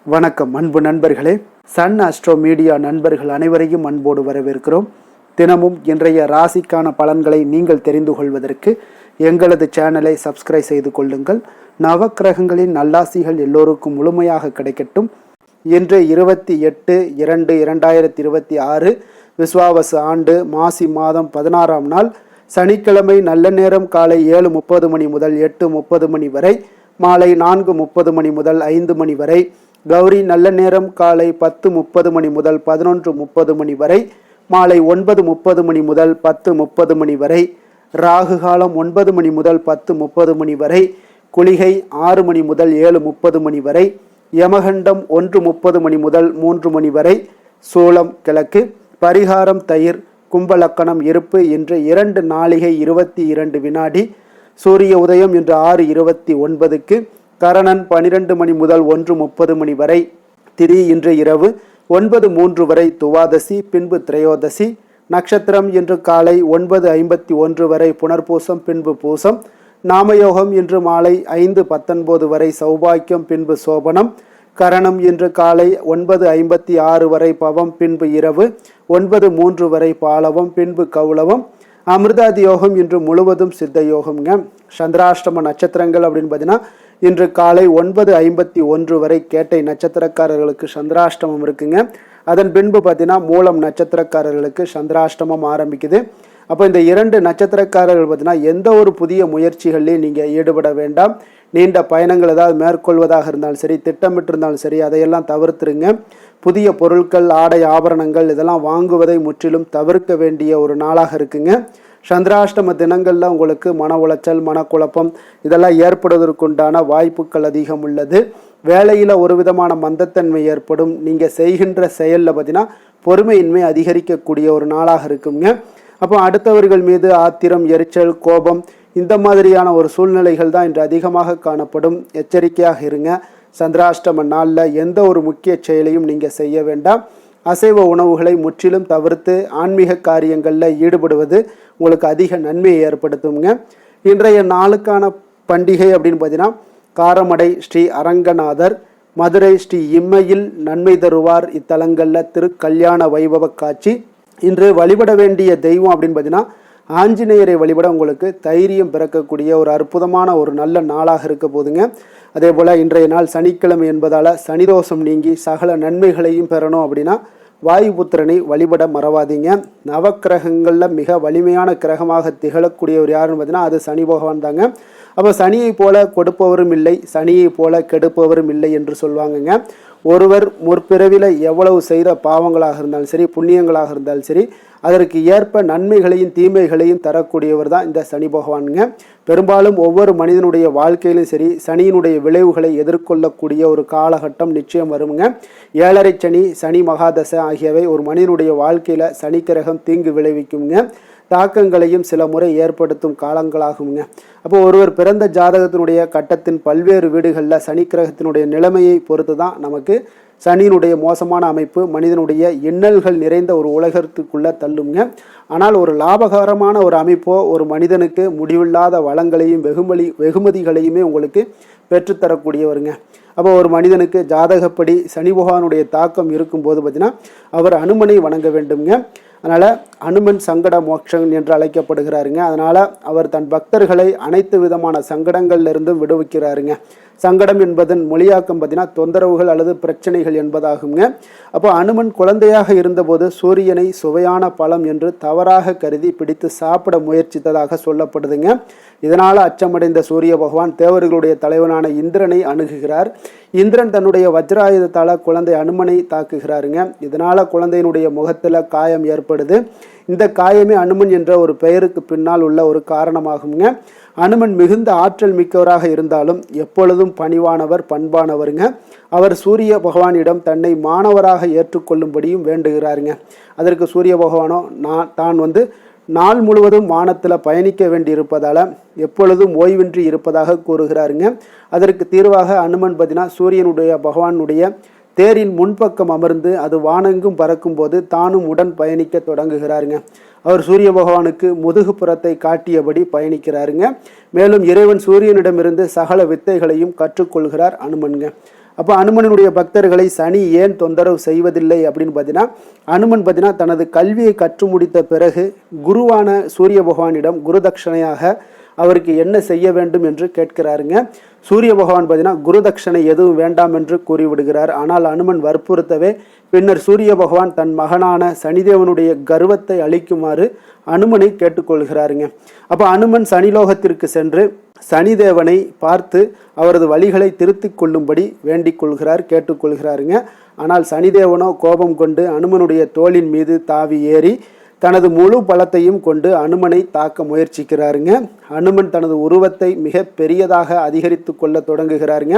வணக்கம் அன்பு நண்பர்களே. சன் அஸ்ட்ரோ மீடியா நண்பர்கள் அனைவரையும் அன்போடு வரவேற்கிறோம். தினமும் இன்றைய ராசிக்கான பலன்களை நீங்கள் தெரிந்து கொள்வதற்கு எங்களது சேனலை சப்ஸ்கிரைப் செய்து கொள்ளுங்கள். நவக்கிரகங்களின் நல்லாசிகள் எல்லோருக்கும் முழுமையாக கிடைக்கட்டும். இன்று 28/2/2026 விஸ்வாவசு ஆண்டு மாசி மாதம் 16ஆம் நாள் சனிக்கிழமை. நல்ல நேரம் காலை 7:30 மணி முதல் 8:30 மணி வரை, மாலை 4:30 மணி முதல் 5 மணி வரை. கௌரி நல்ல நேரம் காலை 10:30 மணி முதல் 11:30 மணி வரை, மாலை 9:30 மணி முதல் 10:30 மணி வரை. ராகு காலம் 9 மணி முதல் 10:30 மணி வரை. குளிகை 6 மணி முதல் 7:30 மணி வரை. யமகண்டம் 1:30 மணி முதல் 3 மணி வரை. சூலம் கிழக்கு. பரிகாரம் தயிர். கும்பலக்கணம் இருப்பு. இன்று 2 நாளிகை 22 வினாடி. சூரிய உதயம் இன்று 6:29க்கு. கரணன் 12 மணி முதல் 1:30 மணி வரை. திரி இன்று இரவு 9:03 வரை துவாதசி, பின்பு திரையோதசி. நட்சத்திரம் இன்று காலை 9:51 வரை புனர்பூசம், பின்பு பூசம். நாமயோகம் இன்று மாலை 5:19 வரை சௌபாக்கியம், பின்பு சோபனம். கரணம் இன்று காலை 9:56 வரை பவம், பின்பு இரவு 9:03 வரை பாலவம், பின்பு கௌளவம். அமிர்தாதி யோகம் இன்று முழுவதும் சித்த யோகம்ங்க. சந்திராஷ்டம நட்சத்திரங்கள் அப்படின்னு பார்த்தீங்கன்னா இன்று காலை 9:51 வரை கேட்டை நட்சத்திரக்காரர்களுக்கு சந்திராஷ்டமம் இருக்குங்க. அதன் பின்பு பார்த்தீங்கன்னா மூலம் நட்சத்திரக்காரர்களுக்கு சந்திராஷ்டமம் ஆரம்பிக்குது. அப்போ இந்த 2 நட்சத்திரக்காரர்கள் பார்த்தீங்கன்னா எந்த ஒரு புதிய முயற்சிகள்லையும் நீங்கள் ஈடுபட வேண்டாம். நீண்ட பயணங்கள் ஏதாவது மேற்கொள்வதாக இருந்தாலும் சரி, திட்டமிட்டு இருந்தாலும் சரி, அதையெல்லாம் தவிர்த்துருங்க. புதிய பொருட்கள், ஆடை, ஆபரணங்கள் இதெல்லாம் வாங்குவதை முற்றிலும் தவிர்க்க வேண்டிய ஒரு நாளாக இருக்குங்க. சந்திராஷ்டம தினங்களில் உங்களுக்கு மன உளைச்சல், மனக்குழப்பம் இதெல்லாம் ஏற்படுவதற்குண்டான வாய்ப்புகள் அதிகம் உள்ளது. வேலையில் ஒரு விதமான மந்தத்தன்மை ஏற்படும். நீங்கள் செய்கின்ற செயலில் பார்த்தீங்கன்னா பொறுமையின்மை அதிகரிக்கக்கூடிய ஒரு நாளாக இருக்குங்க. அப்போ அடுத்தவர்கள் மீது ஆத்திரம், எரிச்சல், கோபம் இந்த மாதிரியான ஒரு சூழ்நிலைகள் தான் இன்று அதிகமாக காணப்படும். எச்சரிக்கையாக இருங்க. சந்திராஷ்டம நாளில் எந்த ஒரு முக்கிய செயலையும் நீங்கள் செய்ய வேண்டாம். அசைவ உணவுகளை முற்றிலும் தவிர்த்து ஆன்மீக காரியங்களில் ஈடுபடுவது உங்களுக்கு அதிக நன்மையை ஏற்படுத்துங்க. இன்றைய நாளுக்கான பண்டிகை அப்படின்னு பார்த்தீங்கன்னா காரமடை ஸ்ரீ அரங்கநாதர், மதுரை ஸ்ரீ இம்மையில் நன்மை தருவார் இத்தலங்களில் திருக்கல்யாண வைபவ காட்சி. இன்று வழிபட வேண்டிய தெய்வம் அப்படின்னு பார்த்தீங்கன்னா ஆஞ்சநேயரை வழிபட உங்களுக்கு தைரியம் பிறக்கக்கூடிய ஒரு அற்புதமான ஒரு நல்ல நாளாக இருக்க போதுங்க. அதே போல் இன்றைய நாள் சனிக்கிழமை என்பதால் சனிதோஷம் நீங்கி சகல நன்மைகளையும் பெறணும் அப்படின்னா வாயுபுத்திரனை வழிபட மறவாதீங்க. நவக்கிரகங்களில் மிக வலிமையான கிரகமாக திகழக்கூடியவர் யாருன்னு பார்த்தீங்கன்னா அது சனி பகவான் தாங்க. அப்போ சனியை போல கொடுப்பவரும் இல்லை, சனியை போல கெடுப்பவரும் இல்லை என்று சொல்லுவாங்கங்க. ஒருவர் முற்பிறவில எவ்வளவு செய்த பாவங்களாக இருந்தாலும் சரி, புண்ணியங்களாக இருந்தாலும் சரி, அதற்கு ஏற்ப நன்மைகளையும் தீமைகளையும் தரக்கூடியவர் தான் இந்த சனி பகவானுங்க. பெரும்பாலும் ஒவ்வொரு மனிதனுடைய வாழ்க்கையிலும் சரி சனியினுடைய விளைவுகளை எதிர்கொள்ளக்கூடிய ஒரு காலகட்டம் நிச்சயம் வருங்க. 7.5 சனி, சனி மகாதசை ஆகியவை ஒரு மனிதனுடைய வாழ்க்கையில் சனி கிரகம் தீங்கு விளைவிக்குங்க. தாக்கங்களையும் சில முறை ஏற்படுத்தும் காலங்களாகுங்க. அப்போ ஒருவர் பிறந்த ஜாதகத்தினுடைய கட்டத்தின் பல்வேறு வீடுகளில் சனி கிரகத்தினுடைய நிலைமையை பொறுத்து தான் நமக்கு சனியினுடைய மோசமான அமைப்பு மனிதனுடைய இன்னல்கள் நிறைந்த ஒரு உலகத்துக்குள்ளே தள்ளுங்க. ஆனால் ஒரு லாபகரமான ஒரு அமைப்போ ஒரு மனிதனுக்கு முடிவில்லாத வளங்களையும் வெகுமதிகளையுமே உங்களுக்கு பெற்றுத்தரக்கூடியவருங்க. அப்போ ஒரு மனிதனுக்கு ஜாதகப்படி சனி பகவானுடைய தாக்கம் இருக்கும்போது பார்த்தீங்கன்னா அவர் அனுமனை வணங்க வேண்டுங்க. அதனால் அனுமன் சங்கட மோட்சம் என்று அழைக்கப்படுகிறாருங்க. அதனால் அவர் தன் பக்தர்களை அனைத்து விதமான சங்கடங்கள்லேருந்தும் விடுவிக்கிறாருங்க. சங்கடம் என்பதன் மொழியாக்கம் பார்த்தீங்கன்னா தொந்தரவுகள் அல்லது பிரச்சனைகள் என்பதாகுங்க. அப்போ அனுமன் குழந்தையாக இருந்தபோது சூரியனை சுவையான பழம் என்று தவறாக கருதி பிடித்து சாப்பிட முயற்சித்ததாக சொல்லப்படுதுங்க. இதனால் அச்சமடைந்த சூரிய பகவான் தேவர்களுடைய தலைவனான இந்திரனை அணுகுகிறார். இந்திரன் தன்னுடைய வஜ்ராயுதத்தால் குழந்தை அனுமனை தாக்குகிறாருங்க. இதனால் குழந்தையினுடைய முகத்தில் காயம் ஏற்படுது. இந்த காயமே அனுமன் என்ற ஒரு பெயருக்கு பின்னால் உள்ள ஒரு காரணமாகுங்க. அனுமன் மிகுந்த ஆற்றல் மிக்கவராக இருந்தாலும் எப்பொழுதும் பணிவானவர், பண்பானவருங்க. அவர் சூரிய பகவானிடம் தன்னை மாணவராக ஏற்றுக்கொள்ளும்படியும் வேண்டுகிறாருங்க. அதற்கு சூரிய பகவானோ தான் நாள் முழுவதும் வானத்தில் பயணிக்க வேண்டியிருப்பதால் எப்பொழுதும் ஓய்வின்றி இருப்பதாக கூறுகிறாருங்க. அதற்கு தீர்வாக அனுமன் பார்த்தீங்கன்னா சூரியனுடைய பகவானுடைய தேரின் முன்பக்கம் அமர்ந்து அது வானெங்கும் பறக்கும் போது தானும் உடன் பயணிக்க தொடங்குகிறாருங்க. அவர் சூரிய பகவானுக்கு முதுகு புறத்தை காட்டியபடி பயணிக்கிறாருங்க. மேலும் இறைவன் சூரியனிடமிருந்து சகல வித்தைகளையும் கற்றுக்கொள்கிறார் அனுமன்க. அப்போ அனுமனுடைய பக்தர்களை சனி ஏன் தொந்தரவு செய்வதில்லை அப்படின்னு பார்த்தீங்கன்னா, அனுமன் பார்த்தீங்கன்னா தனது கல்வியை கற்று முடித்த பிறகு குருவான சூரிய பகவானிடம் குரு தட்சணையாக அவருக்கு என்ன செய்ய வேண்டும் என்று கேட்கிறாருங்க. சூரிய பகவான் பார்த்தீங்கன்னா குரு தட்சணை எதுவும் வேண்டாம் என்று கூறிவிடுகிறார். ஆனால் அனுமன் வற்புறுத்தவே பின்னர் சூரிய பகவான் தன் மகனான சனிதேவனுடைய கர்வத்தை அழிக்குமாறு அனுமனை கேட்டுக்கொள்கிறாருங்க. அப்போ அனுமன் சனிலோகத்திற்கு சென்று சனிதேவனை பார்த்து அவரது வழிகளை திருத்திக் கொள்ளும்படி வேண்டிக் கொள்கிறார், கேட்டுக்கொள்கிறாருங்க. ஆனால் சனிதேவனோ கோபம் கொண்டு அனுமனுடைய தோளின் மீது தாவி ஏறி தனது முழு பலத்தையும் கொண்டு அனுமனை தாக்க முயற்சிக்கிறாருங்க. அனுமன் தனது உருவத்தை மிக பெரியதாக அதிகரித்து கொள்ள தொடங்குகிறாருங்க.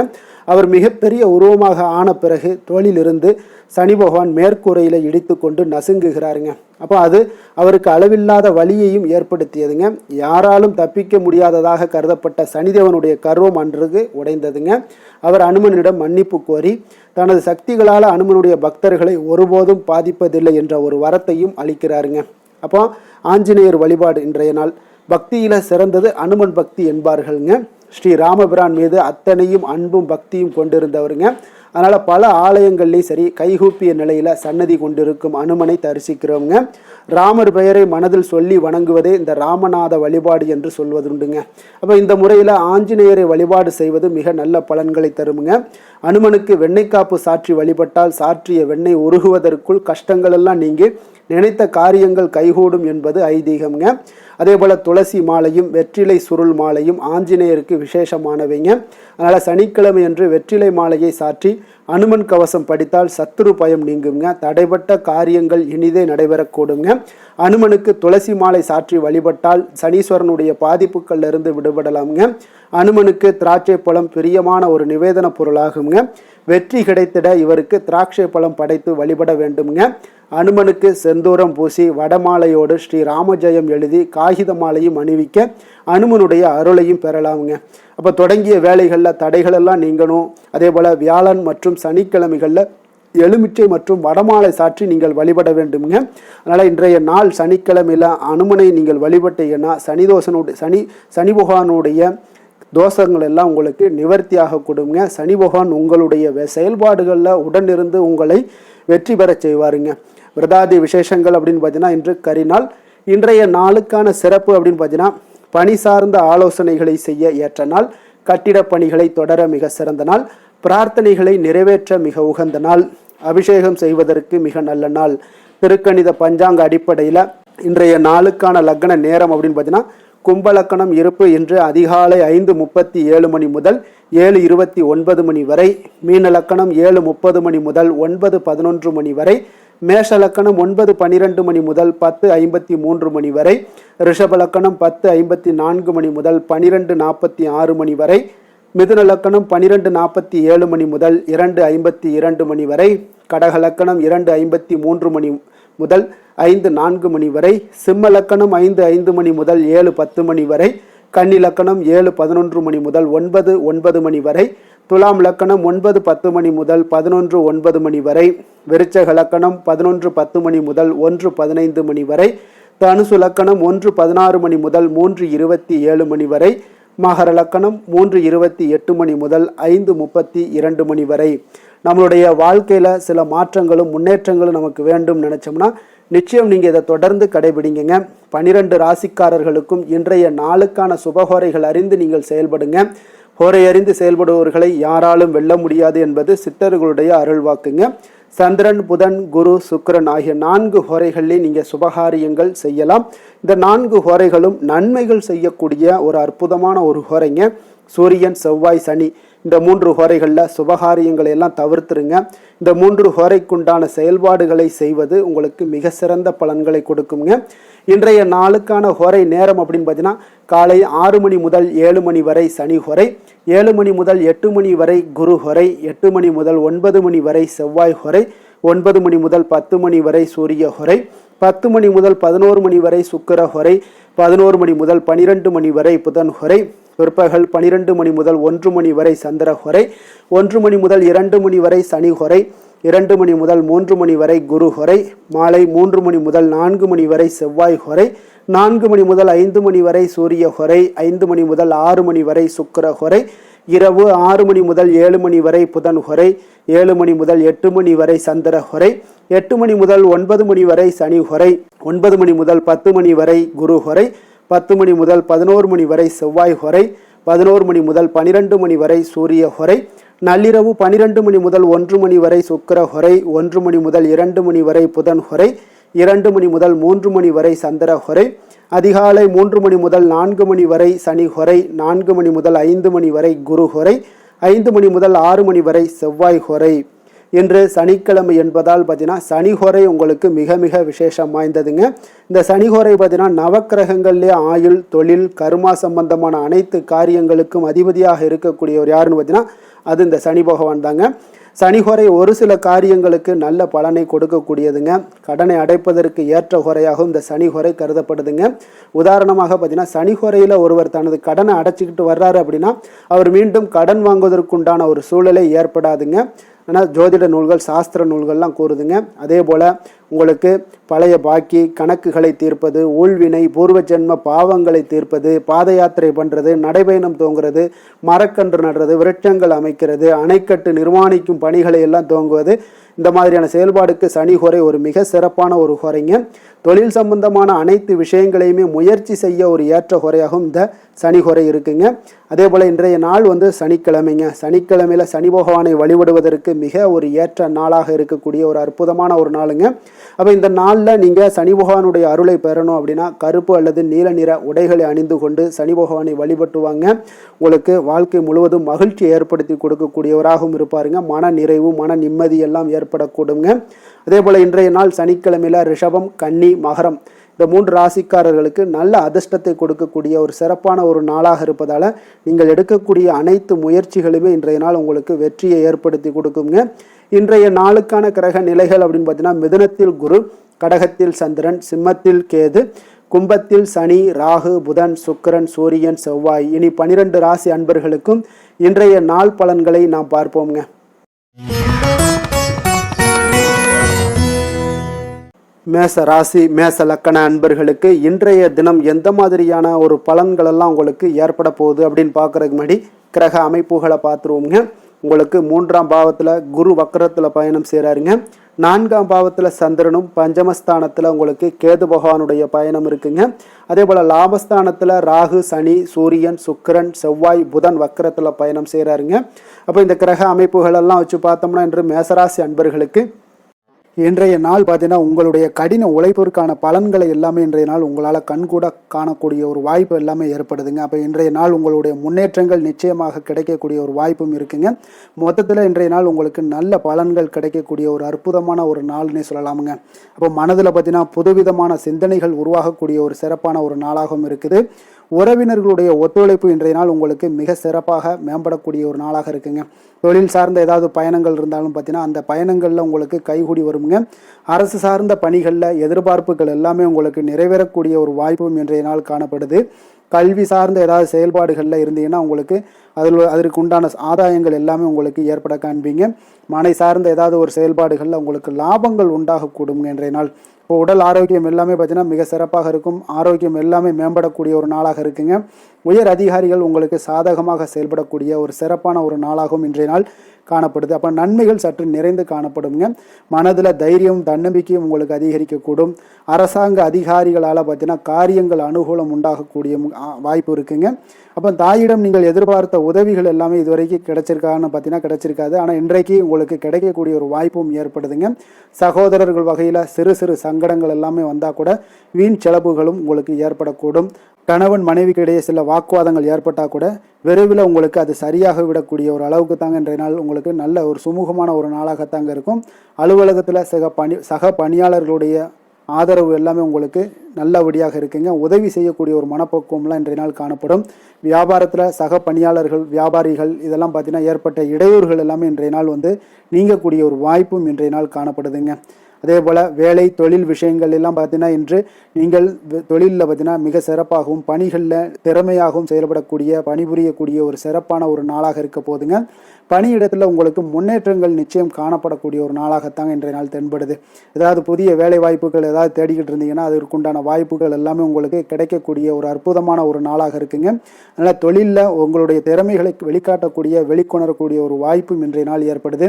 அவர் மிகப்பெரிய உருவமாக ஆன பிறகு தோளிலிருந்து சனி பகவான் மேற்கூரையில் இடித்து கொண்டு நசுங்குகிறாருங்க. அப்போ அது அவருக்கு அளவில்லாத வலியையும் ஏற்படுத்தியதுங்க. யாராலும் தப்பிக்க முடியாததாக கருதப்பட்ட சனிதேவனுடைய கர்வம் அன்றுக்கு உடைந்ததுங்க. அவர் அனுமனிடம் மன்னிப்பு கோரி தனது சக்திகளால் அனுமனுடைய பக்தர்களை ஒருபோதும் பாதிப்பதில்லை என்ற ஒரு வரத்தையும் அளிக்கிறாருங்க. அப்போ ஆஞ்சநேயர் வழிபாடு இன்றைய நாள் பக்தியில சிறந்தது அனுமன் பக்தி என்பார்கள்ங்க. ஸ்ரீ ராமபிரான் மீது அத்தனையும் அன்பும் பக்தியும் கொண்டிருந்தவருங்க. அதனால பல ஆலயங்கள்லையும் சரி கைகூப்பிய நிலையில சன்னதி கொண்டிருக்கும் அனுமனை தரிசிக்கிறவங்க ராமர் பெயரை மனதில் சொல்லி வணங்குவதே இந்த ராமநாத வழிபாடு என்று சொல்வதுண்டுங்க. அப்போ இந்த முறையில் ஆஞ்சநேயரை வழிபாடு செய்வது மிக நல்ல பலன்களை தருமுங்க. அனுமனுக்கு வெண்ணெய் காப்பு சாற்றி வழிபட்டால் சாற்றிய வெண்ணெய் உருகுவதற்குள் கஷ்டங்கள் எல்லாம் நீங்கி நினைத்த காரியங்கள் கைகூடும் என்பது ஐதீகம்ங்க. அதே போல் துளசி மாலையும் வெற்றிலை சுருள் மாலையும் ஆஞ்சநேயருக்கு விசேஷமானவைங்க. அதனால் சனிக்கிழமை அன்று வெற்றிலை மாலையை சாற்றி அனுமன் கவசம் படித்தால் சத்துரு பயம் நீங்குங்க. தடைப்பட்ட காரியங்கள் இனிதே நடைபெறக்கூடுங்க. அனுமனுக்கு துளசி மாலை சாற்றி வழிபட்டால் சனீஸ்வரனுடைய பாதிப்புகள்ல இருந்து விடுபடலாமுங்க. அனுமனுக்கு திராட்சை பழம் பிரியமான ஒரு நிவேதன பொருளாகுங்க. வெற்றி கிடைத்திட இவருக்கு திராட்சை பழம் படைத்து வழிபட வேண்டுங்க. அனுமனுக்கு செந்தூரம் பூசி வடமாலையோடு ஸ்ரீ ராமஜெயம் எழுதி காகித மாலையும் அணிவிக்க அனுமனுடைய அருளையும் பெறலாமுங்க. அப்போ தொடங்கிய வேலைகளில் தடைகளெல்லாம் நீங்கணும். அதே போல் வியாழன் மற்றும் சனிக்கிழமைகளில் எலுமிச்சை மற்றும் வடமாலை சாற்றி நீங்கள் வழிபட வேண்டுங்க. அதனால் இன்றைய நாள் சனிக்கிழமையில் அனுமனை நீங்கள் வழிபட்டீங்கன்னா சனி பகவானுடைய தோஷங்கள் எல்லாம் உங்களுக்கு நிவர்த்தியாக கொடுங்க. சனி பகவான் உங்களுடைய செயல்பாடுகளில் உடனிருந்து உங்களை வெற்றி பெற செய்வாருங்க. விரதாதி விசேஷங்கள் அப்படின்னு பார்த்தீங்கன்னா இன்று கரிநாள். இன்றைய நாளுக்கான சிறப்பு அப்படின்னு பார்த்தீங்கன்னா பணி சார்ந்த ஆலோசனைகளை செய்ய ஏற்ற நாள், கட்டிட பணிகளை தொடர மிக சிறந்த நாள், பிரார்த்தனைகளை நிறைவேற்ற மிக உகந்த நாள், அபிஷேகம் செய்வதற்கு மிக நல்ல நாள். திருக்கணித பஞ்சாங்க அடிப்படையில் இன்றைய நாளுக்கான லக்ன நேரம் அப்படின்னு பார்த்தீங்கன்னா கும்பலக்கணம் இருப்பு இன்று அதிகாலை 5:37 மணி முதல் 7:29 மணி வரை, மீன லக்கணம் 7:30 மணி முதல் 9:11 மணி வரை, மேஷ லக்கணம் 9:12 மணி முதல் 10:53 மணி வரை, ரிஷப லக்கணம் 10:54 மணி முதல் 12:46 மணி வரை, மிதுன லக்கணம் 12:47 மணி முதல் 2:52 மணி வரை, கடக லக்கணம் 2:53 மணி முதல் 5:04 மணி வரை, சிம்ம லக்கணம் 5:05 மணி முதல் 7:10 மணி வரை, கன்னி லக்கணம் 7:11 மணி முதல் 9:09 மணி வரை, துலாம் லக்கணம் 9:10 மணி முதல் 11:09 மணி வரை, விருச்சக லக்கணம் 11:10 மணி முதல் 1:15 மணி வரை, தனுசு லக்கணம் 1:16 மணி முதல் 3:27 மணி வரை, மகர லக்கணம் 3:28 மணி முதல் 5:32 மணி வரை. நம்மளுடைய வாழ்க்கையில் சில மாற்றங்களும் முன்னேற்றங்களும் நமக்கு வேண்டும் நினச்சோம்னா நிச்சயம் நீங்கள் இதை தொடர்ந்து கடைபிடிங்க. 12 ராசிக்காரர்களுக்கும் இன்றைய நாளுக்கான சுபஹோரைகள் அறிந்து நீங்கள் செயல்படுங்க. ஹோரை அறிந்து செயல்படுபவர்களை யாராலும் வெல்ல முடியாது என்பது சித்தர்களுடைய அருள்வாக்குங்க. சந்திரன், புதன், குரு, சுக்கிரன் ஆகிய 4 ஹோரைகளிலே நீங்கள் சுபகாரியங்கள் செய்யலாம். இந்த 4 ஹோரைகளும் நன்மைகள் செய்யக்கூடிய ஒரு அற்புதமான ஒரு ஹோரைங்க. சூரியன், செவ்வாய், சனி இந்த 3 ஹோரைகளில் சுபகாரியங்களை எல்லாம் தவிர்த்துருங்க. இந்த 3 ஹோரைக்குண்டான செயல்பாடுகளை செய்வது உங்களுக்கு மிக சிறந்த பலன்களை கொடுக்குங்க. இன்றைய நாளுக்கான ஹோரை நேரம் அப்படின்னு பார்த்தீங்கன்னா காலை 6 மணி முதல் 7 மணி வரை சனி ஹோரை, 7 மணி முதல் 8 மணி வரை குரு ஹோரை, 8 மணி முதல் 9 மணி வரை செவ்வாய் ஹோரை, 9 மணி முதல் 10 மணி வரை சூரிய ஹோரை, 10 மணி முதல் 11 மணி வரை சுக்கிர ஹோரை, 11 மணி முதல் 12 மணி வரை புதன் ஹோரை, பிற்பகல் 12 மணி முதல் 1 மணி வரை சந்திர ஹோரை, 1 மணி முதல் 2 மணி வரை சனி ஹோரை, 2 மணி முதல் 3 மணி வரை குரு ஹோரை, மாலை 3 மணி முதல் 4 மணி வரை செவ்வாய் ஹோரை, 4 மணி முதல் 5 மணி வரை சூரிய ஹோரை, 5 மணி முதல் 6 மணி வரை சுக்கிர ஹோரை, இரவு 6 மணி முதல் 7 மணி வரை புதன் ஹொரை, 7 மணி முதல் 8 மணி வரை சந்திர ஹொரை, 8 மணி முதல் 9 மணி வரை சனி ஹொரை, 9 மணி முதல் 10 மணி வரை குரு ஹொரை, 10 மணி முதல் 11 மணி வரை செவ்வாய் ஹொரை, 11 மணி முதல் 12 மணி வரை சூரிய ஹொரை, நள்ளிரவு 12 மணி முதல் 1 மணி வரை சுக்கிர ஹொரை, 1 மணி முதல் 2 மணி வரை புதன் ஹொரை, 2 மணி முதல் 3 மணி வரை சந்திர ஹொரை, அதிகாலை 3 மணி முதல் 4 மணி வரை சனி ஹொரை, 4 மணி முதல் 5 மணி வரை குரு ஹொரை, 5 மணி முதல் 6 மணி வரை செவ்வாய் ஹொரை. இன்று சனிக்கிழமை என்பதால் பார்த்தீங்கன்னா சனிஹோரை உங்களுக்கு மிக மிக விசேஷம் வாய்ந்ததுங்க. இந்த சனிஹோரை பார்த்தீங்கன்னா நவக்கிரகங்கள்லேயே ஆயுள், தொழில், கர்மா சம்பந்தமான அனைத்து காரியங்களுக்கும் அதிபதியாக இருக்கக்கூடியவர் யாருன்னு பார்த்தீங்கன்னா அது இந்த சனி பகவான் தாங்க. சனிஹோரை ஒரு சில காரியங்களுக்கு நல்ல பலனை கொடுக்கக்கூடியதுங்க. கடனை அடைப்பதற்கு ஏற்ற ஹோரையாகவும் இந்த சனிஹோரை கருதப்படுதுங்க. உதாரணமாக பார்த்தீங்கன்னா சனிஹோரையில் ஒருவர் தனது கடனை அடைச்சிக்கிட்டு வர்றாரு அப்படின்னா அவர் மீண்டும் கடன் வாங்குவதற்குண்டான ஒரு சூழலை ஏற்படாதுங்க. ஆனால் ஜோதிட நூல்கள், சாஸ்திர நூல்கள்லாம் கூறுதுங்க. அதே போல் உங்களுக்கு பழைய பாக்கி கணக்குகளை தீர்ப்பது, ஊழ்வினை, பூர்வ ஜென்ம பாவங்களை தீர்ப்பது, பாத யாத்திரை பண்ணுறது, நடைபயணம் துவங்குறது, மரக்கன்று நடுறது, விருட்சங்கள் அமைக்கிறது, அணைக்கட்டு நிர்மாணிக்கும் பணிகளை எல்லாம் துவங்குவது, இந்த மாதிரியான செயல்பாடுக்கு சனிஹோரை ஒரு மிக சிறப்பான ஒரு ஹோரைங்க. தொழில் சம்பந்தமான அனைத்து விஷயங்களையுமே முயற்சி செய்ய ஒரு ஏற்ற ஹோரையாகவும் இந்த சனிஹோரை இருக்குங்க. அதே போல் இன்றைய நாள் சனிக்கிழமைங்க. சனிக்கிழமையில் சனி பகவானை வழிபடுவதற்கு மிக ஒரு ஏற்ற நாளாக இருக்கக்கூடிய ஒரு அற்புதமான ஒரு நாளுங்க. அப்போ இந்த நாளில் நீங்கள் சனி பகவானுடைய அருளை பெறணும் அப்படின்னா கருப்பு அல்லது நீல நிற உடைகளை அணிந்து கொண்டு சனி பகவானை வழிபட்டுவாங்க. உங்களுக்கு வாழ்க்கை முழுவதும் மகிழ்ச்சி ஏற்படுத்தி கொடுக்கக்கூடியவராகவும் இருப்பாருங்க. மன நிறைவு, மன நிம்மதி எல்லாம் ஏற்படக்கூடுங்க. அதே போல் இன்றைய நாள் சனிக்கிழமையில் ரிஷபம், கன்னி, மகரம் இந்த 3 ராசிக்காரர்களுக்கு நல்ல அதிர்ஷ்டத்தை கொடுக்கக்கூடிய ஒரு சிறப்பான ஒரு நாளாக இருப்பதால் நீங்கள் எடுக்கக்கூடிய அனைத்து முயற்சிகளுமே இன்றைய நாள் உங்களுக்கு வெற்றியை ஏற்படுத்தி கொடுக்குங்க. இன்றைய நாளுக்கான கிரக நிலைகள் அப்படின்னு பார்த்தீங்கன்னா மிதுனத்தில் குரு, கடகத்தில் சந்திரன், சிம்மத்தில் கேது, கும்பத்தில் சனி, ராகு, புதன், சுக்கிரன், சூரியன், செவ்வாய். இனி 12 ராசி அன்பர்களுக்கும் இன்றைய நாள் பலன்களை நாம் பார்ப்போம்ங்க. மேச ராசி, மேச லக்கண அன்பர்களுக்கு இன்றைய தினம் எந்த மாதிரியான ஒரு பலன்களெல்லாம் உங்களுக்கு ஏற்பட போகுது அப்படின்னு பார்க்குறதுக்கு முன்னாடி கிரக அமைப்புகளை பார்த்துருவோங்க. உங்களுக்கு 3ஆம் பாவத்தில் குரு வக்கரத்தில் பயணம் செய்கிறாருங்க. 4ஆம் பாவத்தில் சந்திரனும், பஞ்சமஸ்தானத்தில் உங்களுக்கு கேது பகவானுடைய பயணம் இருக்குங்க. அதே போல் லாபஸ்தானத்தில் ராகு, சனி, சூரியன், சுக்கிரன், செவ்வாய், புதன் வக்கரத்தில் பயணம் செய்கிறாருங்க. அப்போ இந்த கிரக அமைப்புகளெல்லாம் வச்சு பார்த்தோம்னா இன்று மேசராசி அன்பர்களுக்கு இன்றைய நாள் பார்த்தீங்கன்னா உங்களுடைய கடின உழைப்பிற்கான பலன்களை எல்லாமே இன்றைய நாள் உங்களால் கண்கூட காணக்கூடிய ஒரு வாய்ப்பு எல்லாமே ஏற்படுதுங்க. அப்போ இன்றைய நாள் உங்களுடைய முன்னேற்றங்கள் நிச்சயமாக கிடைக்கக்கூடிய ஒரு வாய்ப்பும் இருக்குங்க. மொத்தத்தில் இன்றைய நாள் உங்களுக்கு நல்ல பலன்கள் கிடைக்கக்கூடிய ஒரு அற்புதமான ஒரு நாள்னே சொல்லலாமுங்க. அப்போ மனதில் பார்த்தீங்கன்னா புதுவிதமான சிந்தனைகள் உருவாகக்கூடிய ஒரு சிறப்பான ஒரு நாளாகவும் இருக்குது. உறவினர்களுடைய ஒத்துழைப்பு இன்றைய நாள் உங்களுக்கு மிக சிறப்பாக மேம்படக்கூடிய ஒரு நாளாக இருக்குங்க. தொழில் சார்ந்த ஏதாவது பயணங்கள் இருந்தாலும் பார்த்தீங்கன்னா அந்த பயணங்களில் உங்களுக்கு கைகூடி வருங்க. அரசு சார்ந்த பணிகளில் எதிர்பார்ப்புகள் எல்லாமே உங்களுக்கு நிறைவேறக்கூடிய ஒரு வாய்ப்பும் இன்றைய நாள் காணப்படுது. கல்வி சார்ந்த ஏதாவது செயல்பாடுகளில் இருந்தீங்கன்னா உங்களுக்கு அதற்கு உண்டான ஆதாயங்கள் எல்லாமே உங்களுக்கு ஏற்பட காண்பீங்க. மனை சார்ந்த ஏதாவது ஒரு செயல்பாடுகளில் உங்களுக்கு லாபங்கள் உண்டாகக்கூடும் இன்றைய நாள். இப்போ உடல் ஆரோக்கியம் எல்லாமே பார்த்தீங்கன்னா மிக சிறப்பாக இருக்கும். ஆரோக்கியம் எல்லாமே மேம்படக்கூடிய ஒரு நாளாக இருக்குங்க. உயர் அதிகாரிகள் உங்களுக்கு சாதகமாக செயல்படக்கூடிய ஒரு சிறப்பான ஒரு நாளாகவும் இன்றைய நாள் காணப்படுது. அப்போ நன்மைகள் சற்று நிறைந்து காணப்படுங்க. மனதில் தைரியம், தன்னம்பிக்கையும் உங்களுக்கு அதிகரிக்கக்கூடும். அரசாங்க அதிகாரிகளால் பார்த்தீங்கன்னா காரியங்கள் அனுகூலம் உண்டாகக்கூடிய வாய்ப்பு இருக்குங்க. அப்போ தாயிடம் நீங்கள் எதிர்பார்த்த உதவிகள் எல்லாமே இதுவரைக்கும் கிடைச்சிருக்கான்னு பார்த்தீங்கன்னா கிடைச்சிருக்காது. ஆனால் இன்றைக்கு உங்களுக்கு கிடைக்கக்கூடிய ஒரு வாய்ப்பும் ஏற்படுதுங்க. சகோதரர்கள் வகையில் சிறு சிறு சங்கடங்கள் எல்லாமே வந்தால் கூட வீண் செலவுகளும் உங்களுக்கு ஏற்படக்கூடும். கணவன் மனைவிக்கு இடையே சில வாக்குவாதங்கள் ஏற்பட்டால் கூட விரைவில் உங்களுக்கு அது சரியாக விடக்கூடிய ஒரு அளவுக்கு தாங்க இன்றைய நாள் உங்களுக்கு நல்ல ஒரு சுமூகமான ஒரு நாளாகத்தாங்க இருக்கும். அலுவலகத்தில் சக பணியாளர்களுடைய ஆதரவு எல்லாமே உங்களுக்கு நல்லபடியாக இருக்குங்க. உதவி செய்யக்கூடிய ஒரு மனப்பக்குவம்லாம் இன்றைய நாள் காணப்படும். வியாபாரத்தில் சக பணியாளர்கள், வியாபாரிகள் இதெல்லாம் பார்த்தீங்கன்னா ஏற்பட்ட இடையூறுகள் எல்லாமே இன்றைய நாள் நீங்கக்கூடிய ஒரு வாய்ப்பும் இன்றைய நாள் காணப்படுதுங்க. அதே போல் வேலை தொழில் விஷயங்கள் எல்லாம் பார்த்தீங்கன்னா இன்று நீங்கள் தொழிலில் பார்த்தீங்கன்னா மிக சிறப்பாகவும் பணிகளில் திறமையாகவும் செயல்படக்கூடிய பணிபுரியக்கூடிய ஒரு சிறப்பான ஒரு நாளாக இருக்க போதுங்க. பணியிடத்தில் உங்களுக்கு முன்னேற்றங்கள் நிச்சயம் காணப்படக்கூடிய ஒரு நாளாகத்தாங்க இன்றைய நாள் தென்படுது. ஏதாவது புதிய வேலை வாய்ப்புகள் ஏதாவது தேடிக்கிட்டு இருந்தீங்கன்னா அதற்குண்டான வாய்ப்புகள் எல்லாமே உங்களுக்கு கிடைக்கக்கூடிய ஒரு அற்புதமான ஒரு நாளாக இருக்குங்க. அதனால் தொழிலில் உங்களுடைய திறமைகளை வெளிக்காட்டக்கூடிய வெளிக்கொணரக்கூடிய ஒரு வாய்ப்பும் இன்றைய நாள் ஏற்படுது.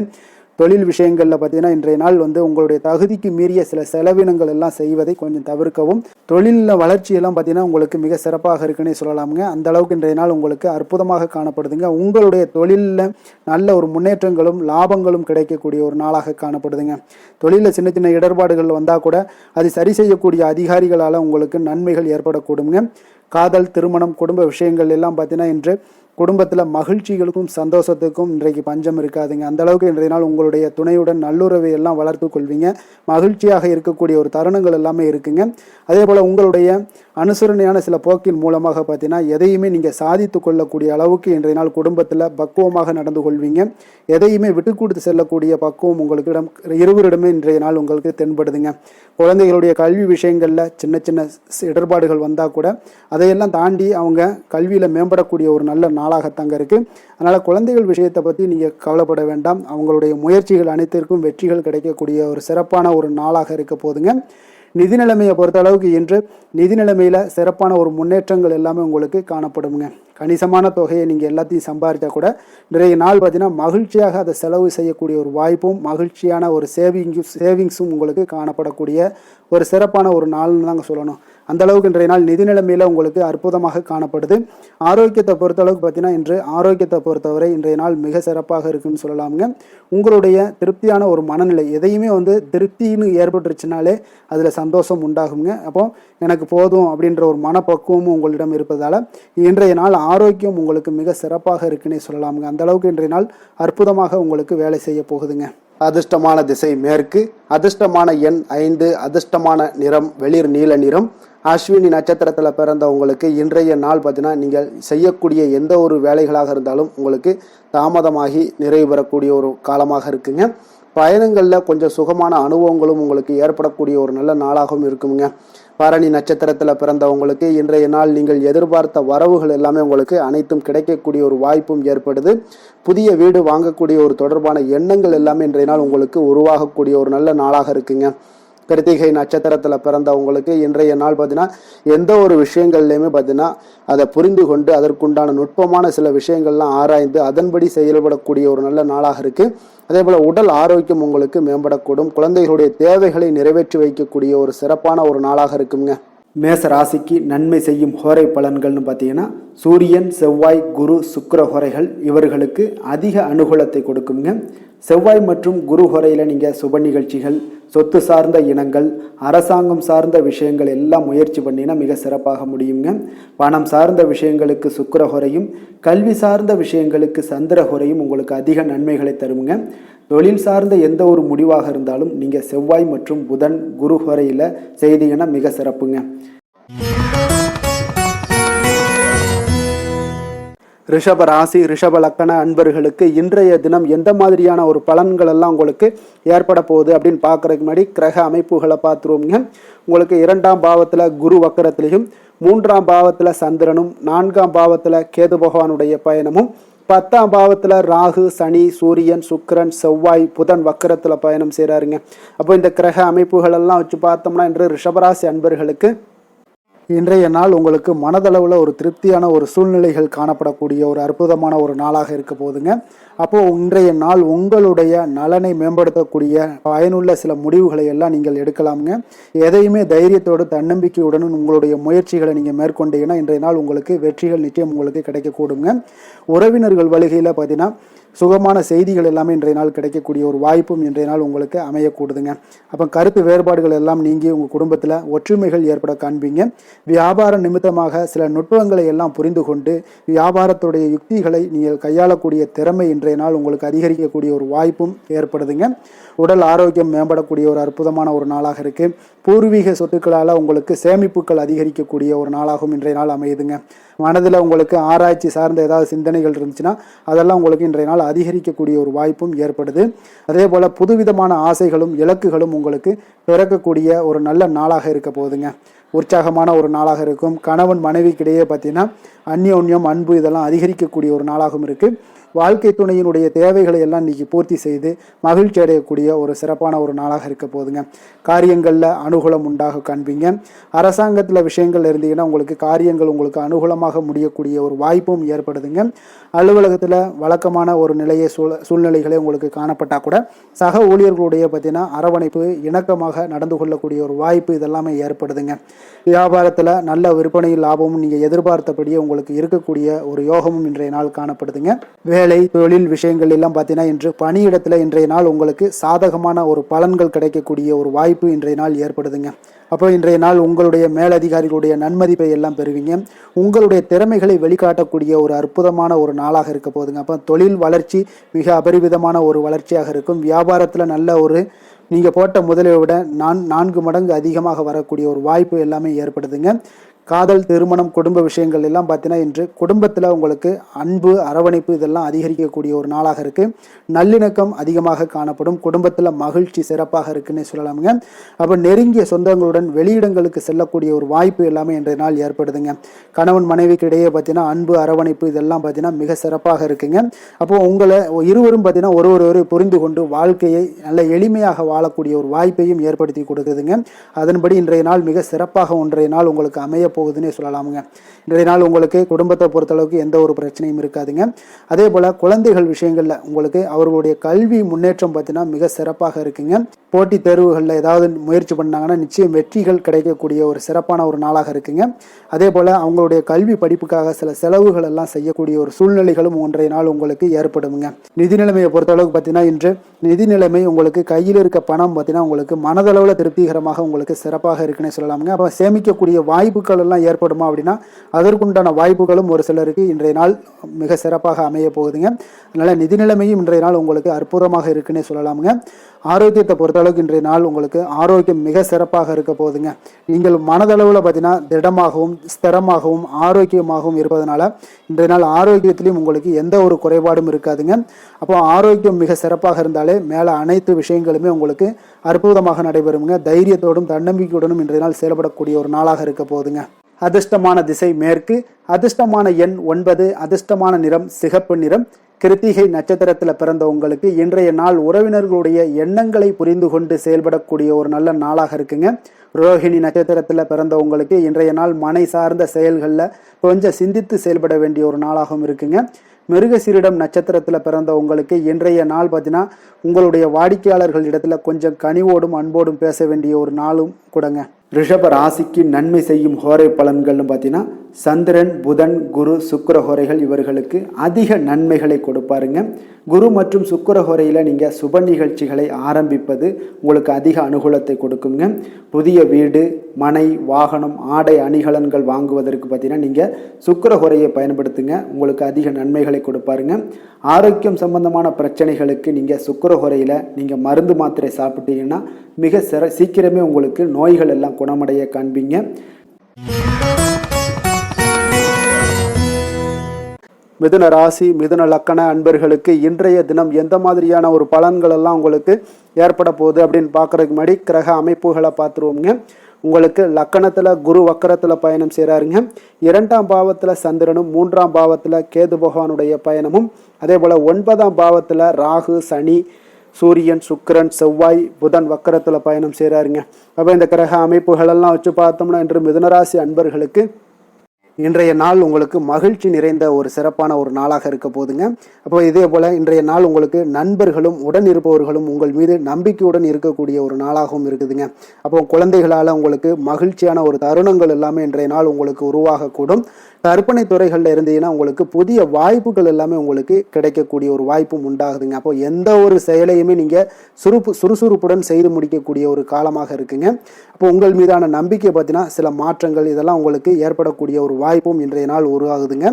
தொழில் விஷயங்களில் பார்த்தீங்கன்னா இன்றைய நாள் உங்களுடைய தகுதிக்கு மீறிய சில செலவினங்கள் எல்லாம் செய்வதை கொஞ்சம் தவிர்க்கவும். தொழிலில் வளர்ச்சியெல்லாம் பார்த்தீங்கன்னா உங்களுக்கு மிக சிறப்பாக இருக்குன்னே சொல்லலாமுங்க. அந்த அளவுக்கு இன்றைய நாள் உங்களுக்கு அற்புதமாக காணப்படுதுங்க. உங்களுடைய தொழிலில் நல்ல ஒரு முன்னேற்றங்களும் லாபங்களும் கிடைக்கக்கூடிய ஒரு நாளாக காணப்படுதுங்க. தொழிலில் சின்ன சின்ன இடர்பாடுகள் வந்தால் கூட அது சரி செய்யக்கூடிய அதிகாரிகளால் உங்களுக்கு நன்மைகள் ஏற்படக்கூடுங்க. காதல், திருமணம், குடும்ப விஷயங்கள் எல்லாம் பார்த்தீங்கன்னா இன்று குடும்பத்தில் மகிழ்ச்சிகளுக்கும் சந்தோஷத்துக்கும் இன்றைக்கு பஞ்சம் இருக்காதுங்க. அந்த அளவுக்கு இன்றைய நாள் உங்களுடைய துணையுடன் நல்லுறவை எல்லாம் வளர்த்து கொள்வீங்க. மகிழ்ச்சியாக இருக்கக்கூடிய ஒரு தருணங்கள் எல்லாமே இருக்குங்க. அதே போல் உங்களுடைய அனுசரணையான சில போக்கின் மூலமாக பார்த்தீங்கன்னா எதையுமே நீங்கள் சாதித்து கொள்ளக்கூடிய அளவுக்கு இன்றைய நாள் குடும்பத்தில் பக்குவமாக நடந்து கொள்வீங்க. எதையுமே விட்டு கொடுத்து செல்லக்கூடிய பக்குவம் உங்களுக்கு இருவரிடமே இன்றைய நாள் உங்களுக்கு தென்படுதுங்க. குழந்தைகளுடைய கல்வி விஷயங்களில் சின்ன சின்ன இடர்பாடுகள் வந்தால் கூட அதையெல்லாம் தாண்டி அவங்க கல்வியில் மேம்படக்கூடிய ஒரு நல்ல நாளாகத்தாங்க இருக்குது. அதனால் குழந்தைகள் விஷயத்தை பற்றி நீங்கள் கவலைப்பட வேண்டாம். அவங்களுடைய முயற்சிகள் அனைத்திற்கும் வெற்றிகள் கிடைக்கக்கூடிய ஒரு சிறப்பான ஒரு நாளாக இருக்க போதுங்க. நிதி நிலைமையை பொறுத்த அளவுக்கு இன்று நிதி நிலைமையில் சிறப்பான ஒரு முன்னேற்றங்கள் எல்லாமே உங்களுக்கு காணப்படுங்க. கணிசமான தொகையை நீங்கள் எல்லாத்தையும் சம்பாதிச்சா கூட நிறைய நாள் பார்த்தீங்கன்னா மகிழ்ச்சியாக அதை செலவு செய்யக்கூடிய ஒரு வாய்ப்பும் மகிழ்ச்சியான ஒரு சேவிங்ஸும் உங்களுக்கு காணப்படக்கூடிய ஒரு சிறப்பான ஒரு நாள்னு தாங்க சொல்லணும். அந்த அளவுக்கு இன்றைய நாள் நிதி நிலைமையில் உங்களுக்கு அற்புதமாக காணப்படுது. ஆரோக்கியத்தை பொறுத்த அளவுக்கு பார்த்தீங்கன்னா இன்று ஆரோக்கியத்தை பொறுத்தவரை இன்றைய நாள் மிக சிறப்பாக இருக்குன்னு சொல்லலாமுங்க. உங்களுடைய திருப்தியான ஒரு மனநிலை எதையுமே திருப்தின்னு ஏற்பட்டுருச்சுனாலே அதில் சந்தோஷம் உண்டாகுங்க. அப்போ எனக்கு போதும் அப்படின்ற ஒரு மனப்பக்குவமும் உங்களிடம் இருப்பதால் இன்றைய நாள் ஆரோக்கியம் உங்களுக்கு மிக சிறப்பாக இருக்குன்னே சொல்லலாமுங்க. அந்த அளவுக்கு இன்றைய நாள் அற்புதமாக உங்களுக்கு வேலை செய்ய போகுதுங்க. அதிர்ஷ்டமான திசை மேற்கு, அதிர்ஷ்டமான எண் 5, அதிர்ஷ்டமான நிறம் வெளிர் நீல நிறம். அஸ்வினி நட்சத்திரத்தில் பிறந்தவங்களுக்கு இன்றைய நாள் பார்த்தீங்கன்னா நீங்கள் செய்யக்கூடிய எந்த ஒரு வேலைகளாக இருந்தாலும் உங்களுக்கு தாமதமாகி நிறைவு பெறக்கூடிய ஒரு காலமாக இருக்குங்க. பயணங்களில் கொஞ்சம் சுகமான அனுபவங்களும் உங்களுக்கு ஏற்படக்கூடிய ஒரு நல்ல நாளாகவும் இருக்குங்க. பரணி நட்சத்திரத்தில் பிறந்தவங்களுக்கு இன்றைய நாள் நீங்கள் எதிர்பார்த்த வரவுகள் எல்லாமே உங்களுக்கு அனைத்தும் கிடைக்கக்கூடிய ஒரு வாய்ப்பும் ஏற்படுது. புதிய வீடு வாங்கக்கூடிய ஒரு தொடர்பான எண்ணங்கள் எல்லாமே இன்றைய நாள் உங்களுக்கு உருவாகக்கூடிய ஒரு நல்ல நாளாக இருக்குங்க. கிருத்திகை நட்சத்திரத்தில் பிறந்தவங்களுக்கு இன்றைய நாள் பார்த்தீங்கன்னா எந்த ஒரு விஷயங்கள்லையுமே பார்த்தீங்கன்னா அதை புரிந்து கொண்டு அதற்குண்டான நுட்பமான சில விஷயங்கள்லாம் ஆராய்ந்து அதன்படி செயல்படக்கூடிய ஒரு நல்ல நாளாக இருக்குது. அதே போல் உடல் ஆரோக்கியம் உங்களுக்கு மேம்படக்கூடும். குழந்தைகளுடைய தேவைகளை நிறைவேற்றி வைக்கக்கூடிய ஒரு சிறப்பான ஒரு நாளாக இருக்குங்க. மேச ராசிக்கு நன்மை செய்யும் ஹோரை பலன்கள்னு பார்த்தீங்கன்னா சூரியன், செவ்வாய், குரு, சுக்கிர ஹோரைகள் இவர்களுக்கு அதிக அனுகூலத்தை கொடுக்குங்க. செவ்வாய் மற்றும் குரு ஹோரையில் நீங்கள் சுப நிகழ்ச்சிகள், சொத்து சார்ந்த இனங்கள், அரசாங்கம் சார்ந்த விஷயங்கள் எல்லாம் முயற்சி பண்ணினா மிக சிறப்பாக முடியுங்க. பணம் சார்ந்த விஷயங்களுக்கு சுக்கிர ஹோரையும், கல்வி சார்ந்த விஷயங்களுக்கு சந்திர ஹோரையும் உங்களுக்கு அதிக நன்மைகளை தருங்க. தொழில் சார்ந்த எந்த ஒரு முடிவாக இருந்தாலும் நீங்கள் செவ்வாய் மற்றும் புதன், குரு ஹோரையில் செய்தீங்கன்னா மிக சிறப்புங்க. ரிஷப ராசி, ரிஷப லக்கண அன்பர்களுக்கு இன்றைய தினம் எந்த மாதிரியான ஒரு பலன்கள் எல்லாம் உங்களுக்கு ஏற்பட போகுது அப்படின்னு பார்க்கறதுக்கு முன்னாடி கிரக அமைப்புகளை பார்த்துருவோங்க. உங்களுக்கு 2ஆம் பாவத்தில் குரு வக்கரத்திலையும், 3ஆம் பாவத்தில் சந்திரனும், 4ஆம் பாவத்தில் கேது பகவானுடைய பயணமும், 10ஆம் பாவத்தில் ராகு, சனி, சூரியன், சுக்கிரன், செவ்வாய், புதன் வக்கரத்தில் பயணம் செய்கிறாருங்க. அப்போ இந்த கிரக அமைப்புகள் எல்லாம் வச்சு பார்த்தோம்னா இன்று ரிஷபராசி அன்பர்களுக்கு இன்றைய நாள் உங்களுக்கு மனதளவில் ஒரு திருப்தியான ஒரு சூழ்நிலைகள் காணப்படக்கூடிய ஒரு அற்புதமான ஒரு நாளாக இருக்க போதுங்க. அப்போது இன்றைய நாள் உங்களுடைய நலனை மேம்படுத்தக்கூடிய பயனுள்ள சில முடிவுகளை எல்லாம் நீங்கள் எடுக்கலாமுங்க. எதையுமே தைரியத்தோடு தன்னம்பிக்கையுடன் உங்களுடைய முயற்சிகளை நீங்கள் மேற்கொண்டீங்கன்னா இன்றைய நாள் உங்களுக்கு வெற்றிகள் நிச்சயம் உங்களுக்கு கிடைக்கக்கூடுங்க. உறவினர்கள் வழிகையில் பார்த்தீங்கன்னா சுகமான செய்திகள் எல்லாமே இன்றைய நாள் கிடைக்கக்கூடிய ஒரு வாய்ப்பும் இன்றைய நாள் உங்களுக்கு அமையக்கூடுதுங்க. அப்போ கருத்து வேறுபாடுகள் எல்லாம் நீங்கி உங்கள் குடும்பத்தில் ஒற்றுமைகள் ஏற்பட காண்பீங்க. வியாபார நிமித்தமாக சில நுட்பங்களை எல்லாம் புரிந்து கொண்டு வியாபாரத்துடைய யுக்திகளை நீங்கள் கையாளக்கூடிய திறமை இன்றைய நாள் உங்களுக்கு அதிகரிக்கக்கூடிய ஒரு வாய்ப்பும் ஏற்படுதுங்க. உடல் ஆரோக்கியம் மேம்படக்கூடிய ஒரு அற்புதமான ஒரு நாளாக இருக்குது. பூர்வீக சொத்துக்களால் உங்களுக்கு சேமிப்புகள் அதிகரிக்கக்கூடிய ஒரு நாளாகவும் இன்றைய நாள் அமையுதுங்க. மனதில் உங்களுக்கு ஆராய்ச்சி சார்ந்த ஏதாவது சிந்தனைகள் இருந்துச்சுன்னா அதெல்லாம் உங்களுக்கு இன்றைய நாள் அதிகரிக்கக்கூடிய ஒரு வாய்ப்பும் ஏற்படுது. அதே போல் புதுவிதமான ஆசைகளும் இலக்குகளும் உங்களுக்கு பிறக்கக்கூடிய ஒரு நல்ல நாளாக இருக்க போகுதுங்க. உற்சாகமான ஒரு நாளாக இருக்கும். கணவன் மனைவிக்கிடையே பார்த்தீங்கன்னா அந்யோன்யம் அன்பு இதெல்லாம் அதிகரிக்கக்கூடிய ஒரு நாளாகவும் இருக்குது. வாழ்க்கை துணையினுடைய தேவைகளை எல்லாம் இன்னைக்கு பூர்த்தி செய்து மகிழ்ச்சி அடையக்கூடிய ஒரு சிறப்பான ஒரு நாளாக இருக்க போகுதுங்க. காரியங்களில் அனுகூலம் உண்டாக காண்பீங்க. அரசாங்கத்தில் விஷயங்கள் இருந்தீங்கன்னா உங்களுக்கு காரியங்கள் உங்களுக்கு அனுகூலமாக முடியக்கூடிய ஒரு வாய்ப்பும் ஏற்படுதுங்க. அலுவலகத்தில் வழக்கமான ஒரு நிலையை சூழ்நிலைகளே உங்களுக்கு காணப்பட்டால் கூட சக ஊழியர்களுடைய பார்த்தீங்கன்னா அரவணைப்பு இணக்கமாக நடந்து கொள்ளக்கூடிய ஒரு வாய்ப்பு இதெல்லாமே ஏற்படுதுங்க. வியாபாரத்தில் நல்ல விற்பனை லாபமும் நீங்கள் எதிர்பார்த்தபடியே உங்களுக்கு இருக்கக்கூடிய ஒரு யோகமும் இன்றைய நாள் காணப்படுதுங்க. வேலை தொழில் விஷயங்கள் எல்லாம் பார்த்தீங்கன்னா இன்று பணியிடத்தில் இன்றைய நாள் உங்களுக்கு சாதகமான ஒரு பலன்கள் கிடைக்கக்கூடிய ஒரு வாய்ப்பு இன்றைய நாள் ஏற்படுதுங்க. அப்போ இன்றைய நாள் உங்களுடைய மேலதிகாரிகளுடைய நன்மதிப்பை எல்லாம் பெறுவீங்க. உங்களுடைய திறமைகளை வெளிக்காட்டக்கூடிய ஒரு அற்புதமான ஒரு நாளாக இருக்க போகுதுங்க. அப்போ தொழில் வளர்ச்சி மிக அபரிவிதமான ஒரு வளர்ச்சியாக இருக்கும். வியாபாரத்தில் நல்ல ஒரு நீங்கள் போட்ட முதலை விட 4 மடங்கு அதிகமாக வரக்கூடிய ஒரு வாய்ப்பு எல்லாமே ஏற்படுதுங்க. காதல், திருமணம், குடும்ப விஷயங்கள் எல்லாம் பார்த்தீங்கன்னா இன்று குடும்பத்தில் உங்களுக்கு அன்பு அரவணைப்பு இதெல்லாம் அதிகரிக்கக்கூடிய ஒரு நாளாக இருக்குது. நல்லிணக்கம் அதிகமாக காணப்படும். குடும்பத்தில் மகிழ்ச்சி சிறப்பாக இருக்குன்னு சொல்லலாமுங்க. அப்போ நெருங்கிய சொந்தங்களுடன் வெளியிடங்களுக்கு செல்லக்கூடிய ஒரு வாய்ப்பு எல்லாமே இன்றைய நாள் ஏற்படுதுங்க. கணவன் மனைவிக்கு இடையே பார்த்தீங்கன்னா அன்பு அரவணைப்பு இதெல்லாம் பார்த்தீங்கன்னா மிக சிறப்பாக இருக்குங்க. அப்போ உங்களை இருவரும் பார்த்தீங்கன்னா ஒருவரை புரிந்து கொண்டு வாழ்க்கையை நல்ல எளிமையாக வாழக்கூடிய ஒரு வாய்ப்பையும் ஏற்படுத்தி கொடுக்குதுங்க. அதன்படி இன்றைய நாள் மிக சிறப்பாக ஒன்றைய நாள் உங்களுக்கு அமைய போகுதுன்னே சொல்லலாமுங்க. இன்றைய நாள் உங்களுக்கு குடும்பத்தை பொறுத்தளவுக்கு எந்த ஒரு பிரச்சனையும் இருக்காதுங்க. அதே போல் குழந்தைகள் விஷயங்களில் உங்களுக்கு அவர்களுடைய கல்வி முன்னேற்றம் பார்த்தீங்கன்னா மிக சிறப்பாக இருக்குங்க. போட்டித் தேர்வுகளில் ஏதாவது முயற்சி பண்ணாங்கன்னா நிச்சயம் வெற்றிகள் கிடைக்கக்கூடிய ஒரு சிறப்பான ஒரு நாளாக இருக்குங்க. அதே போல் அவங்களுடைய கல்வி படிப்புக்காக சில செலவுகள் எல்லாம் செய்யக்கூடிய ஒரு சூழ்நிலைகளும் ஒன்றைய நாள் உங்களுக்கு ஏற்படுங்க. நிதி நிலைமையை பொறுத்தளவுக்கு பார்த்தீங்கன்னா இன்று நிதி நிலைமை உங்களுக்கு கையில் இருக்க பணம் பார்த்தீங்கன்னா உங்களுக்கு மனதளவில் திருப்திகரமாக உங்களுக்கு சிறப்பாக இருக்குன்னு சொல்லலாமுங்க. அப்போ சேமிக்கக்கூடிய வாய்ப்புகள் எல்லாம் ஏற்படுமா அப்படின்னா அதற்குண்டான வாய்ப்புகளும் ஒரு சிலருக்கு இன்றைய நாள் மிக சிறப்பாக அமைய போகுதுங்க. அதனால் நிதி நிலைமையும் இன்றைய நாள் உங்களுக்கு அற்புதமாக இருக்குன்னே சொல்லலாமுங்க. ஆரோக்கியத்தை பொறுத்தளவுக்கு இன்றைய நாள் உங்களுக்கு ஆரோக்கியம் மிக சிறப்பாக இருக்க போகுதுங்க. நீங்கள் மனதளவில் பார்த்தீங்கன்னா திடமாகவும் ஸ்திரமாகவும் ஆரோக்கியமாகவும் இருப்பதனால இன்றைய நாள் ஆரோக்கியத்திலையும் உங்களுக்கு எந்த ஒரு குறைபாடும் இருக்காதுங்க. அப்போ ஆரோக்கியம் மிக சிறப்பாக இருந்தாலே மேலே அனைத்து விஷயங்களுமே உங்களுக்கு அற்புதமாக நடைபெறுங்க. தைரியத்தோடும் தன்னம்பிக்கையுடனும் இன்றைய நாள் செயல்படக்கூடிய ஒரு நாளாக இருக்க போகுதுங்க. அதிர்ஷ்டமான திசை மேற்கு, அதிர்ஷ்டமான எண் 9, அதிர்ஷ்டமான நிறம் சிகப்பு நிறம். கிருத்திகை நட்சத்திரத்தில் பிறந்த உங்களுக்கு இன்றைய நாள் உறவினர்களுடைய எண்ணங்களை புரிந்து கொண்டு செயல்படக்கூடிய ஒரு நல்ல நாளாக இருக்குங்க. ரோஹிணி நட்சத்திரத்தில் பிறந்த உங்களுக்கு இன்றைய நாள் மனை சார்ந்த செயல்களில் கொஞ்சம் சிந்தித்து செயல்பட வேண்டிய ஒரு நாளாகவும் இருக்குங்க. மிருகசீரிடம் நட்சத்திரத்தில் பிறந்த உங்களுக்கு இன்றைய நாள் பார்த்தீங்கன்னா உங்களுடைய வாடிக்கையாளர்கள் இடத்துல கொஞ்சம் கனிவோடும் அன்போடும் பேச வேண்டிய ஒரு நாளும் கூடங்க. ரிஷப ராசிக்கு நன்மை செய்யும் ஹோரை பலன்கள்னு பார்த்தீங்கன்னா சந்திரன், புதன், குரு, சுக்கிர ஹோரைகள் இவர்களுக்கு அதிக நன்மைகளை கொடுப்பாருங்க. குரு மற்றும் சுக்கிர ஹோரையில் நீங்கள் சுப நிகழ்ச்சிகளை ஆரம்பிப்பது உங்களுக்கு அதிக அனுகூலத்தை கொடுக்குங்க. புதிய வீடு, மனை, வாகனம், ஆடை அணிகலன்கள் வாங்குவதற்கு பார்த்தீங்கன்னா நீங்கள் சுக்கிர ஹோரையை பயன்படுத்துங்க. உங்களுக்கு அதிக நன்மைகளை கொடுப்பாருங்க. ஆரோக்கியம் சம்பந்தமான பிரச்சனைகளுக்கு நீங்கள் சுக்கிர ஹோரையில் நீங்கள் மருந்து மாத்திரை சாப்பிட்டீங்கன்னா மிக சீக்கிரமே உங்களுக்கு நோய்கள் எல்லாம் குணமடைய காண்பீங்க. மிதுன ராசி, மிதுன லக்கண அன்பர்களுக்கு இன்றைய தினம் எந்த மாதிரியான ஒரு பலன்கள் எல்லாம் உங்களுக்கு ஏற்பட போகுது அப்படின்னு பார்க்கறதுக்கு முன்னாடி கிரக அமைப்புகளை பார்த்துருவோங்க. உங்களுக்கு லக்கணத்தில் குரு வக்கரத்தில் பயணம் செய்கிறாருங்க. 2ஆம் பாவத்தில் சந்திரனும் 3ஆம் பாவத்தில் கேது பகவானுடைய பயணமும், அதே போல் 9ஆம் பாவத்தில் ராகு, சனி, சூரியன், சுக்கிரன், செவ்வாய், புதன் வக்கரத்தில் பயணம் செய்கிறாருங்க. அப்போ இந்த கிரக அமைப்புகளெல்லாம் வச்சு பார்த்தோம்னா இன்று மிதுனராசி அன்பர்களுக்கு இன்றைய நாள் உங்களுக்கு மகிழ்ச்சி நிறைந்த ஒரு சிறப்பான ஒரு நாளாக இருக்க போதுங்க. அப்போ இதே போல் இன்றைய நாள் உங்களுக்கு நண்பர்களும் உடன் இருப்பவர்களும் உங்கள் மீது நம்பிக்கையுடன் இருக்கக்கூடிய ஒரு நாளாகவும் இருக்குதுங்க. அப்போ குழந்தைகளால் உங்களுக்கு மகிழ்ச்சியான ஒரு தருணங்கள் எல்லாமே இன்றைய நாள் உங்களுக்கு உருவாகக்கூடும். கற்பனை துறைகளில் இருந்தீங்கன்னா உங்களுக்கு புதிய வாய்ப்புகள் எல்லாமே உங்களுக்கு கிடைக்கக்கூடிய ஒரு வாய்ப்பும் உண்டாகுதுங்க. அப்போ எந்த ஒரு செயலையுமே நீங்கள் சுறுசுறுப்புடன் செய்து முடிக்கக்கூடிய ஒரு காலமாக இருக்குங்க. அப்போ உங்கள் மீதான நம்பிக்கை பார்த்தீங்கன்னா சில மாற்றங்கள் இதெல்லாம் உங்களுக்கு ஏற்படக்கூடிய ஒரு வாய்ப்பும் இன்றைய நாள் உருவாகுதுங்க.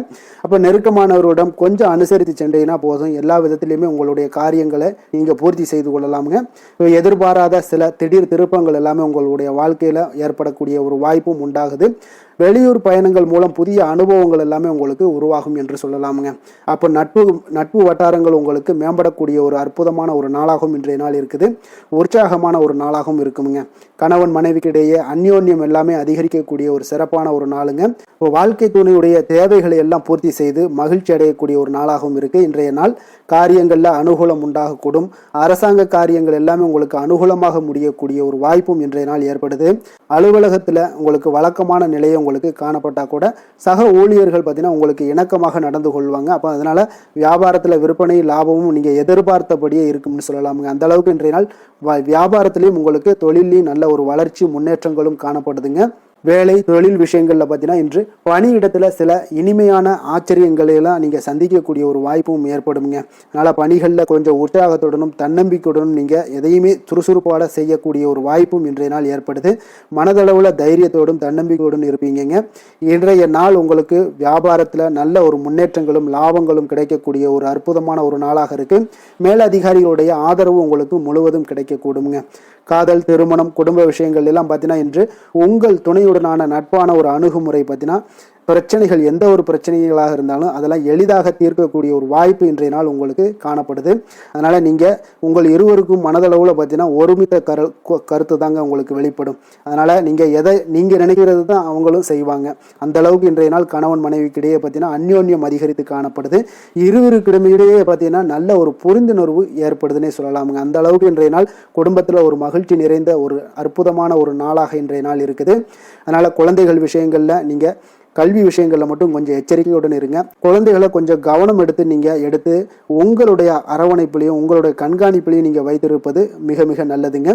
அப்போ நெருக்கமானவரிடம் கொஞ்சம் அனுசரித்து சென்றீங்கன்னா போதும், எல்லா விதத்திலையுமே உங்களுடைய காரியங்களை நீங்கள் பூர்த்தி செய்து கொள்ளலாமுங்க. இப்போ எதிர்பாராத சில திடீர் திருப்பங்கள் எல்லாமே உங்களுடைய வாழ்க்கையில் ஏற்படக்கூடிய ஒரு வாய்ப்பும் உண்டாகுது. வெளியூர் பயணங்கள் மூலம் புதிய அனுபவங்கள் எல்லாமே உங்களுக்கு உருவாகும் என்று சொல்லலாமுங்க. அப்போ நட்பு வட்டாரங்கள் உங்களுக்கு மேம்படக்கூடிய ஒரு அற்புதமான ஒரு நாளாகவும் இன்றைய நாள் இருக்குது. உற்சாகமான ஒரு நாளாகவும் இருக்குமுங்க. கணவன் மனைவிக்கிடையே அந்யோன்யம் எல்லாமே அதிகரிக்கக்கூடிய ஒரு சிறப்பான ஒரு நாளுங்க. இப்போ வாழ்க்கை துணையுடைய தேவைகளை எல்லாம் பூர்த்தி செய்து மகிழ்ச்சி அடையக்கூடிய ஒரு நாளாகவும் இருக்கு இன்றைய நாள். காரியங்கள்ல அனுகூலம் உண்டாகக்கூடும். அரசாங்க காரியங்கள் எல்லாமே உங்களுக்கு அனுகூலமாக முடியக்கூடிய ஒரு வாய்ப்பும் இன்றைய நாள் ஏற்படுது. அலுவலகத்துல உங்களுக்கு வழக்கமான நிலையை உங்களுக்கு காணப்பட்டா கூட சக ஊழியர்கள் பார்த்தீங்கன்னா உங்களுக்கு இணக்கமாக நடந்து கொள்வாங்க. அப்போ அதனால வியாபாரத்தில் விற்பனை லாபமும் நீங்கள் எதிர்பார்த்தபடியே இருக்கும்னு சொல்லலாமுங்க. அந்த அளவுக்கு இன்றைய நாள் வியாபாரத்திலையும் உங்களுக்கு தொழிலையும் நல்ல ஒரு வளர்ச்சி முன்னேற்றங்களும் காணப்படுதுங்க. வேலை தொழில் விஷயங்கள்ல பார்த்தீங்கன்னா இன்று பணியிடத்துல சில இனிமையான ஆச்சரியங்களை எல்லாம் நீங்க சந்திக்கக்கூடிய ஒரு வாய்ப்பும் ஏற்படுங்க. அதனால பணிகளில் கொஞ்சம் உற்சாகத்துடனும் தன்னம்பிக்கையுடனும் நீங்க எதையுமே சுறுசுறுப்பாட செய்யக்கூடிய ஒரு வாய்ப்பும் இன்றைய நாள் ஏற்படுது. மனதளவுல தைரியத்தோடும் தன்னம்பிக்கையோடும் இருப்பீங்க. இன்றைய நாள் உங்களுக்கு வியாபாரத்துல நல்ல ஒரு முன்னேற்றங்களும் லாபங்களும் கிடைக்கக்கூடிய ஒரு அற்புதமான ஒரு நாளாக இருக்கு. மேலதிகாரிகளுடைய ஆதரவு உங்களுக்கு முழுவதும் கிடைக்கக்கூடுங்க. காதல், திருமணம், குடும்ப விஷயங்கள் எல்லாம் பார்த்தீங்கன்னா இன்று உங்கள் துணையுடனான நட்பான ஒரு அணுகுமுறை பார்த்தீங்கன்னா பிரச்சனைகள் எந்த ஒரு பிரச்சனைகளாக இருந்தாலும் அதெல்லாம் எளிதாக தீர்க்கக்கூடிய ஒரு வாய்ப்பு இன்றைய நாள் உங்களுக்கு காணப்படுது. அதனால நீங்க உங்கள் இருவருக்கும் மனதளவுல பார்த்தீங்கன்னா ஒருமித்த கருத்து தாங்க உங்களுக்கு வெளிப்படும். அதனால நீங்க நினைக்கிறது தான் அவங்களும் செய்வாங்க. அந்த அளவுக்கு இன்றைய நாள் கணவன் மனைவிக்கிடையே பார்த்தீங்கன்னா அந்யோன்யம் அதிகரித்து காணப்படுது. இருவருக்கிடையே பார்த்தீங்கன்னா நல்ல ஒரு புரிந்துணர்வு ஏற்படுதுன்னே சொல்லலாமுங்க. அந்த அளவுக்கு இன்றைய நாள் குடும்பத்தில் ஒரு மகிழ்ச்சி நிறைந்த ஒரு அற்புதமான ஒரு நாளாக இன்றைய நாள் இருக்குது. அதனால குழந்தைகள் விஷயங்கள்ல நீங்க கல்வி விஷயங்களில் மட்டும் கொஞ்சம் எச்சரிக்கையுடன் இருங்க. குழந்தைகளை கொஞ்சம் கவனம் எடுத்து உங்களுடைய அரவணைப்பிலையும் உங்களுடைய கண்காணிப்பிலையும் நீங்கள் வைத்திருப்பது மிக மிக நல்லதுங்க.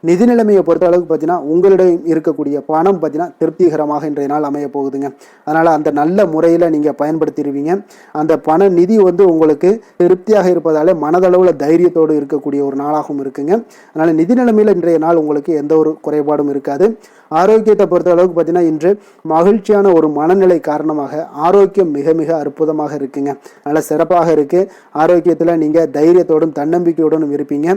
நிதி நிலைமையை பொறுத்த அளவுக்கு பார்த்தீங்கன்னா உங்களிடம் இருக்கக்கூடிய பணம் பார்த்தீங்கன்னா திருப்திகரமாக இன்றைய நாள் அமைய போகுதுங்க. அதனால் அந்த நல்ல முறையில் நீங்கள் பயன்படுத்திடுவீங்க. அந்த பண நிதி உங்களுக்கு திருப்தியாக இருப்பதாலே மனதளவில் தைரியத்தோடு இருக்கக்கூடிய ஒரு நாளாகவும் இருக்குங்க. அதனால் நிதி நிலைமையில் இன்றைய நாள் உங்களுக்கு எந்த ஒரு குறைபாடும் இருக்காது. ஆரோக்கியத்தை பொறுத்த அளவுக்கு பார்த்தீங்கன்னா இன்று மகிழ்ச்சியான ஒரு மனநிலை காரணமாக ஆரோக்கியம் மிக மிக அற்புதமாக இருக்குங்க. நல்ல சிறப்பாக இருக்கு. ஆரோக்கியத்தில் நீங்கள் தைரியத்தோடும் தன்னம்பிக்கையோடும் இருப்பீங்க.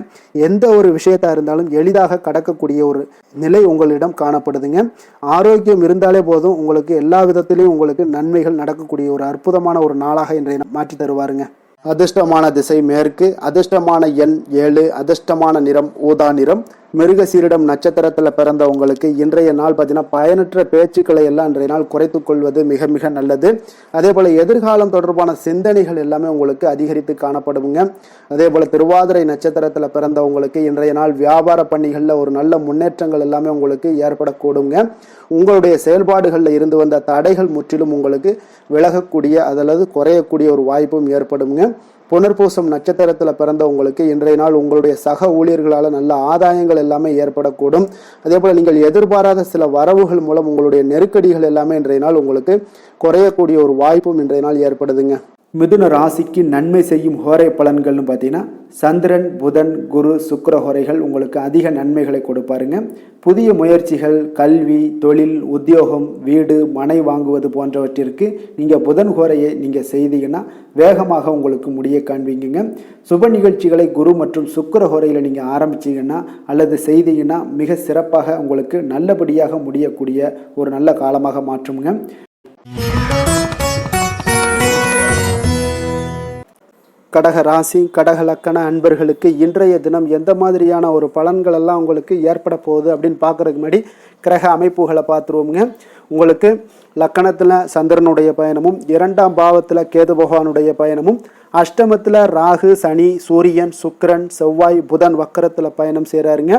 எந்த ஒரு விஷயத்தா இருந்தாலும் எளிதாக கடக்கக்கூடிய ஒரு நிலை உங்களிடம் காணப்படுதுங்க. ஆரோக்கியம் இருந்தாலே போதும், உங்களுக்கு எல்லா விதத்திலையும் உங்களுக்கு நன்மைகள் நடக்கக்கூடிய ஒரு அற்புதமான ஒரு நாளாக இன்றைய மாற்றி தருவாருங்க. அதிர்ஷ்டமான திசை மேற்கு, அதிர்ஷ்டமான எண் 7, அதிர்ஷ்டமான நிறம் ஊதா நிறம். மிருகசீரிடம் நட்சத்திரத்தில் பிறந்த உங்களுக்கு இன்றைய நாள் பார்த்தீங்கன்னா பயனற்ற பேச்சுக்களை எல்லாம் இன்றைய நாள் குறைத்து கொள்வது மிக மிக நல்லது. அதே போல் எதிர்காலம் தொடர்பான சிந்தனைகள் எல்லாமே உங்களுக்கு அதிகரித்து காணப்படுங்க. அதே போல் திருவாதிரை நட்சத்திரத்தில் பிறந்தவங்களுக்கு இன்றைய நாள் வியாபார பணிகளில் ஒரு நல்ல முன்னேற்றங்கள் எல்லாமே உங்களுக்கு ஏற்படக்கூடுங்க. உங்களுடைய செயல்பாடுகளில் இருந்து வந்த தடைகள் முற்றிலும் உங்களுக்கு விலகக்கூடிய அல்லது குறையக்கூடிய ஒரு வாய்ப்பும் ஏற்படுங்க. புனர்பூசம் நட்சத்திரத்தில் பிறந்த உங்களுக்கு இன்றைய நாள் உங்களுடைய சக ஊழியர்களால் நல்ல ஆதாயங்கள் எல்லாமே ஏற்படக்கூடும். அதே போல் நீங்கள் எதிர்பாராத சில வரவுகள் மூலம் உங்களுடைய நெருக்கடிகள் எல்லாமே இன்றைய நாள் உங்களுக்கு குறையக்கூடிய ஒரு வாய்ப்பும் இன்றைய நாள் ஏற்படுதுங்க. மிதுன ராசிக்கு நன்மை செய்யும் ஹோரை பலன்கள்னு பார்த்தீங்கன்னா சந்திரன், புதன், குரு, சுக்கிர ஹோரைகள் உங்களுக்கு அதிக நன்மைகளை கொடுப்பாருங்க. புதிய முயற்சிகள், கல்வி, தொழில், உத்தியோகம், வீடு, மனை வாங்குவது போன்றவற்றிற்கு நீங்கள் புதன் ஹோரையை நீங்கள் செய்தீங்கன்னா வேகமாக உங்களுக்கு முடிய காண்பீங்க. சுப நிகழ்ச்சிகளை குரு மற்றும் சுக்கிர ஹோரையில் நீங்கள் ஆரம்பிச்சிங்கன்னா அல்லது செய்தீங்கன்னா மிக சிறப்பாக உங்களுக்கு நல்லபடியாக முடியக்கூடிய ஒரு நல்ல காலமாக மாற்றுங்க. கடக ராசி, கடக லக்கண அன்பர்களுக்கு இன்றைய தினம் எந்த மாதிரியான ஒரு பலன்கள் எல்லாம் உங்களுக்கு ஏற்பட போகுது அப்படின்னு பார்க்கறதுக்கு முன்னாடி கிரக அமைப்புகளை பார்த்துருவோங்க. உங்களுக்கு லக்கணத்தில் சந்திரனுடைய பயணமும், 2ஆம் பாவத்தில் கேது பகவானுடைய பயணமும், அஷ்டமத்தில் ராகு, சனி, சூரியன், சுக்கிரன், செவ்வாய், புதன் வக்கரத்தில் பயணம் செய்கிறாருங்க.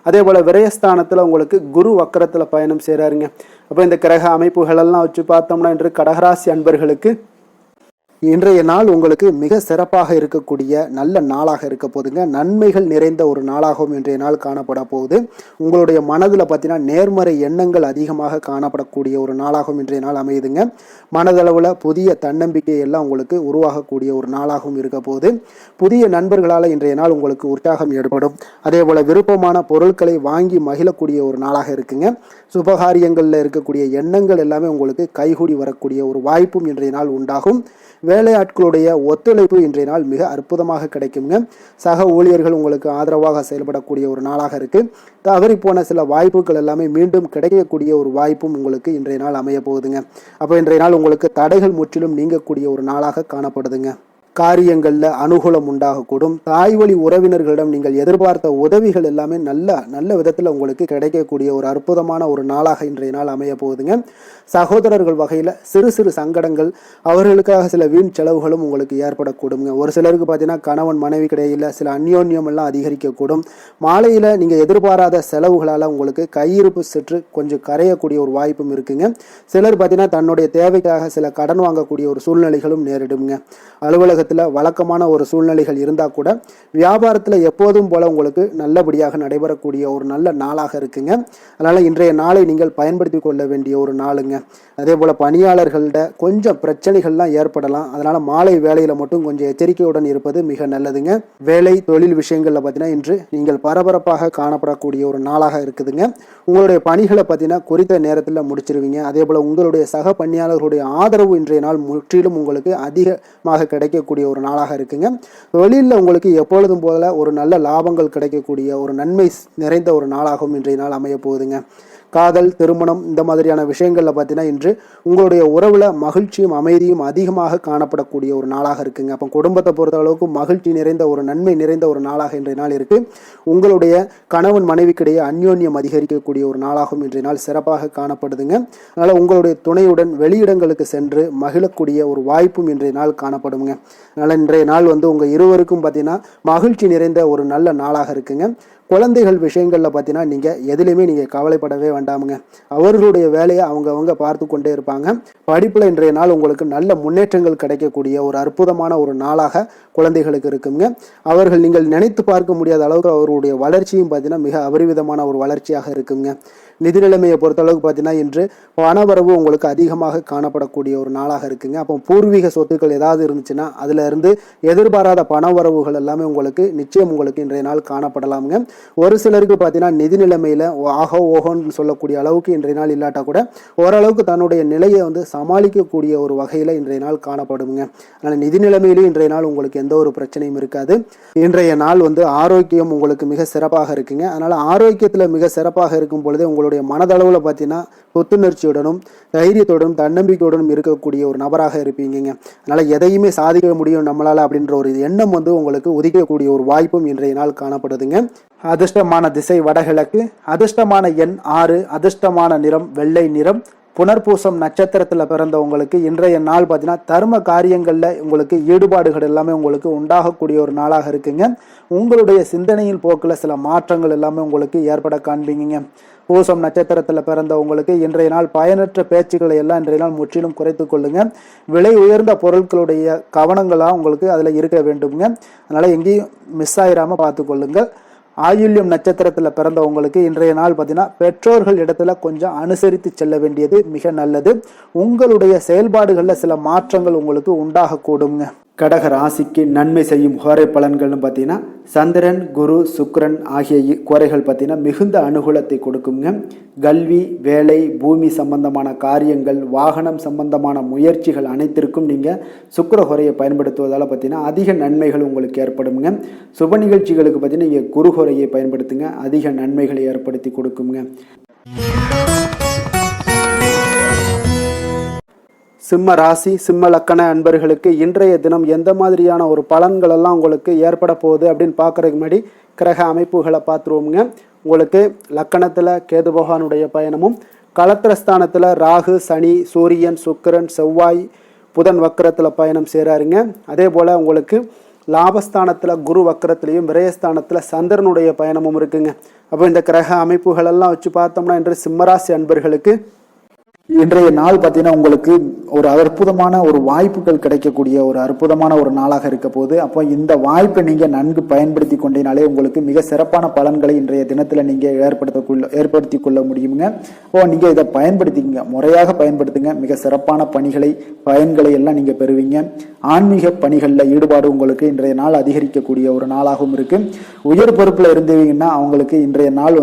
அதே போல் விரயஸ்தானத்தில் உங்களுக்கு குரு வக்கரத்தில் பயணம் செய்கிறாருங்க. அப்போ இந்த கிரக அமைப்புகளெல்லாம் வச்சு பார்த்தோம்னா இன்று கடகராசி அன்பர்களுக்கு இன்றைய நாள் உங்களுக்கு மிக சிறப்பாக இருக்கக்கூடிய நல்ல நாளாக இருக்க போதுங்க. நன்மைகள் நிறைந்த ஒரு நாளாகவும் இன்றைய நாள் காணப்பட போகுது. உங்களுடைய மனதில் பார்த்தீங்கன்னா நேர்மறை எண்ணங்கள் அதிகமாக காணப்படக்கூடிய ஒரு நாளாகவும் இன்றைய நாள் அமையுதுங்க. மனதளவில் புதிய தன்னம்பிக்கை எல்லாம் உங்களுக்கு உருவாகக்கூடிய ஒரு நாளாகவும் இருக்க போகுது. புதிய நண்பர்களால் இன்றைய நாள் உங்களுக்கு உற்சாகம் ஏற்படும். அதே போல் விருப்பமான பொருட்களை வாங்கி மகிழக்கூடிய ஒரு நாளாக இருக்குங்க. சுபகாரியங்களில் இருக்கக்கூடிய எண்ணங்கள் எல்லாமே உங்களுக்கு கைகூடி வரக்கூடிய ஒரு வாய்ப்பும் இன்றைய நாள் உண்டாகும். வேலையாட்களுடைய ஒத்துழைப்பு இன்றைய நாள் மிக அற்புதமாக கிடைக்குங்க. சக ஊழியர்கள் உங்களுக்கு ஆதரவாக செயல்படக்கூடிய ஒரு நாளாக இருக்கு. தவறி போன சில வாய்ப்புகள் எல்லாமே மீண்டும் கிடைக்கக்கூடிய ஒரு வாய்ப்பும் உங்களுக்கு இன்றைய நாள் அமைய போகுதுங்க. அப்போ இன்றைய நாள் உங்களுக்கு தடைகள் முற்றிலும் நீங்கக்கூடிய ஒரு நாளாக காணப்படுதுங்க. காரியங்களில் அனுகூலம் உண்டாகக்கூடும். தாய் வழி உறவினர்களிடம் நீங்கள் எதிர்பார்த்த உதவிகள் எல்லாமே நல்ல விதத்தில் உங்களுக்கு கிடைக்கக்கூடிய ஒரு அற்புதமான ஒரு நாளாக இன்றைய நாள் அமைய போகுதுங்க. சகோதரர்கள் வகையில் சிறு சிறு சங்கடங்கள், அவர்களுக்காக சில வீண் செலவுகளும் உங்களுக்கு ஏற்படக்கூடுங்க. ஒரு சிலருக்கு பார்த்தீங்கன்னா கணவன் மனைவி கிடையில் சில அந்யோன்யம் எல்லாம் அதிகரிக்கக்கூடும். மாலையில் நீங்கள் எதிர்பாராத செலவுகளால் உங்களுக்கு கையிருப்பு சற்று கொஞ்சம் கரையக்கூடிய ஒரு வாய்ப்பும் இருக்குங்க. சிலர் பார்த்தீங்கன்னா தன்னுடைய தேவைக்காக சில கடன் வாங்கக்கூடிய ஒரு சூழ்நிலைகளும் நேரிடுங்க. அலுவலகத்தில் வழக்கமான ஒரு சூழ்நிலைகள் இருந்தால் கூட வியாபாரத்தில் எப்போதும் போல உங்களுக்கு நல்லபடியாக நடைபெறக்கூடிய ஒரு நல்ல நாளாக இருக்குங்க. அதனால் இன்றைய நாளை நீங்கள் பயன்படுத்தி கொள்ள வேண்டிய ஒரு நாளுங்க. அதே போல் பணியாளர்கள்ட கொஞ்சம் பிரச்சனைகள்லாம் ஏற்படலாம். அதனால் மாலை வேலையில் மட்டும் கொஞ்சம் எச்சரிக்கையுடன் இருப்பது மிக நல்லதுங்க. வேலை தொழில் விஷயங்களில் பார்த்தீங்கன்னா இன்று நீங்கள் பரபரப்பாக காணப்படக்கூடிய ஒரு நாளாக இருக்குதுங்க. உங்களுடைய பணிகளை பார்த்தீங்கன்னா குறித்த நேரத்தில் முடிச்சிருவீங்க. அதே போல் உங்களுடைய சக பணியாளர்களுடைய ஆதரவு இன்றைய நாள் முற்றிலும் உங்களுக்கு அதிகமாக கிடைக்கக்கூடிய ஒரு நாளாக இருக்குங்க. தொழிலில் உங்களுக்கு எப்பொழுதும் போல ஒரு நல்ல லாபங்கள் கிடைக்கக்கூடிய ஒரு நன்மை நிறைந்த ஒரு நாளாகவும் இன்றைய நாள் அமைய போகுதுங்க. காதல், திருமணம் இந்த மாதிரியான விஷயங்களில் பார்த்தீங்கன்னா இன்று உங்களுடைய உறவில் மகிழ்ச்சியும் அமைதியும் அதிகமாக காணப்படக்கூடிய ஒரு நாளாக இருக்குங்க. அப்போ குடும்பத்தை பொறுத்த அளவுக்கு மகிழ்ச்சி நிறைந்த ஒரு நன்மை நிறைந்த ஒரு நாளாக இன்றைய நாள் இருக்கு. உங்களுடைய கணவன் மனைவிக்கிடையே அந்யோன்யம் அதிகரிக்கக்கூடிய ஒரு நாளாகவும் இன்றைய நாள் சிறப்பாக காணப்படுதுங்க. அதனால் உங்களுடைய துணையுடன் வெளியிடங்களுக்கு சென்று மகிழக்கூடிய ஒரு வாய்ப்பும் இன்றைய நாள் காணப்படுங்க. அதனால் இன்றைய நாள் உங்கள் இருவருக்கும் பார்த்தீங்கன்னா மகிழ்ச்சி நிறைந்த ஒரு நல்ல நாளாக இருக்குங்க. குழந்தைகள் விஷயங்களில் பார்த்தீங்கன்னா நீங்கள் எதுலையுமே நீங்கள் கவலைப்படவே வேண்டாமுங்க. அவர்களுடைய வேலையை அவங்க பார்த்து கொண்டே இருப்பாங்க. படிப்பில் இன்றைய நாள் உங்களுக்கு நல்ல முன்னேற்றங்கள் கிடைக்கக்கூடிய ஒரு அற்புதமான ஒரு நாளாக குழந்தைகளுக்கு இருக்குங்க. அவர்கள் நீங்கள் நினைத்து பார்க்க முடியாத அளவுக்கு அவருடைய வளர்ச்சியும் பார்த்தீங்கன்னா மிக அபரிவிதமான ஒரு வளர்ச்சியாக இருக்குங்க. நிதி நிலைமையை பொறுத்தளவுக்கு பார்த்தீங்கன்னா இன்று பணவரவு உங்களுக்கு அதிகமாக காணப்படக்கூடிய ஒரு நாளாக இருக்குங்க. அப்போ பூர்வீக சொத்துக்கள் ஏதாவது இருந்துச்சுன்னா அதில் இருந்து எதிர்பாராத பணவரவுகள் எல்லாமே உங்களுக்கு நிச்சயம் உங்களுக்கு இன்றைய நாள் காணப்படலாமுங்க. ஒரு சிலருக்கு பார்த்தீங்கன்னா நிதி நிலைமையில் ஓஹோன்னு சொல்லக்கூடிய அளவுக்கு இன்றைய நாள் இல்லாட்டா கூட ஓரளவுக்கு தன்னுடைய நிலையை சமாளிக்கக்கூடிய ஒரு வகையில் இன்றைய நாள் காணப்படுங்க. அதனால் நிதி நிலைமையிலும் இன்றைய நாள் உங்களுக்கு எந்த ஒரு பிரச்சனையும் இருக்காது. இன்றைய நாள் ஆரோக்கியம் உங்களுக்கு மிக சிறப்பாக இருக்குங்க. அதனால் ஆரோக்கியத்தில் மிக சிறப்பாக இருக்கும் பொழுதே உங்களுடைய மனதளவில் பார்த்தீங்கன்னா புத்துணர்ச்சியுடனும் தைரியத்துடனும் தன்னம்பிக்கையுடனும் இருக்கக்கூடிய ஒரு நபராக இருப்பீங்க. அதனால் எதையுமே சாதிக்க முடியும் நம்மளால் அப்படின்ற ஒரு எண்ணம் உங்களுக்கு உதிக்கக்கூடிய ஒரு வாய்ப்பும் இன்றைய நாள் காணப்படுதுங்க. அதிர்ஷ்டமான திசை வடகிழக்கு, அதிர்ஷ்டமான எண் 6, அதிர்ஷ்டமான நிறம் வெள்ளை நிறம். புனர்பூசம் நட்சத்திரத்தில் பிறந்த உங்களுக்கு இன்றைய நாள் பார்த்தீங்கன்னா தர்ம காரியங்களில் உங்களுக்கு ஈடுபாடுகள் எல்லாமே உங்களுக்கு உண்டாகக்கூடிய ஒரு நாளாக இருக்குங்க. உங்களுடைய சிந்தனையில் போக்கில் சில மாற்றங்கள் எல்லாமே உங்களுக்கு ஏற்பட காண்பீங்க. பூசம் நட்சத்திரத்தில் பிறந்த உங்களுக்கு இன்றைய நாள் பயனற்ற பேச்சுக்களை எல்லாம் இன்றைய நாள் முற்றிலும் குறைத்து கொள்ளுங்க. விலை உயர்ந்த பொருட்களுடைய கவனங்களாக உங்களுக்கு அதில் இருக்க வேண்டுங்க. அதனால் எங்கேயும் மிஸ் ஆயிராமல் பார்த்து கொள்ளுங்கள். ஆயுள்யம் நட்சத்திரத்தில் பிறந்த உங்களுக்கு இன்றைய நாள் பார்த்தீங்கன்னா பெற்றோர்கள் இடத்துல கொஞ்சம் அனுசரித்து செல்ல வேண்டியது மிக நல்லது. உங்களுடைய செயல்பாடுகளில் சில மாற்றங்கள் உங்களுக்கு உண்டாகக்கூடுங்க. கடக ராசிக்கு நன்மை செய்யும் கோரை பலன்கள்னு பார்த்தீங்கன்னா சந்திரன், குரு, சுக்கிரன் ஆகிய கோரைகள் பார்த்தீங்கன்னா மிகுந்த அனுகூலத்தை கொடுக்குங்க. கல்வி, வேலை, பூமி சம்பந்தமான காரியங்கள், வாகனம் சம்பந்தமான முயற்சிகள் அனைத்திற்கும் நீங்கள் சுக்கிர கோரையை பயன்படுத்துவதால் பார்த்தீங்கன்னா அதிக நன்மைகள் உங்களுக்கு ஏற்படுங்க. சுப நிகழ்ச்சிகளுக்கு பார்த்தீங்கன்னா நீங்கள் குரு கோரையை பயன்படுத்துங்க, அதிக நன்மைகளை ஏற்படுத்தி கொடுக்குங்க. சிம்ம ராசி, சிம்ம லக்கண அன்பர்களுக்கு இன்றைய தினம் எந்த மாதிரியான ஒரு பலன்கள் எல்லாம் உங்களுக்கு ஏற்பட போகுது அப்படின்னு பார்க்குறதுக்கு முன்னாடி கிரக அமைப்புகளை பார்த்துருவோமுங்க. உங்களுக்கு லக்கணத்தில் கேது பகவானுடைய பயணமும், களத்திரஸ்தானத்தில் ராகு, சனி, சூரியன், சுக்கிரன், செவ்வாய், புதன் வக்கரத்தில் பயணம் செய்கிறாருங்க. அதே போல் உங்களுக்கு லாபஸ்தானத்தில் குரு வக்கரத்துலேயும் விரயஸ்தானத்தில் சந்திரனுடைய பயணமும் இருக்குங்க. அப்போ இந்த கிரக அமைப்புகளெல்லாம் வச்சு பார்த்தோம்னா இன்று சிம்மராசி அன்பர்களுக்கு இன்றைய நாள் பார்த்தீங்கன்னா உங்களுக்கு ஒரு அற்புதமான ஒரு வாய்ப்புகள் கிடைக்கக்கூடிய ஒரு அற்புதமான ஒரு நாளாக இருக்க போகுது. அப்போ இந்த வாய்ப்பை நீங்க நன்கு பயன்படுத்தி கொண்டீனாலே உங்களுக்கு மிக சிறப்பான பலன்களை இன்றைய தினத்துல நீங்க ஏற்படுத்தி கொள்ள முடியுங்க. அப்போ நீங்க இதை பயன்படுத்திக்கங்க, முறையாக பயன்படுத்துங்க. மிக சிறப்பான பயன்களை எல்லாம் நீங்க பெறுவீங்க. ஆன்மீக பணிகளில் ஈடுபாடு உங்களுக்கு இன்றைய நாள் அதிகரிக்கக்கூடிய ஒரு நாளாகவும் இருக்கு. உயர் பொறுப்புல இருந்தீங்கன்னா அவங்களுக்கு இன்றைய நாள்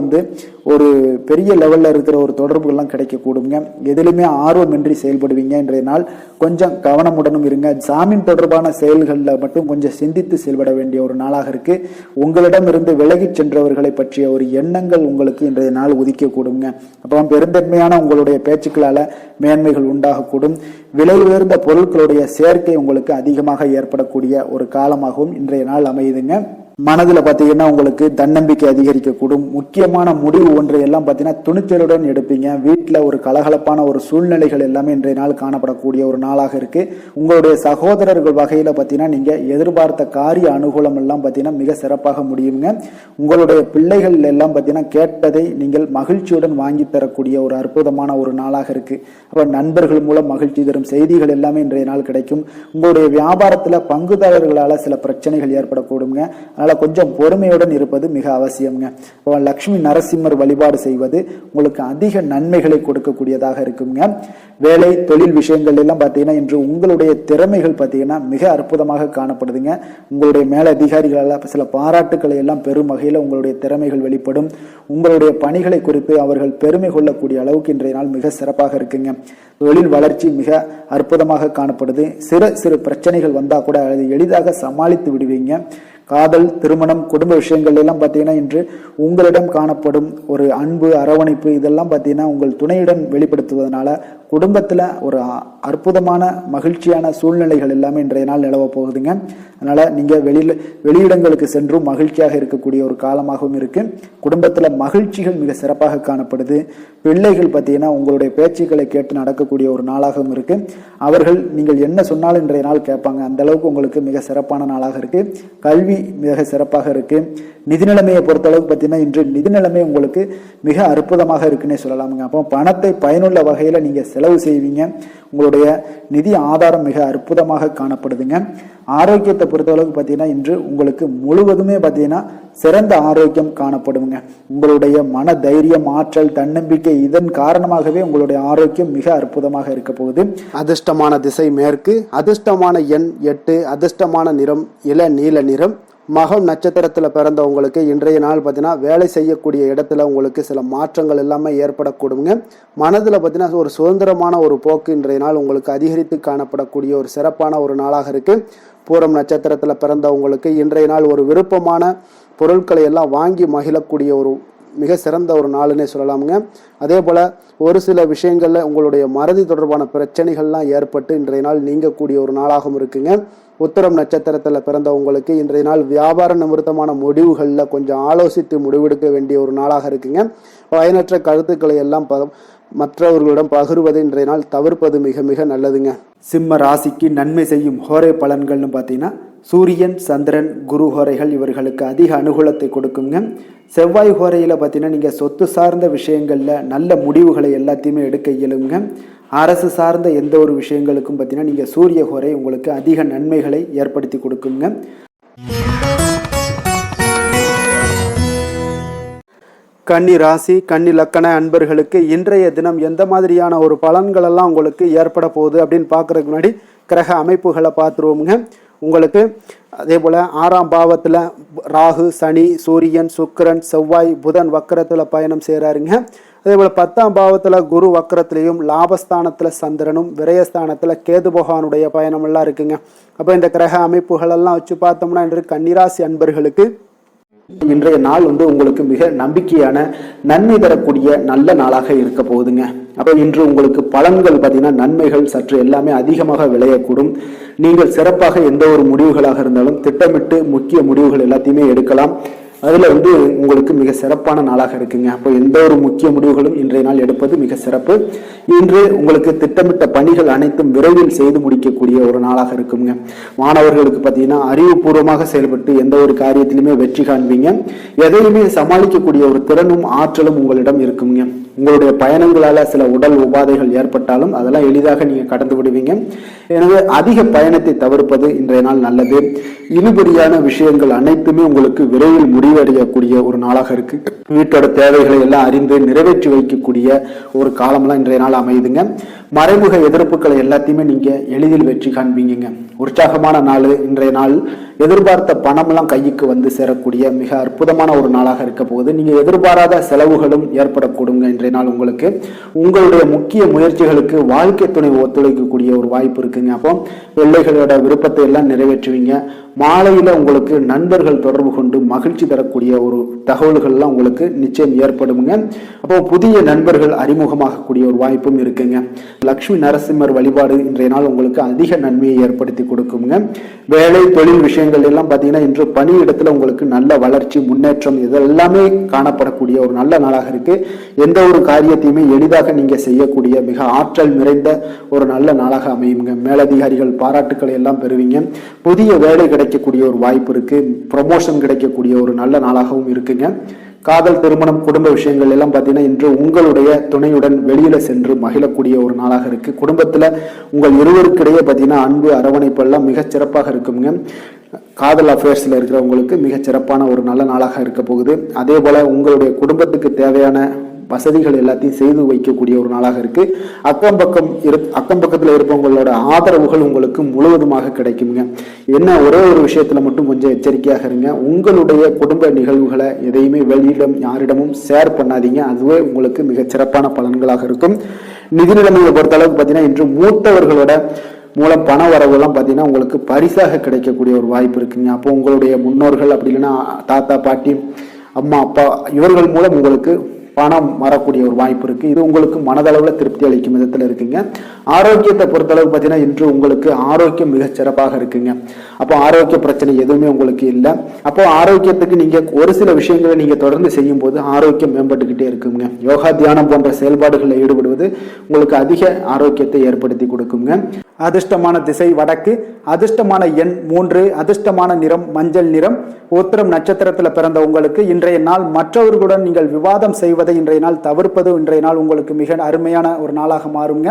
ஒரு பெரிய லெவல்ல இருக்கிற ஒரு தொடர்புகள்லாம் கிடைக்கக்கூடுங்க. எதிலுமே ஆர்வமின்றி செயல்படுவீங்க. இன்றைய நாள் கொஞ்சம் கவனமுடனும் இருங்க. ஜாமீன் தொடர்பான செயல்களில் மட்டும் கொஞ்சம் சிந்தித்து செயல்பட வேண்டிய ஒரு நாளாக இருக்கு. உங்களிடம் இருந்து விலகி சென்றவர்களை பற்றிய ஒரு எண்ணங்கள் உங்களுக்கு இன்றைய நாள் உதிக்கக்கூடுங்க. அப்போ பெருந்தன்மையான உங்களுடைய பேச்சுக்களால மேன்மைகள் உண்டாகக்கூடும். விலை உயர்ந்த பொருட்களுடைய சேர்க்கை உங்களுக்கு அதிகமாக ஏற்படக்கூடிய ஒரு காலமாகவும் இன்றைய நாள் அமையுதுங்க. மனதில் பார்த்தீங்கன்னா உங்களுக்கு தன்னம்பிக்கை அதிகரிக்கக்கூடும். முக்கியமான முடிவு ஒன்றை எல்லாம் பார்த்தீங்கன்னா துணிச்சலுடன் எடுப்பீங்க. வீட்டில் ஒரு கலகலப்பான ஒரு சூழ்நிலைகள் எல்லாமே இன்றைய நாள் காணப்படக்கூடிய ஒரு நாளாக இருக்கு. உங்களுடைய சகோதரர்கள் வகையில் பார்த்தீங்கன்னா நீங்க எதிர்பார்த்த காரிய அனுகூலம் எல்லாம் பார்த்தீங்கன்னா மிக சிறப்பாக முடியுங்க. உங்களுடைய பிள்ளைகள் எல்லாம் பார்த்தீங்கன்னா கேட்டதை நீங்கள் மகிழ்ச்சியுடன் வாங்கி தரக்கூடிய ஒரு அற்புதமான ஒரு நாளாக இருக்கு. அப்போ நண்பர்கள் மூலம் மகிழ்ச்சி தரும் செய்திகள் எல்லாமே இன்றைய நாள் கிடைக்கும். உங்களுடைய வியாபாரத்தில் பங்குதாரர்களால் சில பிரச்சனைகள் ஏற்படக்கூடுங்க. கொஞ்சம் பொறுமையுடன் இருப்பது மிக அவசியம்ங்க. லட்சுமி நரசிம்மர் வழிபாடு செய்வது உங்களுக்கு அதிக நன்மைகளை கொடுக்கக்கூடியதாக இருக்குங்க. வேலை தொழில் விஷயங்கள் எல்லாம் பார்த்தீங்கன்னா இன்று உங்களுடைய திறமைகள் பார்த்தீங்கன்னா மிக அற்புதமாக காணப்படுதுங்க. உங்களுடைய மேலதிகாரிகளால் சில பாராட்டுக்களை எல்லாம் பெரும் வகையில் உங்களுடைய திறமைகள் வெளிப்படும். உங்களுடைய பணிகளை குறித்து அவர்கள் பெருமை கொள்ளக்கூடிய அளவுக்கு இன்றைய நாள் மிக சிறப்பாக இருக்குங்க. தொழில் வளர்ச்சி மிக அற்புதமாக காணப்படுது. சிறு பிரச்சனைகள் வந்தா கூட அதை எளிதாக சமாளித்து விடுவீங்க. காதல், திருமணம், குடும்ப விஷயங்கள் எல்லாம் பார்த்தீங்கன்னா இன்று உங்களிடம் காணப்படும் ஒரு அன்பு, அரவணைப்பு இதெல்லாம் பார்த்தீங்கன்னா உங்கள் துணையுடன் வெளிப்படுத்துவதனால குடும்பத்தில் ஒரு அற்புதமான மகிழ்ச்சியான சூழ்நிலைகள் எல்லாமே இன்றைய நாள் நிலவ போகுதுங்க. அதனால நீங்க வெளியிடங்களுக்கு சென்றும் மகிழ்ச்சியாக இருக்கக்கூடிய ஒரு காலமாகவும் இருக்கு. குடும்பத்தில் மகிழ்ச்சிகள் மிக சிறப்பாக காணப்படுது. பிள்ளைகள் பார்த்தீங்கன்னா உங்களுடைய பேச்சுக்களை கேட்டு நடக்கக்கூடிய ஒரு நாளாகவும் இருக்கு. அவர்கள் நீங்கள் என்ன சொன்னாலும் இன்றைய நாள் கேட்பாங்க. அந்த அளவுக்கு உங்களுக்கு மிக சிறப்பான நாளாக இருக்கு. கல்வி மிக சிறப்பாக இருக்கு. நிதி நிலைமையை பொறுத்தளவுக்கு பார்த்தீங்கன்னா இன்று நிதி நிலைமை உங்களுக்கு மிக அற்புதமாக இருக்குன்னே சொல்லலாமுங்க. அப்போ பணத்தை பயனுள்ள வகையில் நீங்க செலவு செய்வீங்க. உங்களுடைய நிதி ஆதாரம் மிக அற்புதமாக காணப்படுதுங்க. ஆரோக்கியத்தை பொறுத்தளவுக்கு பார்த்தீங்கன்னா இன்று உங்களுக்கு முழுவதுமே பார்த்தீங்கன்னா சிறந்த ஆரோக்கியம் காணப்படுங்க. உங்களுடைய மன தைரியம், ஆற்றல், தன்னம்பிக்கை இதன் காரணமாகவே உங்களுடைய ஆரோக்கியம் மிக அற்புதமாக இருக்க போகுது. அதிர்ஷ்டமான திசை மேற்கு, அதிர்ஷ்டமான எண் 8, அதிர்ஷ்டமான நிறம் இளநீல நிறம். மகம் நட்சத்திரத்தில் பிறந்தவங்களுக்கு இன்றைய நாள் பார்த்தீங்கன்னா வேலை செய்யக்கூடிய இடத்துல உங்களுக்கு சில மாற்றங்கள் எல்லாமே ஏற்படக்கூடுங்க. மனதில் பார்த்தீங்கன்னா ஒரு சுதந்திரமான ஒரு போக்கு இன்றைய நாள் உங்களுக்கு அதிகரித்து காணப்படக்கூடிய ஒரு சிறப்பான ஒரு நாளாக இருக்கு. பூரம் நட்சத்திரத்தில் பிறந்தவங்களுக்கு இன்றைய நாள் ஒரு விருப்பமான பொருட்களை எல்லாம் வாங்கி மகிழக்கூடிய ஒரு மிக சிறந்த ஒரு நாளுன்னே சொல்லலாமுங்க. அதே போல் ஒரு சில விஷயங்களில் உங்களுடைய மறதி தொடர்பான பிரச்சனைகள்லாம் ஏற்பட்டு இன்றைய நாள் நீங்கக்கூடிய ஒரு நாளாகவும் இருக்குங்க. உத்திரம் நட்சத்திரத்தில் பிறந்தவங்களுக்கு இன்றைய நாள் வியாபார நிமித்தமான முடிவுகளில் கொஞ்சம் ஆலோசித்து முடிவெடுக்க வேண்டிய ஒரு நாளாக இருக்குங்க. பயனற்ற கருத்துக்களை எல்லாம் மற்றவர்களிடம் பகிர்வதை இன்றைய நாள் தவிர்ப்பது மிக மிக நல்லதுங்க. சிம்ம ராசிக்கு நன்மை செய்யும் ஹோரை பலன்கள்னு பார்த்தீங்கன்னா சூரியன், சந்திரன், குரு ஹோரைகள் இவர்களுக்கு அதிக அனுகூலத்தை கொடுக்குங்க. செவ்வாய் ஹோரையில் பார்த்தீங்கன்னா நீங்கள் சொத்து சார்ந்த விஷயங்களில் நல்ல முடிவுகளை எல்லாத்தையுமே எடுக்க இயலுங்க. அரசு சார்ந்த எந்த ஒரு விஷயங்களுக்கும் பார்த்தீங்கன்னா நீங்கள் சூரிய ஹோரை உங்களுக்கு அதிக நன்மைகளை ஏற்படுத்தி கொடுக்குங்க. கன்னி ராசி, கன்னி லக்கண அன்பர்களுக்கு இன்றைய தினம் எந்த மாதிரியான ஒரு பலன்கள் எல்லாம் உங்களுக்கு ஏற்பட போகுது அப்படின்னு பார்க்கறதுக்கு முன்னாடி கிரக அமைப்புகளை பார்த்துருவோமுங்க. உங்களுக்கு அதே போல் 6ஆம் பாவத்தில் ராகு, சனி, சூரியன், சுக்கிரன், செவ்வாய், புதன் வக்கரத்தில் பயணம் செய்கிறாருங்க. அதே போல் 10ஆம் பாவத்தில் குரு வக்கரத்திலையும், லாபஸ்தானத்தில் சந்திரனும், விரயஸ்தானத்தில் கேது பகவானுடைய பயணமெல்லாம் இருக்குங்க. அப்போ இந்த கிரக அமைப்புகளெல்லாம் வச்சு பார்த்தோம்னா இன்று கன்னிராசி அன்பர்களுக்கு இன்றைய நாள் உங்களுக்கு மிக நம்பிக்கையான நன்மை தரக்கூடிய நல்ல நாளாக இருக்க போகுதுங்க. அப்போ இன்று உங்களுக்கு பலன்கள் பார்த்தீங்கன்னா நன்மைகள் சற்று எல்லாமே அதிகமாக விளையக்கூடும். நீங்கள் சிறப்பாக எந்த ஒரு முடிவுகளாக இருந்தாலும் திட்டமிட்டு முக்கிய முடிவுகள் எல்லாத்தையுமே எடுக்கலாம். அதில் உங்களுக்கு மிக சிறப்பான நாளாக இருக்குங்க. அப்போ எந்த ஒரு முக்கிய முடிவுகளும் இன்றைய நாள் எடுப்பது மிக சிறப்பு. இன்று உங்களுக்கு திட்டமிட்ட பணிகள் அனைத்தும் விரைவில் செய்து முடிக்கக்கூடிய ஒரு நாளாக இருக்குங்க. மாணவர்களுக்கு பார்த்தீங்கன்னா அறிவுபூர்வமாக செயல்பட்டு எந்த ஒரு காரியத்திலுமே வெற்றி காண்பீங்க. எதையுமே சமாளிக்கக்கூடிய ஒரு திறனும் ஆற்றலும் உங்களிடம் இருக்குங்க. உங்களுடைய பயணங்களால சில உடல் உபாதைகள் ஏற்பட்டாலும் அதெல்லாம் எளிதாக நீங்க கடந்து விடுவீங்க. எனவே அதிக பயணத்தை தவிர்ப்பது இன்றைய நாள் நல்லது. இழுபறியான விஷயங்கள் அனைத்துமே உங்களுக்கு விரைவில் முடிவடையக்கூடிய ஒரு நாளாக இருக்கு. வீட்டோட தேவைகளை எல்லாம் அறிந்து நிறைவேற்றி வைக்கக்கூடிய ஒரு காலம்லாம் இன்றைய நாள் அமையுதுங்க. மறைமுக எதிர்ப்புகளை எல்லாத்தையுமே நீங்க எளிதில் வெற்றி காண்பீங்க. உற்சாகமான நாள் இன்றைய நாள். எதிர்பார்த்த பணம்லாம் கைக்கு வந்து சேரக்கூடிய மிக அற்புதமான ஒரு நாளாக இருக்க போகுது. நீங்க எதிர்பாராத செலவுகளும் ஏற்படக்கூடுங்க இன்றைய நாள். உங்களுக்கு உங்களுடைய முக்கிய முயற்சிகளுக்கு வாழ்க்கை துணை ஒத்துழைக்கக்கூடிய ஒரு வாய்ப்பு இருக்குங்க. அப்போ பிள்ளைகளோட விருப்பத்தை எல்லாம் நிறைவேற்றுவீங்க. மாலையில உங்களுக்கு நண்பர்கள் தொடர்பு கொண்டு மகிழ்ச்சி தரக்கூடிய ஒரு தகவல்கள்லாம் உங்களுக்கு நிச்சயம் ஏற்படுங்க. அப்போ புதிய நண்பர்கள் அறிமுகமாகக்கூடிய ஒரு வாய்ப்பும் இருக்குங்க. லட்சுமி நரசிம்மர் வழிபாடு இன்றைய நாள் உங்களுக்கு அதிக நன்மையை ஏற்படுத்தி கொடுக்குங்க. வேலை தொழில் விஷயங்கள் எல்லாம் பார்த்தீங்கன்னா இன்று பணியிடத்துல உங்களுக்கு நல்ல வளர்ச்சி முன்னேற்றம் இதெல்லாமே காணப்படக்கூடிய ஒரு நல்ல நாளாக இருக்கு. எந்த ஒரு காரியத்தையுமே எளிதாக நீங்க செய்யக்கூடிய மிக ஆற்றல் நிறைந்த ஒரு நல்ல நாளாக அமையுங்க. மேலதிகாரிகள் பாராட்டுக்களை எல்லாம் பெறுவீங்க. புதிய வேலை கிடைக்கக்கூடிய ஒரு வாய்ப்பு இருக்கு. ப்ரமோஷன் கிடைக்கக்கூடிய ஒரு நல்ல நாளாகவும் இருக்குங்க. காதல், திருமணம், குடும்ப விஷயங்கள் எல்லாம் பார்த்தீங்கன்னா இன்று உங்களுடைய துணையுடன் வெளியில சென்று மகிழக்கூடிய ஒரு நாளாக இருக்கு. குடும்பத்துல உங்கள் இருவருக்கிடையே பார்த்தீங்கன்னா அன்பு அரவணைப்பு எல்லாம் மிகச் சிறப்பாக இருக்குங்க. காதல் அஃபேர்ஸ்ல இருக்கிறவங்களுக்கு மிகச் சிறப்பான ஒரு நல்ல நாளாக இருக்க போகுது. அதே போல உங்களுடைய குடும்பத்துக்கு தேவையான வசதிகள் எல்லாத்தையும் செய்து வைக்கக்கூடிய ஒரு நாளாக இருக்கு. அக்கம் பக்கத்துல இருப்பவங்களோட ஆதரவுகள் உங்களுக்கு முழுவதுமாக கிடைக்குங்க. என்ன ஒரே ஒரு விஷயத்துல மட்டும் கொஞ்சம் எச்சரிக்கையாக இருங்க. உங்களுடைய குடும்ப நிகழ்வுகளை எதையுமே வெளியிடம் யாரிடமும் ஷேர் பண்ணாதீங்க. அதுவே உங்களுக்கு மிகச் சிறப்பான பலன்களாக இருக்கும். நிதி நிலைமையை பொறுத்த அளவுக்கு பார்த்தீங்கன்னா இன்று மூத்தவர்களோட மூலம் பண வரவுலாம் பார்த்தீங்கன்னா உங்களுக்கு பரிசாக கிடைக்கக்கூடிய ஒரு வாய்ப்பு இருக்குங்க. அப்போ உங்களுடைய முன்னோர்கள் அப்படி இல்லைன்னா தாத்தா பாட்டி அம்மா அப்பா இவர்கள் மூலம் உங்களுக்கு பணம் வரக்கூடிய ஒரு வாய்ப்பு இருக்கு. இது உங்களுக்கு மனதளவில் திருப்தி அளிக்கும் விதத்தில் இருக்குங்க. ஆரோக்கியத்தை பொறுத்தளவு பார்த்தீங்கன்னா இன்று உங்களுக்கு ஆரோக்கியம் மிகச் சிறப்பாக இருக்குங்க. அப்போ ஆரோக்கிய பிரச்சனை எதுவுமே உங்களுக்கு இல்லை. அப்போ ஆரோக்கியத்துக்கு நீங்க ஒரு சில விஷயங்களை நீங்க தொடர்ந்து செய்யும் போது ஆரோக்கியம் மேம்பட்டுக்கிட்டே இருக்குங்க. யோகா, தியானம் போன்ற செயல்பாடுகளில் ஈடுபடுவது உங்களுக்கு அதிக ஆரோக்கியத்தை ஏற்படுத்தி கொடுக்குங்க. அதிர்ஷ்டமான திசை வடக்கு, அதிர்ஷ்டமான எண் 3, அதிர்ஷ்டமான நிறம் மஞ்சள் நிறம். உத்திரம் நட்சத்திரத்தில் பிறந்த உங்களுக்கு இன்றைய நாள் மற்றவர்களுடன் நீங்கள் விவாதம் செய்வதை இன்றைய நாள் தவிர்ப்பது இன்றைய நாள் உங்களுக்கு மிக அருமையான ஒரு நாளாக மாறுங்க.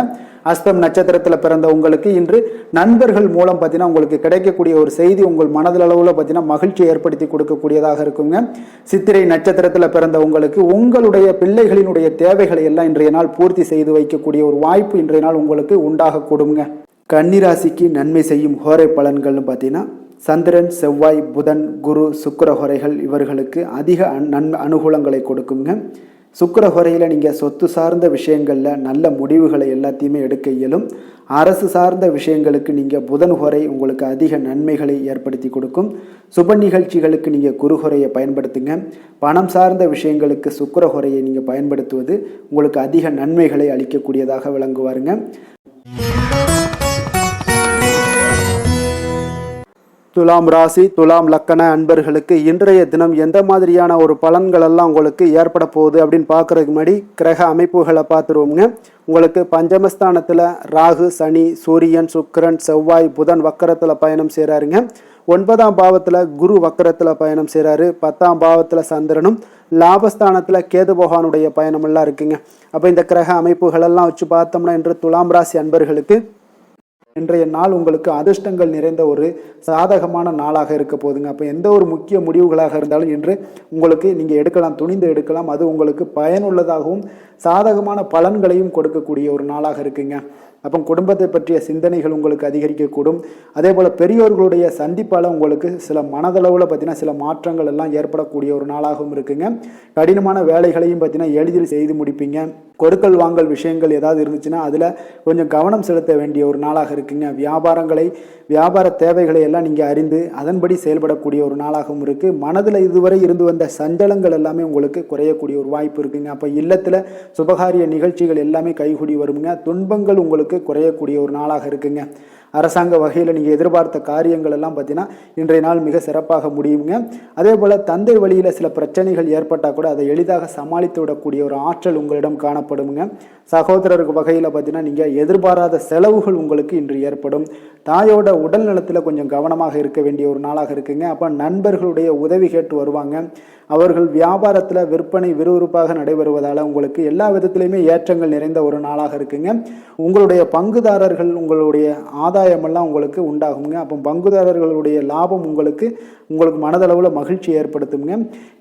அஸ்தம் நட்சத்திரத்தில் பிறந்த உங்களுக்கு இன்று நண்பர்கள் மூலம் பார்த்தீங்கன்னா உங்களுக்கு கிடைக்கக்கூடிய ஒரு செய்தி உங்கள் மனதளவில் பார்த்தீங்கன்னா மகிழ்ச்சியை ஏற்படுத்தி கொடுக்கக்கூடியதாக இருக்குங்க. சித்திரை நட்சத்திரத்தில் பிறந்த உங்களுக்கு உங்களுடைய பிள்ளைகளினுடைய தேவைகளை எல்லாம் இன்றைய நாள் பூர்த்தி செய்து வைக்கக்கூடிய ஒரு வாய்ப்பு இன்றைய நாள் உங்களுக்கு உண்டாக கொடுங்க. கன்னிராசிக்கு நன்மை செய்யும் ஹோரை பலன்கள்னு பார்த்தீங்கன்னா சந்திரன், செவ்வாய், புதன், குரு, சுக்கிர ஹோரைகள் இவர்களுக்கு அதிக அனுகூலங்களை கொடுக்குங்க. சுக்கிர ஹோரையில் நீங்கள் சொத்து சார்ந்த விஷயங்களில் நல்ல முடிவுகளை எல்லாத்தையுமே எடுக்க இயலும். அரசு சார்ந்த விஷயங்களுக்கு நீங்கள் புதன் ஹோரை உங்களுக்கு அதிக நன்மைகளை ஏற்படுத்தி கொடுக்கும். சுப நிகழ்ச்சிகளுக்கு நீங்கள் குரு ஹோரையை பயன்படுத்துங்க. பணம் சார்ந்த விஷயங்களுக்கு சுக்கிர ஹோரையை நீங்கள் பயன்படுத்துவது உங்களுக்கு அதிக நன்மைகளை அளிக்கக்கூடியதாக விளங்குவாருங்க. துலாம் ராசி, துலாம் லக்கண அன்பர்களுக்கு இன்றைய தினம் எந்த மாதிரியான ஒரு பலன்கள் எல்லாம் உங்களுக்கு ஏற்பட போகுது அப்படின்னு பார்க்கறதுக்கு முன்னாடி கிரக அமைப்புகளை பார்த்துருவோங்க. உங்களுக்கு பஞ்சமஸ்தானத்தில் ராகு, சனி, சூரியன், சுக்கிரன், செவ்வாய், புதன் வக்கரத்தில் பயணம் செய்கிறாருங்க. 9ஆம் பாவத்தில் குரு வக்கரத்தில் பயணம் செய்கிறாரு. 10ஆம் பாவத்தில் சந்திரனும், லாபஸ்தானத்தில் கேது பகவானுடைய பயணமெல்லாம் இருக்குங்க. அப்போ இந்த கிரக அமைப்புகளெல்லாம் வச்சு பார்த்தோம்னா இன்று துலாம் ராசி அன்பர்களுக்கு இன்றைய நாள் உங்களுக்கு அதிர்ஷ்டங்கள் நிறைந்த ஒரு சாதகமான நாளாக இருக்க போதுங்க. அப்போ எந்த ஒரு முக்கிய முடிவுகளாக இருந்தாலும் இன்று உங்களுக்கு நீங்கள் எடுக்கலாம், துணிந்து எடுக்கலாம். அது உங்களுக்கு பயனுள்ளதாகவும் சாதகமான பலன்களையும் கொடுக்கக்கூடிய ஒரு நாளாக இருக்குங்க. அப்போ குடும்பத்தை பற்றிய சிந்தனைகள் உங்களுக்கு அதிகரிக்கக்கூடும். அதே போல் பெரியோர்களுடைய சந்திப்பால் உங்களுக்கு சில மனதளவில் பார்த்தீங்கன்னா சில மாற்றங்கள் எல்லாம் ஏற்படக்கூடிய ஒரு நாளாகவும் இருக்குங்க. கடினமான வேலைகளையும் பார்த்தீங்கன்னா எளிதில் செய்து முடிப்பீங்க. கொடுக்கல் வாங்கல் விஷயங்கள் ஏதாவது இருந்துச்சுன்னா அதில் கொஞ்சம் கவனம் செலுத்த வேண்டிய ஒரு நாளாக இருக்குங்க. வியாபார தேவைகளை எல்லாம் நீங்கள் அறிந்து அதன்படி செயல்படக்கூடிய ஒரு நாளாகவும் இருக்குது. மனதில் இதுவரை இருந்து வந்த சஞ்சலங்கள் எல்லாமே உங்களுக்கு குறையக்கூடிய ஒரு வாய்ப்பு இருக்குங்க. அப்போ இல்லத்தில் சுபகாரிய நிகழ்ச்சிகள் எல்லாமே கைகூடி வருங்க. துன்பங்கள் உங்களுக்கு குறையக்கூடிய ஒரு நாளாக இருக்குங்க. அரசாங்க வகையில் நீங்கள் எதிர்பார்த்த காரியங்கள் எல்லாம் பார்த்தீங்கன்னா இன்றைய நாள் மிக சிறப்பாக முடியுங்க. அதே போல் தந்தை வழியில் சில பிரச்சனைகள் ஏற்பட்டால் கூட அதை எளிதாக சமாளித்து விடக்கூடிய ஒரு ஆற்றல் உங்களிடம் காணப்படுங்க. சகோதரருக்கு வகையில் பார்த்தீங்கன்னா நீங்கள் எதிர்பாராத செலவுகள் உங்களுக்கு இன்று ஏற்படும். தாயோட உடல் நலத்தில் கொஞ்சம் கவனமாக இருக்க வேண்டிய ஒரு நாளாக இருக்குங்க. அப்போ நண்பர்களுடைய உதவி கேட்டு வருவாங்க. அவர்கள் வியாபாரத்தில் விற்பனை விறுவிறுப்பாக நடைபெறுவதால் உங்களுக்கு எல்லா விதத்திலையுமே ஏற்றங்கள் நிறைந்த ஒரு நாளாக இருக்குங்க. உங்களுடைய பங்குதாரர்கள் உங்களுடைய ஆதாயமெல்லாம் உங்களுக்கு உண்டாகுங்க. அப்போ பங்குதாரர்களுடைய லாபம் உங்களுக்கு மனதளவில் மகிழ்ச்சி ஏற்படுத்துங்க.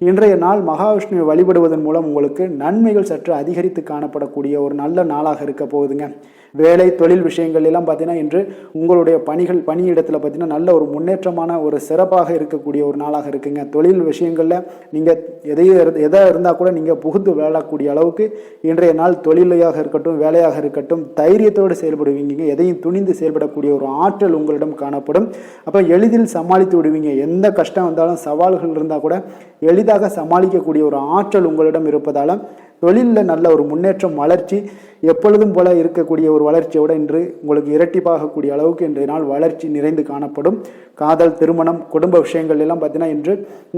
இன்றைய நாள் மகாவிஷ்ணுவை வழிபடுவதன் மூலம் உங்களுக்கு நன்மைகள் சற்று அதிகரித்து காணப்படக்கூடிய ஒரு நல்ல நாளாக இருக்க போகுதுங்க. வேலை தொழில் விஷயங்கள் எல்லாம் பார்த்தீங்கன்னா இன்று உங்களுடைய பணியிடத்தில் பார்த்தீங்கன்னா நல்ல ஒரு முன்னேற்றமான ஒரு சிறப்பாக இருக்கக்கூடிய ஒரு நாளாக இருக்குங்க. தொழில் விஷயங்களில் நீங்கள் எதாக இருந்தால் கூட நீங்கள் புகுந்து விளையாடக்கூடிய அளவுக்கு இன்றைய நாள் தொழிலையாக இருக்கட்டும் வேலையாக இருக்கட்டும் தைரியத்தோடு செயல்படுவீங்க. எதையும் துணிந்து செயல்படக்கூடிய ஒரு ஆற்றல் உங்களிடம் காணப்படும். அப்போ எளிதில் சமாளித்து விடுவீங்க. எந்த கஷ்டம் வந்தாலும் சவால்கள் இருந்தால் கூட எளிதாக சமாளிக்கக்கூடிய ஒரு ஆற்றல் உங்களிடம் இருப்பதால் தொழிலில் நல்ல ஒரு முன்னேற்றம் வளர்ச்சி எப்பொழுதும் போல இருக்கக்கூடிய ஒரு வளர்ச்சியோட இன்று உங்களுக்கு இரட்டிப்பாகக்கூடிய அளவுக்கு இன்றைய நாள் வளர்ச்சி நிறைந்து காணப்படும். காதல் திருமணம் குடும்ப விஷயங்கள் எல்லாம் பார்த்தீங்கன்னா இன்று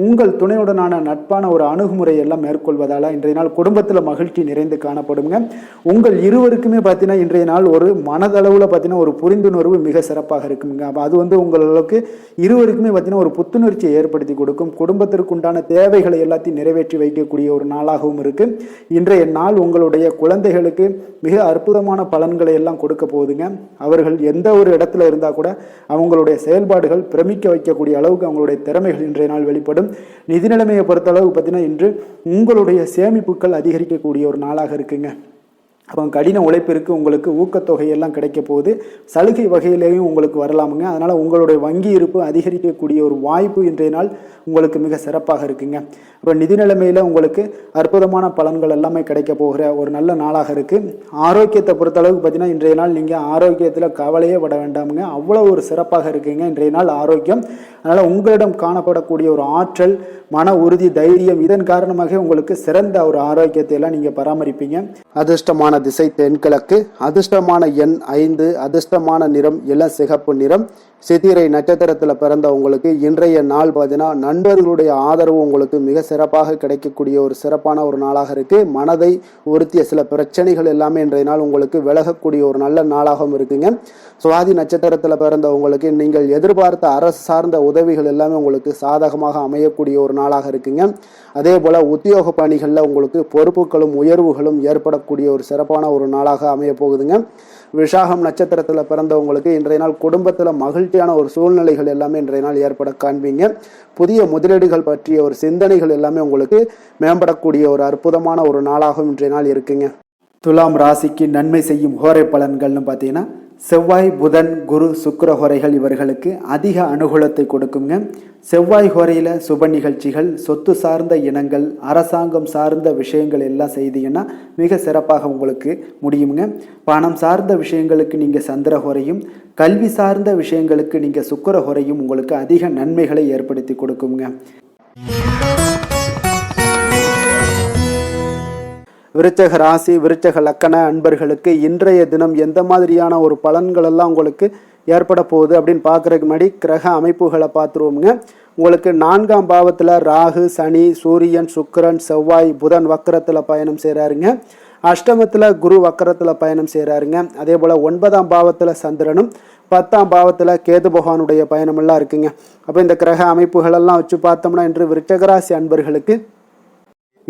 உங்கள் துணையுடனான நட்பான ஒரு அணுகுமுறை எல்லாம் மேற்கொள்வதால் இன்றைய நாள் குடும்பத்தில் மகிழ்ச்சி நிறைந்து காணப்படுங்க. உங்கள் இருவருக்குமே பார்த்தீங்கன்னா இன்றைய நாள் ஒரு மனதளவில் பார்த்தீங்கன்னா ஒரு புரிந்துணர்வு மிக சிறப்பாக இருக்குங்க. அப்போ அது உங்களுக்கு இருவருக்குமே பார்த்தீங்கன்னா ஒரு புத்துணர்ச்சியை ஏற்படுத்தி கொடுக்கும். குடும்பத்திற்கு உண்டான தேவைகளை எல்லாத்தையும் நிறைவேற்றி வைக்கக்கூடிய ஒரு நாளாகவும் இருக்கு. இன்றைய நாள் உங்களுடைய குழந்தைகளுக்கு மிக அற்புதமான பலன்களை எல்லாம் கொடுக்க போகுதுங்க. அவர்கள் எந்த ஒரு இடத்துல இருந்தால் கூட அவங்களுடைய செயல்பாடுகள் பிரமிக்க வைக்கக்கூடிய அளவுக்கு அவங்களுடைய திறமைகள் இன்றைய நாள் வெளிப்படும். நிதி நிலைமையை பொறுத்த அளவுக்கு பார்த்தீங்கன்னா இன்று உங்களுடைய சேமிப்புகள் அதிகரிக்கக்கூடிய ஒரு நாளாக இருக்குங்க. அப்போ கடின உழைப்பிற்கு உங்களுக்கு ஊக்கத்தொகையெல்லாம் கிடைக்க போகுது. சலுகை வகையிலேயும் உங்களுக்கு வரலாமுங்க. அதனால் உங்களுடைய வங்கி இருப்பு அதிகரிக்கக்கூடிய ஒரு வாய்ப்பு இன்றைய நாள் உங்களுக்கு மிக சிறப்பாக இருக்குங்க. அப்போ நிதி நிலைமையில் உங்களுக்கு அற்புதமான பலன்கள் எல்லாமே கிடைக்க போகிற ஒரு நல்ல நாளாக இருக்குது. ஆரோக்கியத்தை பொறுத்தளவுக்கு பார்த்தீங்கன்னா இன்றைய நாள் நீங்கள் ஆரோக்கியத்தில் கவலையே பட வேண்டாமுங்க. அவ்வளோ ஒரு சிறப்பாக இருக்குங்க இன்றைய நாள் ஆரோக்கியம். அதனால் உங்களிடம் காணப்படக்கூடிய ஒரு ஆற்றல் மன உறுதி தைரியம் இதன் காரணமாக உங்களுக்கு சிறந்த ஒரு ஆரோக்கியத்தை எல்லாம் நீங்கள் பராமரிப்பீங்க. அதிர்ஷ்டமான திசை தென்கிழக்கு, அதிர்ஷ்டமான எண் 5, அதிர்ஷ்டமான நிறம் இளம் சிகப்பு நிறம். சித்திரை நட்சத்திரத்தில் பிறந்த உங்களுக்கு இன்றைய நாள் பார்த்தீங்கன்னா நண்பர்களுடைய ஆதரவு உங்களுக்கு மிக சிறப்பாக கிடைக்கக்கூடிய ஒரு சிறப்பான ஒரு நாளாக இருக்கு. மனதை உறுத்திய சில பிரச்சனைகள் எல்லாமே இன்றைய நாள் உங்களுக்கு விலகக்கூடிய ஒரு நல்ல நாளாகவும் இருக்குங்க. சுவாதி நட்சத்திரத்தில் பிறந்த உங்களுக்கு நீங்கள் எதிர்பார்த்த அரசு சார்ந்த உதவிகள் எல்லாமே உங்களுக்கு சாதகமாக அமையக்கூடிய ஒரு நாளாக இருக்குங்க. அதே போல உத்தியோக பணிகளில் உங்களுக்கு பொறுப்புகளும் உயர்வுகளும் ஏற்படக்கூடிய ஒரு சிறப்பான ஒரு நாளாக அமைய போகுதுங்க. விஷாகம் நட்சத்திரத்தில் பிறந்தவங்களுக்கு இன்றைய நாள் குடும்பத்தில் மகிழ்ச்சியான ஒரு சூழ்நிலைகள் எல்லாமே இன்றைய நாள் ஏற்பட காண்பீங்க. புதிய முதலீடுகள் பற்றிய ஒரு சிந்தனைகள் எல்லாமே உங்களுக்கு மேம்படக்கூடிய ஒரு அற்புதமான ஒரு நாளாகவும் இன்றைய நாள் இருக்குங்க. துலாம் ராசிக்கு நன்மை செய்யும் ஹோரை பலன்கள்னு பார்த்தீங்கன்னா செவ்வாய் புதன் குரு சுக்கிர ஹோரைகள் இவர்களுக்கு அதிக அனுகூலத்தை கொடுக்குங்க. செவ்வாய் ஹோரையில் சுப நிகழ்ச்சிகள் சொத்து சார்ந்த இனங்கள் அரசாங்கம் சார்ந்த விஷயங்கள் எல்லாம் செய்தீங்கன்னா மிக சிறப்பாக உங்களுக்கு முடியுங்க. பணம் சார்ந்த விஷயங்களுக்கு நீங்கள் சந்திர ஹோரையும் கல்வி சார்ந்த விஷயங்களுக்கு நீங்கள் சுக்கிர ஹோரையும் உங்களுக்கு அதிக நன்மைகளை ஏற்படுத்தி கொடுக்குங்க. விருச்சக ராசி விருச்சக லக்கண அன்பர்களுக்கு இன்றைய தினம் எந்த மாதிரியான ஒரு பலன்கள் எல்லாம் உங்களுக்கு ஏற்பட போகுது அப்படின்னு பார்க்குறதுக்கு முன்னாடி கிரக அமைப்புகளை பார்த்துருவோமுங்க. உங்களுக்கு 4ஆம் பாவத்தில் ராகு சனி சூரியன் சுக்கிரன் செவ்வாய் புதன் வக்கரத்தில் பயணம் செய்கிறாருங்க. அஷ்டமத்தில் குரு வக்கரத்தில் பயணம் செய்கிறாருங்க. அதே போல் 9ஆம் பாவத்தில் சந்திரனும் 10ஆம் பாவத்தில் கேது பகவானுடைய பயணமெல்லாம் இருக்குங்க. அப்போ இந்த கிரக அமைப்புகளெல்லாம் வச்சு பார்த்தோம்னா இன்று விருச்சகராசி அன்பர்களுக்கு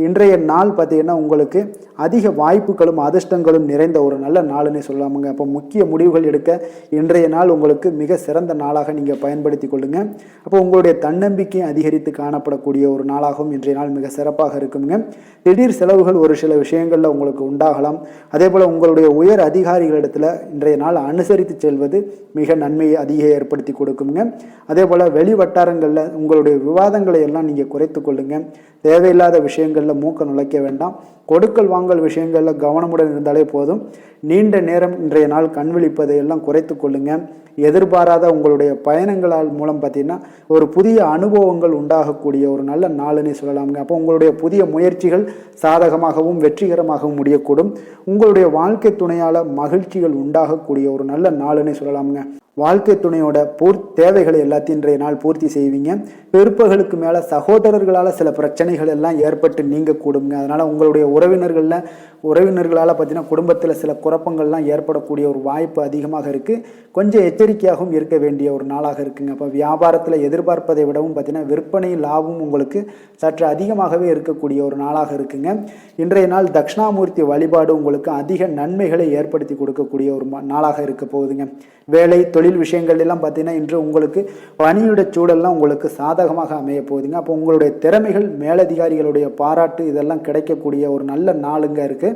இன்றைய நாள் பார்த்தீங்கன்னா உங்களுக்கு அதிக வாய்ப்புகளும் அதிர்ஷ்டங்களும் நிறைந்த ஒரு நல்ல நாளுன்னே சொல்லலாமுங்க. அப்போ முக்கிய முடிவுகள் எடுக்க இன்றைய நாள் உங்களுக்கு மிக சிறந்த நாளாக நீங்கள் பயன்படுத்தி கொள்ளுங்க. அப்போ உங்களுடைய தன்னம்பிக்கை அதிகரித்து காணப்படக்கூடிய ஒரு நாளாகவும் இன்றைய நாள் மிக சிறப்பாக இருக்குங்க. திடீர் செலவுகள் ஒரு சில விஷயங்களில் உங்களுக்கு உண்டாகலாம். அதே போல் உங்களுடைய உயர் அதிகாரிகளிடத்தில் இன்றைய நாள் அனுசரித்து செல்வது மிக நன்மையை அதிக ஏற்படுத்தி கொடுக்குங்க. அதே போல் வெளி வட்டாரங்களில் உங்களுடைய விவாதங்களை எல்லாம் நீங்கள் குறைத்து கொள்ளுங்க. தேவையில்லாத விஷயங்களில் மூக்க நுழைக்க வேண்டாம். கொடுக்கல் வாங்கல் விஷயங்களில் கவனமுடன் இருந்தாலே போதும். நீண்ட நேரம் இன்றைய நாள் கண் விழிப்பதை எல்லாம் குறைத்து கொள்ளுங்க. எதிர்பாராத உங்களுடைய பயணங்களால் மூலம் பார்த்தீங்கன்னா ஒரு புதிய அனுபவங்கள் உண்டாகக்கூடிய ஒரு நல்ல நாளுன்னே சொல்லலாமுங்க. அப்போ உங்களுடைய புதிய முயற்சிகள் சாதகமாகவும் வெற்றிகரமாகவும் முடியக்கூடும். உங்களுடைய வாழ்க்கை துணையால் மகிழ்ச்சிகள் உண்டாகக்கூடிய ஒரு நல்ல நாளுன்னே சொல்லலாமுங்க. வாழ்க்கை துணையோட தேவைகளை எல்லாத்தையும் இன்றைய நாள் பூர்த்தி செய்வீங்க. பிற்பகலுக்கு மேலே சகோதரர்களால் சில பிரச்சனைகள் எல்லாம் ஏற்பட்டு நீங்க கூடுங்க. அதனால உங்களுடைய உறவினர்களால் பார்த்தீங்கன்னா குடும்பத்தில் சில குழப்பங்கள்லாம் ஏற்படக்கூடிய ஒரு வாய்ப்பு அதிகமாக இருக்குது. கொஞ்சம் எச்சரிக்கையாகவும் இருக்க வேண்டிய ஒரு நாளாக இருக்குங்க. அப்போ வியாபாரத்தில் எதிர்பார்ப்பதை விடவும் பார்த்தீங்கன்னா விற்பனை லாபம் உங்களுக்கு சற்று அதிகமாகவே இருக்கக்கூடிய ஒரு நாளாக இருக்குங்க. இன்றைய நாள் தட்சிணாமூர்த்தி வழிபாடு உங்களுக்கு அதிக நன்மைகளை ஏற்படுத்தி கொடுக்கக்கூடிய ஒரு நாளாக இருக்க போகுதுங்க. வேலை தொழில் விஷயங்கள் எல்லாம் பார்த்தீங்கன்னா இன்று உங்களுக்கு பணியுடைய சூழல்லாம் உங்களுக்கு சாதகமாக அமைய போகுதுங்க. அப்போ உங்களுடைய திறமைகள் மேலதிகாரிகளுடைய பாராட்டு இதெல்லாம் கிடைக்கக்கூடிய ஒரு நல்ல நாளுங்க இருக்குது.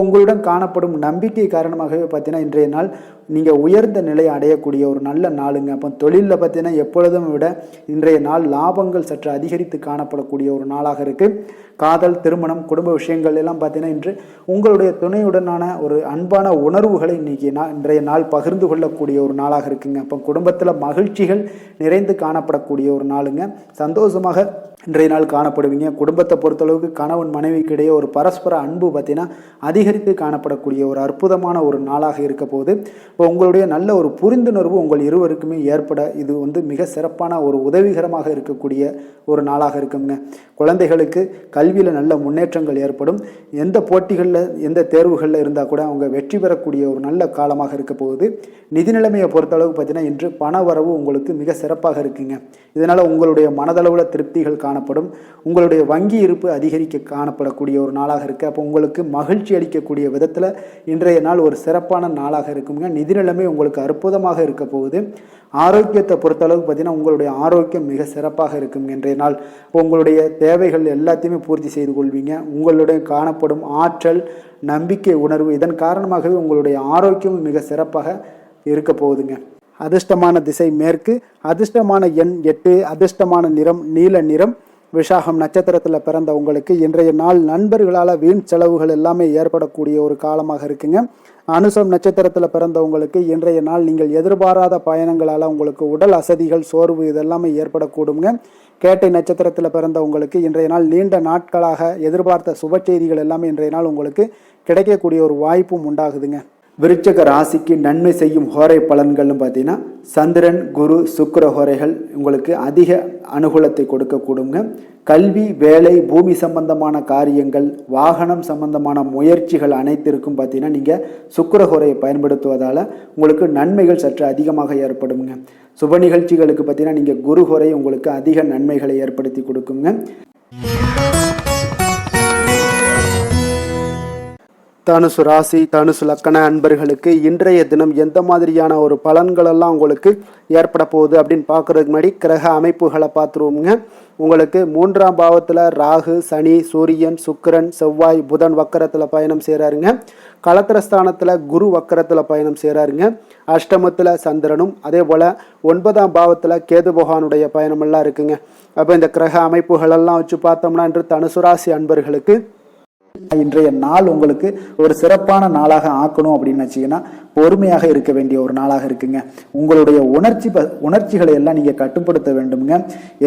உங்களுடன் காணப்படும் நம்பிக்கை காரணமாகவே பார்த்தீங்கன்னா இன்றைய நாள் நீங்கள் உயர்ந்த நிலையை அடையக்கூடிய ஒரு நல்ல நாளுங்க. அப்போ தொழிலில் பார்த்தீங்கன்னா எப்பொழுதும் விட இன்றைய நாள் லாபங்கள் சற்று அதிகரித்து காணப்படக்கூடிய ஒரு நாளாக இருக்குது. காதல், திருமணம், குடும்ப விஷயங்கள் எல்லாம் பார்த்தீங்கன்னா இன்று உங்களுடைய துணையுடனான ஒரு அன்பான உணர்வுகளை இன்றைய நாள் பகிர்ந்து கொள்ளக்கூடிய ஒரு நாளாக இருக்குங்க. அப்போ குடும்பத்தில் மகிழ்ச்சிகள் நிறைந்து காணப்படக்கூடிய ஒரு நாளுங்க. சந்தோஷமாக இன்றைய நாள் காணப்படுவீங்க. குடும்பத்தை பொறுத்தளவுக்கு கணவன் மனைவிக்கு இடையே ஒரு பரஸ்பர அன்பு பார்த்தீங்கன்னா அதிகரித்து காணப்படக்கூடிய ஒரு அற்புதமான ஒரு நாளாக இருக்க போது. இப்போ உங்களுடைய நல்ல ஒரு புரிந்துணர்வு உங்கள் இருவருக்குமே ஏற்பட இது மிக சிறப்பான ஒரு உதவிகரமாக இருக்கக்கூடிய ஒரு நாளாக இருக்குங்க. குழந்தைகளுக்கு கல்வியில் நல்ல முன்னேற்றங்கள் ஏற்படும். எந்த போட்டிகளில் எந்த தேர்வுகளில் இருந்தால் கூட அவங்க வெற்றி பெறக்கூடிய ஒரு நல்ல காலமாக இருக்க போகுது. நிதி நிலைமையை பொறுத்தளவுக்கு பார்த்தீங்கன்னா இன்று பண வரவு உங்களுக்கு மிக சிறப்பாக இருக்குங்க. இதனால் உங்களுடைய மனதளவில் திருப்திகள் காணப்படும். உங்களுடைய வங்கி இருப்பு அதிகரிக்க காணப்படக்கூடிய ஒரு நாளாக இருக்குது. அப்போ உங்களுக்கு மகிழ்ச்சி அளிக்கக்கூடிய விதத்தில் இன்றைய நாள் ஒரு சிறப்பான நாளாக இருக்குங்க. நிதி நிலைமை உங்களுக்கு அற்புதமாக இருக்க போகுது. ஆரோக்கியத்தை பொறுத்தளவுக்கு பார்த்தீங்கன்னா உங்களுடைய ஆரோக்கியம் மிக சிறப்பாக இருக்குங்க. இன்றைய நாள் உங்களுடைய தேவைகள் எல்லாத்தையுமே பூர்த்தி செய்து கொள்வீங்க. உங்களுடைய காணப்படும் ஆற்றல், நம்பிக்கை, உணர்வு இதன் காரணமாகவே உங்களுடைய ஆரோக்கியம் மிக சிறப்பாக இருக்க போகுதுங்க. அதிர்ஷ்டமான திசை மேற்கு, அதிர்ஷ்டமான எண் 8, அதிர்ஷ்டமான நிறம் நீல நிறம். விசாகம் நட்சத்திரத்தில் பிறந்த உங்களுக்கு இன்றைய நாள் நண்பர்களால் வீண் செலவுகள் எல்லாமே ஏற்படக்கூடிய ஒரு காலமாக இருக்குங்க. அனுசம் நட்சத்திரத்தில் பிறந்தவங்களுக்கு இன்றைய நாள் நீங்கள் எதிர்பாராத பயணங்களால் உங்களுக்கு உடல் அசதிகள், சோர்வு இதெல்லாமே ஏற்படக்கூடுங்க. கேட்டை நட்சத்திரத்தில் பிறந்தவங்களுக்கு இன்றைய நாள் நீண்ட நாட்களாக எதிர்பார்த்த சுப செய்திகள் எல்லாமே இன்றைய நாள் உங்களுக்கு கிடைக்கக்கூடிய ஒரு வாய்ப்பும் உண்டாகுதுங்க. விருச்சக ராசிக்கு நன்மை செய்யும் ஹோரை பலன்கள்னு பார்த்தீங்கன்னா சந்திரன், குரு, சுக்கிர ஹோரைகள் உங்களுக்கு அதிக அனுகூலத்தை கொடுக்கக்கூடுங்க. கல்வி, வேலை, பூமி சம்பந்தமான காரியங்கள், வாகனம் சம்பந்தமான முயற்சிகள் அனைத்திற்கும் பார்த்தீங்கன்னா நீங்கள் சுக்கிர ஹோரையை பயன்படுத்துவதால் உங்களுக்கு நன்மைகள் சற்று அதிகமாக ஏற்படுங்க. சுப நிகழ்ச்சிகளுக்கு பார்த்தீங்கன்னா நீங்கள் குரு ஹோரை உங்களுக்கு அதிக நன்மைகளை ஏற்படுத்தி கொடுக்குங்க. தனுசு ராசி, தனுசு லக்கண அன்பர்களுக்கு இன்றைய தினம் எந்த மாதிரியான ஒரு பலன்களெல்லாம் உங்களுக்கு ஏற்பட போகுது அப்படின்னு பார்க்குறதுக்கு முன்னாடி கிரக அமைப்புகளை பார்த்துருவோங்க. உங்களுக்கு 3ஆம் பாவத்தில் ராகு, சனி, சூரியன், சுக்கிரன், செவ்வாய், புதன் வக்கரத்தில் பயணம் செய்கிறாருங்க. களத்திரஸ்தானத்தில் குரு வக்கரத்தில் பயணம் செய்கிறாருங்க. அஷ்டமத்தில் சந்திரனும், அதே போல் 9ஆம் பாவத்தில் கேது பகவானுடைய பயணமெல்லாம் இருக்குங்க. அப்போ இந்த கிரக அமைப்புகளெல்லாம் வச்சு பார்த்தோம்னா இன்று தனுசு ராசி அன்பர்களுக்கு இன்றைய நாள் உங்களுக்கு ஒரு சிறப்பான நாளாக ஆக்கணும் அப்படின்னு வச்சீங்கன்னா பொறுமையாக இருக்க வேண்டிய ஒரு நாளாக இருக்குங்க. உங்களுடைய உணர்ச்சிகளை எல்லாம் நீங்க கட்டுப்படுத்த வேண்டுங்க.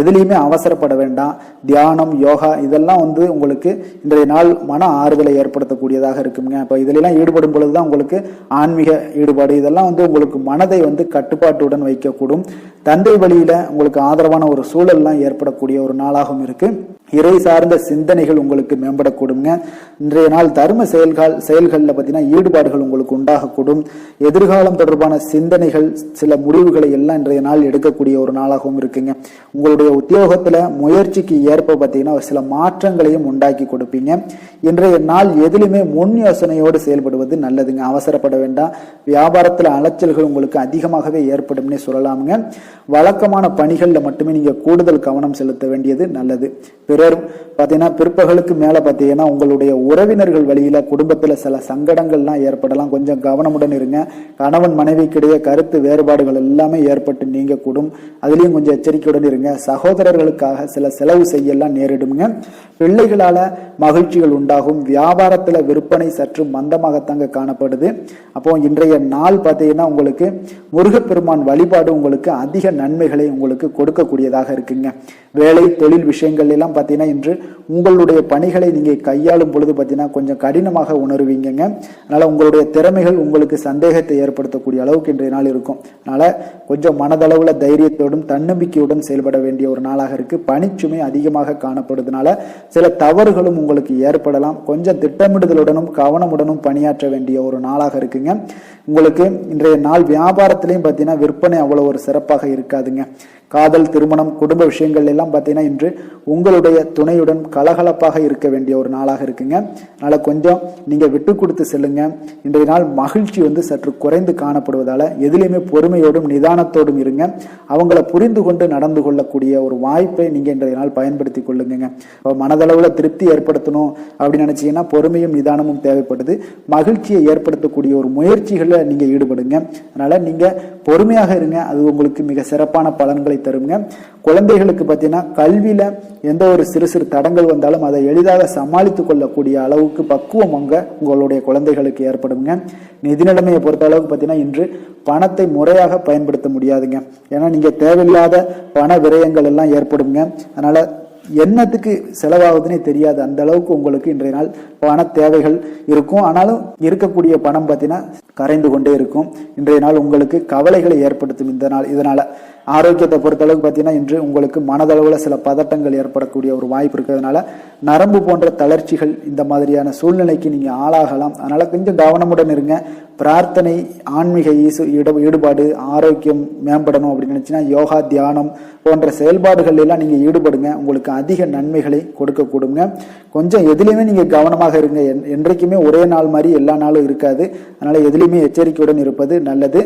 எதுலையுமே அவசரப்பட வேண்டாம். தியானம், யோகா இதெல்லாம் உங்களுக்கு இன்றைய நாள் மன ஆறுதலை ஏற்படுத்தக்கூடியதாக இருக்குங்க. அப்போ இதிலெல்லாம் ஈடுபடும் பொழுதுதான் உங்களுக்கு ஆன்மீக ஈடுபாடு இதெல்லாம் உங்களுக்கு மனதை கட்டுப்பாட்டுடன் வைக்கக்கூடும். தந்தை வழியில உங்களுக்கு ஆதரவான ஒரு சூழல்லாம் ஏற்படக்கூடிய ஒரு நாளாகவும் இருக்கு. இறை சார்ந்த சிந்தனைகள் உங்களுக்கு மேம்படக்கூடுங்க. இன்றைய நாள் தர்ம செயல்களில் பார்த்தீங்கன்னா ஈடுபாடுகள் உங்களுக்கு உண்டாகக்கூடும். எதிர்காலம் தொடர்பான சிந்தனைகள், சில முடிவுகளை எல்லாம் இன்றைய நாள் எடுக்கக்கூடிய ஒரு நாளாகவும் இருக்குங்க. உங்களுடைய உத்தியோகத்துல முயற்சிக்கு ஏற்ப பார்த்தீங்கன்னா சில மாற்றங்களையும் உண்டாக்கி கொடுப்பீங்க. இன்றைய நாள் எதிலுமே முன் யோசனையோடு செயல்படுவது நல்லதுங்க. அவசரப்பட வேண்டாம். வியாபாரத்துல அலைச்சல்கள் உங்களுக்கு அதிகமாகவே ஏற்படும்னே சொல்லலாமுங்க. வழக்கமான பணிகளில் மட்டுமே நீங்க கூடுதல் கவனம் செலுத்த வேண்டியது நல்லது. பிறர் பார்த்தீங்கன்னா பிற்பகலுக்கு மேலே பார்த்தீங்கன்னா உங்களுடைய உறவினர்கள் வழியில குடும்பத்துல சில சங்கடங்கள்லாம் ஏற்படலாம். கொஞ்சம் கவனமுடன் இருங்க. கணவன் மனைவிக்கிடையே கருத்து வேறுபாடுகள் எல்லாமே ஏற்பட்டு நீங்க கூடும். அதுலயும் கொஞ்சம் எச்சரிக்கையுடன் இருங்க. சகோதரர்களுக்காக சில செலவு செய்யலாம் நேரிடுங்க. பிள்ளைகளால மகிழ்ச்சிகள் உண்டாகும். வியாபாரத்துல விற்பனை சற்று மந்தமாகத்தாங்க காணப்படுது. அப்போ இன்றைய நாள் பார்த்தீங்கன்னா உங்களுக்கு முருகப்பெருமான் வழிபாடு உங்களுக்கு அதிக நன்மைகளை உங்களுக்கு கொடுக்கக்கூடியதாக இருக்குங்க. வேலை தொழில் விஷயங்கள் எல்லாம் பார்த்தீங்கன்னா இன்று உங்களுடைய பணிகளை நீங்க கையாளும் பொழுது பார்த்தீங்கன்னா கொஞ்சம் கடினமாக உணர்வீங்கங்க. அதனால உங்களுடைய திறமைகள் உங்களுக்கு சந்தேகத்தை ஏற்படுத்தக்கூடிய அளவுக்கு இன்றைய நாள் இருக்கும். அதனால கொஞ்சம் மனதளவுல தைரியத்தோடும் தன்னம்பிக்கையுடன் செயல்பட வேண்டிய ஒரு நாளாக இருக்கு. பணிச்சுமை அதிகமாக காணப்படுறதுனால சில தவறுகளும் உங்களுக்கு ஏற்படலாம். கொஞ்சம் திட்டமிடுதலுடனும் கவனமுடனும் பணியாற்ற வேண்டிய ஒரு நாளாக இருக்குங்க. உங்களுக்கு இன்றைய நாள் வியாபாரத்திலையும் பார்த்தீங்கன்னா விற்பனை அவ்வளவு ஒரு சிறப்பாக இருக்காதுங்க. காதல், திருமணம், குடும்ப விஷயங்கள் எல்லாம் பார்த்தீங்கன்னா இன்று உங்களுடைய துணையுடன் கலகலப்பாக இருக்க வேண்டிய ஒரு நாளாக இருக்குங்க. அதனால கொஞ்சம் நீங்க விட்டு கொடுத்து செல்லுங்க. இன்றைய நாள் மகிழ்ச்சி சற்று குறைந்து காணப்படுவதால எதிலையுமே பொறுமையோடும் நிதானத்தோடும் இருங்க. அவங்கள புரிந்து கொண்டு நடந்து கொள்ளக்கூடிய ஒரு வாய்ப்பை நீங்க இன்றைய நாள் பயன்படுத்தி கொள்ளுங்க. மனதளவுல திருப்தி ஏற்படுத்தணும் அப்படின்னு நினைச்சீங்கன்னா பொறுமையும் நிதானமும் தேவைப்படுது. மகிழ்ச்சியை ஏற்படுத்தக்கூடிய ஒரு முயற்சிகளை நீங்க ஈடுபடுங்க. அதனால நீங்க பொறுமையாக இருங்க. அது உங்களுக்கு மிக சிறப்பான பலன்களை தருங்க. குழந்தைகளுக்கு பார்த்தீங்கன்னா கல்வியில எந்த ஒரு சிறு சிறு தடங்கள் வந்தாலும் அதை எளிதாக சமாளித்துக் கொள்ளக்கூடிய அளவுக்கு பக்குவம் உங்களுடைய குழந்தைகளுக்கு ஏற்படுங்க. நிதி நிலைமையை பொறுத்த அளவுக்கு பார்த்தீங்கன்னா இன்று பணத்தை முறையாக பயன்படுத்த முடியாதுங்க. ஏன்னா நீங்க தேவையில்லாத பண விரயங்கள் எல்லாம் ஏற்படுங்க. அதனால என்னத்துக்கு செலவாகுதுன்னே தெரியாது அந்த அளவுக்கு உங்களுக்கு இன்றைய நாள் பண தேவைகள் இருக்கும். ஆனாலும் இருக்கக்கூடிய பணம் பார்த்தீங்கன்னா கரைந்து கொண்டே இருக்கும். இன்றைய நாள் உங்களுக்கு கவலைகளை ஏற்படுத்தும் இந்த நாள். இதனால ஆரோக்கியத்தை பொறுத்த அளவுக்கு பார்த்தீங்கன்னா இன்று உங்களுக்கு மனதளவுல சில பதட்டங்கள் ஏற்படக்கூடிய ஒரு வாய்ப்பு இருக்கிறதுனால நரம்பு போன்ற தளர்ச்சிகள் இந்த மாதிரியான சூழ்நிலைக்கு நீங்க ஆளாகலாம். அதனால கொஞ்சம் கவனமுடன் இருங்க. பிரார்த்தனை, ஆன்மீக ஈடுபாடு, ஆரோக்கியம் மேம்படணும் அப்படின்னு நினைச்சுன்னா யோகா, தியானம் போன்ற செயல்பாடுகள் எல்லாம் நீங்க ஈடுபடுங்க. உங்களுக்கு அதிக நன்மைகளை கொடுக்க கூடுங்க. கொஞ்சம் எதுலையுமே நீங்க கவனமாக இருங்க. என்றைக்குமே ஒரே நாள் மாதிரி எல்லா நாளும் இருக்காது. அதனால எதுலையுமே எச்சரிக்கையுடன் இருப்பது நல்லது.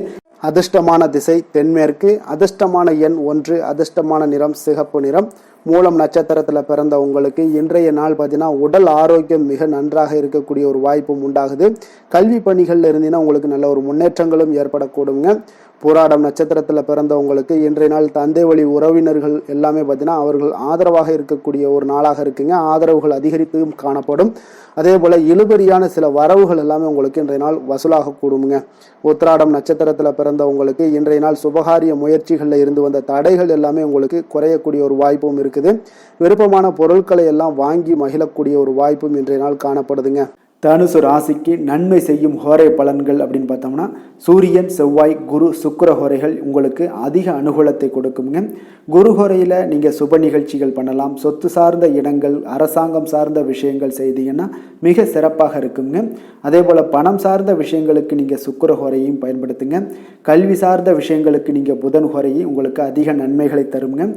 அதிர்ஷ்டமான திசை தென்மேற்கு, அதிர்ஷ்டமான எண் 1, அதிர்ஷ்டமான நிறம் சிகப்பு நிறம். மூலம் நட்சத்திரத்தில் பிறந்த உங்களுக்கு இன்றைய நாள் பார்த்தீங்கன்னா உடல் ஆரோக்கியம் மிக நன்றாக இருக்கக்கூடிய ஒரு வாய்ப்பும் உண்டாகுது. கல்வி பணிகளில் இருந்தீங்கன்னா உங்களுக்கு நல்ல ஒரு முன்னேற்றங்களும் ஏற்படக்கூடுங்க. போராடம் நட்சத்திரத்தில் பிறந்தவங்களுக்கு இன்றைய நாள் தந்தை வழி உறவினர்கள் எல்லாமே பார்த்தீங்கன்னா அவர்கள் ஆதரவாக இருக்கக்கூடிய ஒரு நாளாக இருக்குங்க. ஆதரவுகள் அதிகரித்தும் காணப்படும். அதே போல் இழுபறியான சில வரவுகள் எல்லாமே உங்களுக்கு இன்றைய நாள் வசூலாக கூடுங்க. உத்திராடம் நட்சத்திரத்தில் பிறந்தவங்களுக்கு இன்றைய நாள் சுபகாரிய முயற்சிகளில் இருந்து வந்த தடைகள் எல்லாமே உங்களுக்கு குறையக்கூடிய ஒரு வாய்ப்பும் இருக்குது. விருப்பமான பொருட்களை எல்லாம் வாங்கி மகிழக்கூடிய ஒரு வாய்ப்பும் இன்றைய நாள் காணப்படுதுங்க. தனுசு ராசிக்கு நன்மை செய்யும் ஹோரை பலன்கள் அப்படின்னு பார்த்தோம்னா சூரியன், செவ்வாய், குரு, சுக்கிர ஹோரைகள் உங்களுக்கு அதிக அனுகூலத்தை கொடுக்குங்க. குரு ஹோரையில் நீங்கள் சுப நிகழ்ச்சிகள் பண்ணலாம். சொத்து சார்ந்த இடங்கள், அரசாங்கம் சார்ந்த விஷயங்கள் செய்தீங்கன்னா மிக சிறப்பாக இருக்குங்க. அதே போல் பணம் சார்ந்த விஷயங்களுக்கு நீங்கள் சுக்கிர ஹோரையும் பயன்படுத்துங்க. கல்வி சார்ந்த விஷயங்களுக்கு நீங்கள் புதன் ஹோரையும் உங்களுக்கு அதிக நன்மைகளை தருங்க.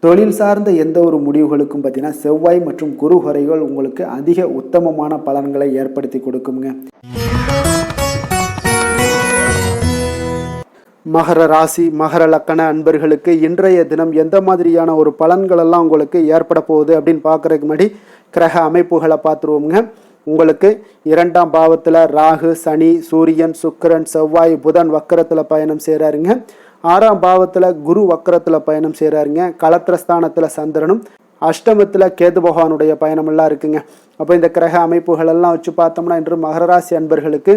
தொழில் சார்ந்த எந்த ஒரு முடிவுகளுக்கும் பார்த்தீங்கன்னா செவ்வாய் மற்றும் குரு ஹோரைகள் உங்களுக்கு அதிக உத்தமமான பலன்களை ஏற்படுத்தி கொடுக்குங்க. மகர ராசி, மகர லக்கண அன்பர்களுக்கு இன்றைய தினம் எந்த மாதிரியான ஒரு பலன்கள் எல்லாம் உங்களுக்கு ஏற்பட போகுது அப்படின்னு பார்க்கறதுக்கு முன்னாடி கிரக அமைப்புகளை பார்த்துருவோங்க. உங்களுக்கு 2ஆம் பாவத்தில் ராகு, சனி, சூரியன், சுக்கிரன், செவ்வாய், புதன் வக்கரத்தில் பயணம் செய்கிறாருங்க. 6ஆம் பாவத்தில் குரு வக்கரத்தில் பயணம் செய்கிறாருங்க. களத்திரஸ்தானத்தில் சந்திரனும், அஷ்டமத்தில் கேது பகவானுடைய பயணமெல்லாம் இருக்குங்க. அப்போ இந்த கிரக அமைப்புகள் எல்லாம் வச்சு பார்த்தோம்னா இன்று மகர ராசி அன்பர்களுக்கு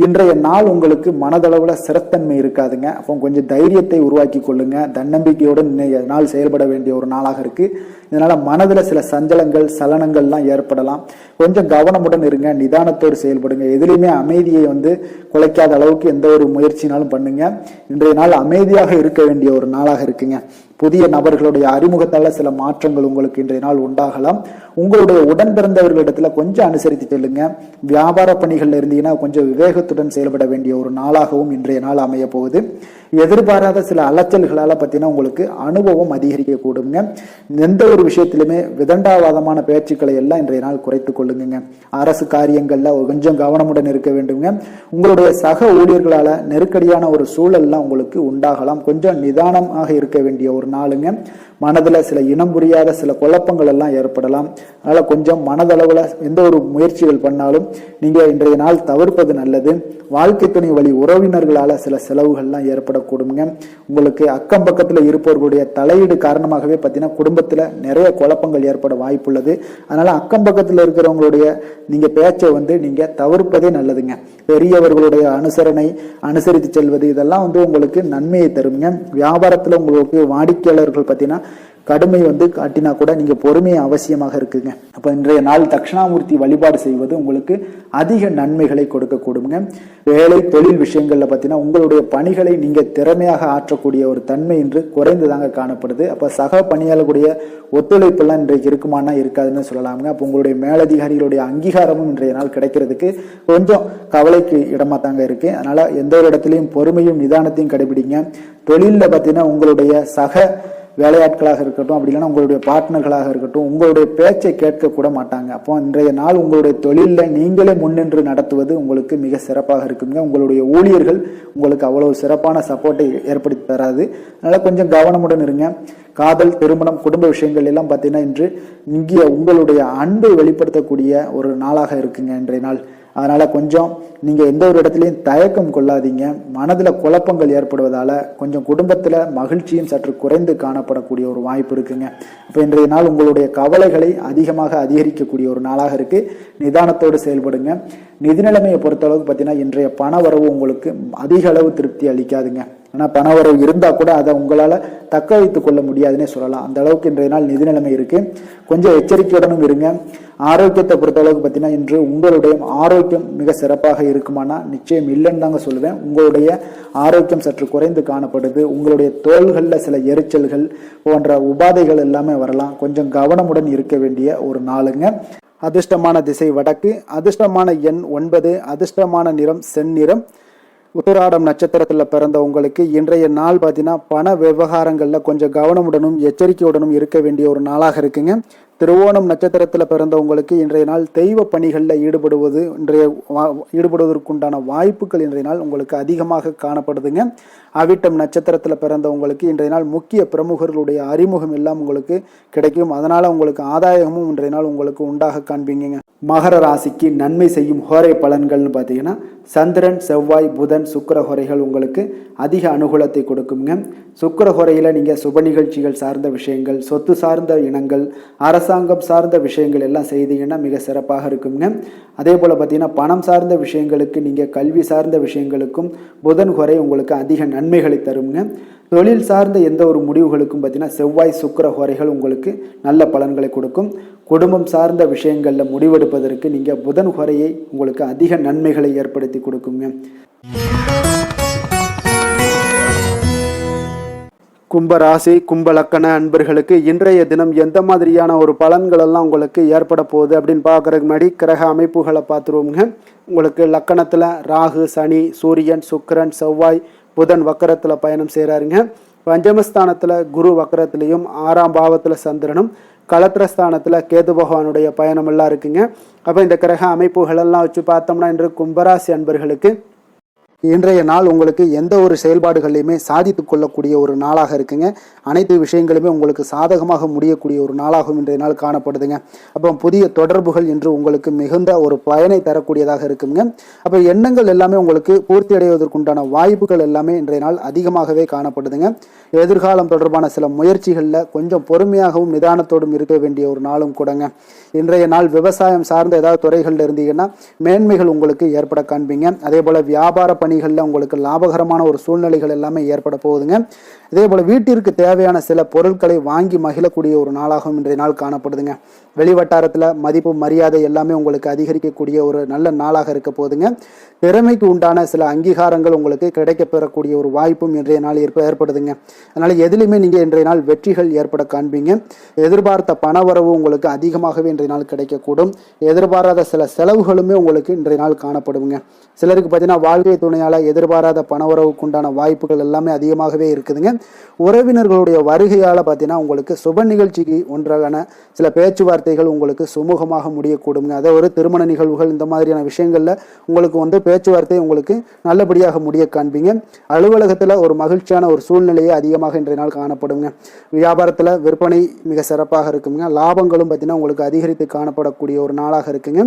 இன்றைய நாள் உங்களுக்கு மனதளவுல சிறத்தன்மை இருக்காதுங்க. அப்போ கொஞ்சம் தைரியத்தை உருவாக்கி கொள்ளுங்க. தன்னம்பிக்கையோடு இன்றைய நாள் செயல்பட வேண்டிய ஒரு நாளாக இருக்கு. இதனால மனதில் சில சஞ்சலங்கள், சலனங்கள்லாம் ஏற்படலாம். கொஞ்சம் கவனமுடன் இருங்க. நிதானத்தோடு செயல்படுங்க. எதுலையுமே அமைதியை குலைக்காத அளவுக்கு எந்த ஒரு முயற்சினாலும் பண்ணுங்க. இன்றைய நாள் அமைதியாக இருக்க வேண்டிய ஒரு நாளாக இருக்குங்க. புதிய நபர்களுடைய அறிமுகத்தால சில மாற்றங்கள் உங்களுக்கு இன்றைய நாள் உண்டாகலாம். உங்களுடைய உடன் பிறந்தவர்களிடத்துல கொஞ்சம் அனுசரித்து செல்லுங்க. வியாபார பணிகள்ல இருந்தீங்கன்னா கொஞ்சம் விவேகத்துடன் செயல்பட வேண்டிய ஒரு நாளாகவும் இன்றைய நாள் அமைய போகுது. எதிர்பாராத சில அலைச்சல்களால பார்த்தீங்கன்னா உங்களுக்கு அனுபவம் அதிகரிக்க கூடுங்க. எந்த ஒரு விஷயத்திலுமே விதண்டாவாதமான பேச்சுக்களை எல்லாம் இன்றைய நாள் குறைத்து கொள்ளுங்க. அரசு காரியங்கள்ல கொஞ்சம் கவனமுடன் இருக்க வேண்டுங்க. உங்களுடைய சக ஊழியர்களால நெருக்கடியான ஒரு சூழல்லாம் உங்களுக்கு உண்டாகலாம். கொஞ்சம் நிதானமாக இருக்க வேண்டிய ஒரு நாளுங்க. மனதில் சில இனம் புரியாத சில குழப்பங்கள் எல்லாம் ஏற்படலாம். அதனால் கொஞ்சம் மனதளவில் எந்த ஒரு முயற்சிகள் பண்ணாலும் நீங்கள் இன்றைய நாள் தவிர்ப்பது நல்லது. வாழ்க்கை துணை வழி உறவினர்களால் சில செலவுகள்லாம் ஏற்படக்கூடுங்க. உங்களுக்கு அக்கம் பக்கத்தில் இருப்பவர்களுடைய தலையீடு காரணமாகவே பார்த்தீங்கன்னா குடும்பத்தில் நிறைய குழப்பங்கள் ஏற்பட வாய்ப்புள்ளது. அதனால் அக்கம் பக்கத்தில் இருக்கிறவங்களுடைய நீங்கள் பேச்சை நீங்கள் தவிர்ப்பதே நல்லதுங்க. பெரியவர்களுடைய அனுசரித்து செல்வது இதெல்லாம் உங்களுக்கு நன்மையை தருங்க. வியாபாரத்தில் உங்களுக்கு வாடிக்கையாளர்கள் பார்த்தீங்கன்னா கடுமை காட்டினா கூட நீங்க பொறுமை அவசியமாக இருக்குங்க. அப்ப இன்றைய நாள் தட்சிணாமூர்த்தி வழிபாடு செய்வது உங்களுக்கு அதிக நன்மைகளை கொடுக்கக்கூடுங்க. வேலை தொழில் விஷயங்கள்ல பார்த்தீங்கன்னா உங்களுடைய பணிகளை நீங்க திறமையாக ஆற்றக்கூடிய ஒரு தன்மை இன்று குறைந்துதாங்க காணப்படுது. அப்ப சக பணியாளர்களுடைய ஒத்துழைப்பெல்லாம் இன்றைக்கு இருக்குமானா இருக்காதுன்னு சொல்லலாமுங்க. அப்போ உங்களுடைய மேலதிகாரிகளுடைய அங்கீகாரமும் இன்றைய நாள் கிடைக்கிறதுக்கு கொஞ்சம் கவலைக்கு இடமா தாங்க இருக்கு. அதனால எந்த ஒரு இடத்துலையும் பொறுமையும் நிதானத்தையும் கடைபிடிங்க. தொழில பார்த்தீங்கன்னா உங்களுடைய சக வேலையாட்களாக இருக்கட்டும், அப்படி இல்லைன்னா உங்களுடைய பார்ட்னர்களாக இருக்கட்டும், உங்களுடைய பேச்சை கேட்க கூட மாட்டாங்க. அப்போ இன்றைய நாள் உங்களுடைய தொழிலில் நீங்களே முன்னின்று நடத்துவது உங்களுக்கு மிக சிறப்பாக இருக்குங்க. உங்களுடைய ஊழியர்கள் உங்களுக்கு அவ்வளவு சிறப்பான சப்போர்ட்டை ஏற்படுத்தி தராது. அதனால கொஞ்சம் கவனமுடன் இருங்க. காதல், திருமணம், குடும்ப விஷயங்கள் எல்லாம் பார்த்தீங்கன்னா இன்று இங்கே உங்களுடைய அன்பை வெளிப்படுத்தக்கூடிய ஒரு நாளாக இருக்குங்க இன்றைய நாள். அதனால கொஞ்சம் நீங்க எந்த ஒரு இடத்துலையும் தயக்கம் கொள்ளாதீங்க. மனதில் குழப்பங்கள் ஏற்படுவதால கொஞ்சம் குடும்பத்தில் மகிழ்ச்சியும் சற்று குறைந்து காணப்படக்கூடிய ஒரு வாய்ப்பு இருக்குங்க. இப்போ இன்றைய நாள் உங்களுடைய கவலைகளை அதிகமாக அதிகரிக்கக்கூடிய ஒரு நாளாக இருக்கு. நிதானத்தோடு செயல்படுங்க. நிதி நிலைமையை பொறுத்தளவுக்கு பார்த்தீங்கன்னா இன்றைய பண வரவு உங்களுக்கு அதிக அளவு திருப்தி அளிக்காதுங்க. ஆனால் பண வரவு இருந்தால் கூட அதை உங்களால் தக்க வைத்துக் கொள்ள முடியாதுன்னே சொல்லலாம். அந்த அளவுக்கு இன்றைய நாள் நிதி நிலைமை இருக்கு. கொஞ்சம் எச்சரிக்கையுடனும் இருங்க. ஆரோக்கியத்தை பொறுத்தளவுக்கு பார்த்தீங்கன்னா இன்று உங்களுடைய ஆரோக்கியம் மிக சிறப்பாக இருக்குமானா நிச்சயம் இல்லைன்னு தாங்க சொல்லுவேன். உங்களுடைய ஆரோக்கியம் சற்று குறைந்து காணப்படுது. உங்களுடைய தோள்களில் சில எரிச்சல்கள் போன்ற உபாதைகள் எல்லாமே வரலாம். கொஞ்சம் கவனமுடன் இருக்க வேண்டிய ஒரு நாளுங்க. அதிர்ஷ்டமான திசை வடக்கு, அதிர்ஷ்டமான எண் 9, அதிர்ஷ்டமான நிறம் செந்நிறம். உத்திராடம் நட்சத்திரத்தில் பிறந்த உங்களுக்கு இன்றைய நாள் பார்த்தீங்கன்னா பண விவகாரங்களில் கொஞ்சம் கவனமுடனும் எச்சரிக்கையுடனும் இருக்க வேண்டிய ஒரு நாளாக இருக்குங்க. திருவோணம் நட்சத்திரத்தில் பிறந்த உங்களுக்கு இன்றைய நாள் தெய்வ பணிகளில் ஈடுபடுவதற்குண்டான வாய்ப்புகள் இன்றைய நாள் உங்களுக்கு அதிகமாக காணப்படுதுங்க. அவிட்டம் நட்சத்திரத்தில் பிறந்த உங்களுக்கு இன்றைய நாள் முக்கிய பிரமுகர்களுடைய அறிமுகம் எல்லாம் உங்களுக்கு கிடைக்கும். அதனால உங்களுக்கு ஆதாயமும் இன்றைய நாள் உங்களுக்கு உண்டாக காண்பீங்க. மகர ராசிக்கு நன்மை செய்யும் ஹோரை பலன்கள்னு பார்த்தீங்கன்னா சந்திரன், செவ்வாய், புதன், சுக்கிர ஹோரைகள் உங்களுக்கு அதிக அனுகூலத்தை கொடுக்குங்க. சுக்கிர ஹோரையில் நீங்கள் சுப நிகழ்ச்சிகள் சார்ந்த விஷயங்கள், சொத்து சார்ந்த இனங்கள், அரசாங்கம் சார்ந்த விஷயங்கள் எல்லாம் செய்தீங்கன்னா மிக சிறப்பாக இருக்குங்க. அதே போல் பார்த்தீங்கன்னா பணம் சார்ந்த விஷயங்களுக்கு, நீங்கள் கல்வி சார்ந்த விஷயங்களுக்கும் புதன் ஹோரை உங்களுக்கு அதிக நன்மைகளை தருங்க. தொழில் சார்ந்த எந்த ஒரு முடிவுகளுக்கும் பார்த்தீங்கன்னா செவ்வாய், சுக்கிர ஹோரைகள் உங்களுக்கு நல்ல பலன்களை கொடுக்கும். குடும்பம் சார்ந்த விஷயங்களில் முடிவெடுப்பதற்கு நீங்கள் புதன் ஹோரையை உங்களுக்கு அதிக நன்மைகளை ஏற்படுத்தி கொடுக்குங்க. கும்பராசி, கும்பலக்கண அன்பர்களுக்கு இன்றைய தினம் எந்த மாதிரியான ஒரு பலன்கள் எல்லாம் உங்களுக்கு ஏற்பட போகுது அப்படின்னு பார்க்கறதுக்கு முன்னாடி கிரக அமைப்புகளை பார்த்துருவோங்க. உங்களுக்கு லக்கணத்தில் ராகு, சனி, சூரியன், சுக்கிரன், செவ்வாய், புதன் வக்கரத்தில் பயணம் செய்கிறாருங்க. பஞ்சமஸ்தானத்தில் குரு வக்கரத்திலையும், 6ஆம் பாவத்தில் சந்திரனும், களத்திரஸ்தானத்தில் கேது பகவானுடைய பயணம் எல்லாம் இருக்குங்க. அப்போ இந்த கிரக அமைப்புகளெல்லாம் வச்சு பார்த்தோம்னா இன்று கும்பராசி அன்பர்களுக்கு இன்றைய நாள் உங்களுக்கு எந்த ஒரு செயல்பாடுகளையுமே சாதித்து கொள்ளக்கூடிய ஒரு நாளாக இருக்குங்க. அனைத்து விஷயங்களுமே உங்களுக்கு சாதகமாக முடியக்கூடிய ஒரு நாளாகவும் இன்றைய நாள் காணப்படுதுங்க. அப்போ புதிய தொடர்புகள் இன்று உங்களுக்கு மிகுந்த ஒரு பயனை தரக்கூடியதாக இருக்குங்க. அப்போ எண்ணங்கள் எல்லாமே உங்களுக்கு பூர்த்தி அடைவதற்குண்டான வாய்ப்புகள் எல்லாமே இன்றைய நாள் அதிகமாகவே காணப்படுதுங்க. எதிர்காலம் தொடர்பான சில முயற்சிகளில் கொஞ்சம் பொறுமையாகவும் நிதானத்தோடும் இருக்க வேண்டிய ஒரு நாளும் கூடங்க. இன்றைய நாள் விவசாயம் சார்ந்த ஏதாவது துறைகளில் இருந்தீங்கன்னா மேன்மைகள் உங்களுக்கு ஏற்பட காண்பீங்க. அதே போல் வியாபார பணிகளில் உங்களுக்கு லாபகரமான ஒரு சூழ்நிலைகள் எல்லாமே ஏற்பட போகுதுங்க. இதே போல் வீட்டிற்கு தேவையான சில பொருட்களை வாங்கி மகிழக்கூடிய ஒரு நாளாகவும் இன்றைய நாள் காணப்படுதுங்க. வெளிவட்டாரத்தில் மதிப்பு மரியாதை எல்லாமே உங்களுக்கு அதிகரிக்கக்கூடிய ஒரு நல்ல நாளாக இருக்க போகுதுங்க. திறமைக்கு உண்டான சில அங்கீகாரங்கள் உங்களுக்கு கிடைக்க பெறக்கூடிய ஒரு வாய்ப்பும் இன்றைய நாள் ஏற்படுதுங்க. அதனால எதிலுமே நீங்கள் இன்றைய நாள் வெற்றிகள் ஏற்பட காண்பீங்க. எதிர்பார்த்த பணவரவு உங்களுக்கு அதிகமாகவே இன்றைய நாள் கிடைக்கக்கூடும். எதிர்பாராத சில செலவுகளுமே உங்களுக்கு இன்றைய நாள் காணப்படுங்க. சிலருக்கு பார்த்தீங்கன்னா வாழ்க்கை துணையாக துணையால் எதிர்பாராத பண உறவுக்கு உண்டான வாய்ப்புகள் எல்லாமே அதிகமாகவே இருக்குதுங்க. உறவினர்களுடைய வருகையால் பார்த்தீங்கன்னா உங்களுக்கு சுப நிகழ்ச்சிக்கு ஒன்றான சில பேச்சுவார்த்தைகள் உங்களுக்கு சுமூகமாக முடியக்கூடுங்க. அதை ஒரு திருமண நிகழ்வுகள் இந்த மாதிரியான விஷயங்களில் உங்களுக்கு வந்து பேச்சுவார்த்தை உங்களுக்கு நல்லபடியாக முடிய காண்பீங்க. அலுவலகத்தில் ஒரு மகிழ்ச்சியான ஒரு சூழ்நிலையே அதிகமாக இன்றைய நாள் காணப்படுங்க. வியாபாரத்தில் விற்பனை மிக சிறப்பாக இருக்குங்க. லாபங்களும் பார்த்தீங்கன்னா உங்களுக்கு அதிகரித்து காணப்படக்கூடிய ஒரு நாளாக இருக்குங்க.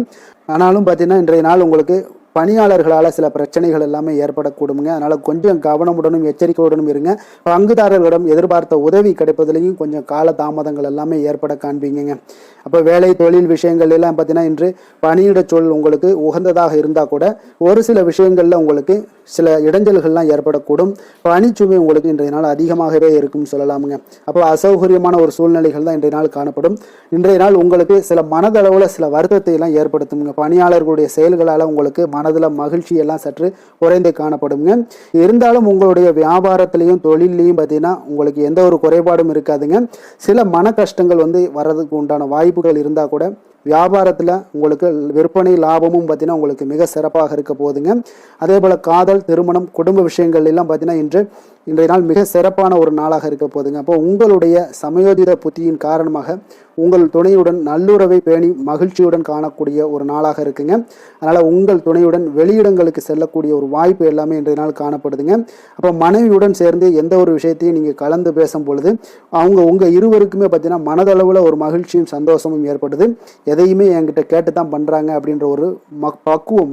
ஆனாலும் பார்த்தீங்கன்னா இன்றைய நாள் உங்களுக்கு பணியாளர்களால் சில பிரச்சனைகள் எல்லாமே ஏற்படக்கூடுங்க. அதனால் கொஞ்சம் கவனமுடனும் எச்சரிக்கையுடனும் இருங்க. பங்குதாரர்களிடம் எதிர்பார்த்த உதவி கிடைப்பதிலையும் கொஞ்சம் கால தாமதங்கள் எல்லாமே ஏற்பட காண்பீங்க. அப்போ வேலை தொழில் விஷயங்கள் எல்லாம் பார்த்தீங்கன்னா இன்று பணியிட சூழல் உங்களுக்கு உகந்ததாக இருந்தால் கூட ஒரு சில விஷயங்களில் உங்களுக்கு சில இடைஞ்சல்கள்லாம் ஏற்படக்கூடும். பணிச்சுமை உங்களுக்கு இன்றைய நாள் அதிகமாகவே இருக்கும்னு சொல்லலாமுங்க. அப்போ அசௌகரியமான ஒரு சூழ்நிலைகள் தான் இன்றைய நாள் காணப்படும். இன்றைய நாள் உங்களுக்கு சில மனதளவில் சில வருத்தத்தை எல்லாம் ஏற்படுத்துங்க. பணியாளர்களுடைய செயல்களால் உங்களுக்கு மனதில் மகிழ்ச்சி எல்லாம் சற்று குறைந்து காணப்படுங்க. இருந்தாலும் உங்களுடைய வியாபாரத்திலையும் தொழிலையும் பார்த்தீங்கன்னா உங்களுக்கு எந்த ஒரு குறைபாடும் இருக்காதுங்க. சில மன கஷ்டங்கள் வந்து வர்றதுக்கு உண்டான வாய்ப்புகள் இருந்தால் கூட வியாபாரத்தில் உங்களுக்கு விற்பனை லாபமும் பார்த்தீங்கன்னா உங்களுக்கு மிக சிறப்பாக இருக்க போகுதுங்க. அதே போல் காதல், திருமணம், குடும்ப விஷயங்கள் எல்லாம் பார்த்தீங்கன்னா இன்றைய நாள் மிக சிறப்பான ஒரு நாளாக இருக்க போகுதுங்க. அப்போ உங்களுடைய சமயோதித புத்தியின் காரணமாக உங்கள் துணையுடன் நல்லுறவை பேணி மகிழ்ச்சியுடன் காணக்கூடிய ஒரு நாளாக இருக்குங்க. அதனால் உங்கள் துணையுடன் வெளியிடங்களுக்கு செல்லக்கூடிய ஒரு வாய்ப்பு எல்லாமே இன்றைய நாள் காணப்படுதுங்க. அப்போ மனைவியுடன் சேர்ந்து எந்த ஒரு விஷயத்தையும் நீங்கள் கலந்து பேசும் பொழுது உங்கள் இருவருக்குமே பார்த்தீங்கன்னா மனதளவில் ஒரு மகிழ்ச்சியும் சந்தோஷமும் ஏற்படுது. எதையுமே என்கிட்ட கேட்டு தான் பண்ணுறாங்க அப்படின்ற ஒரு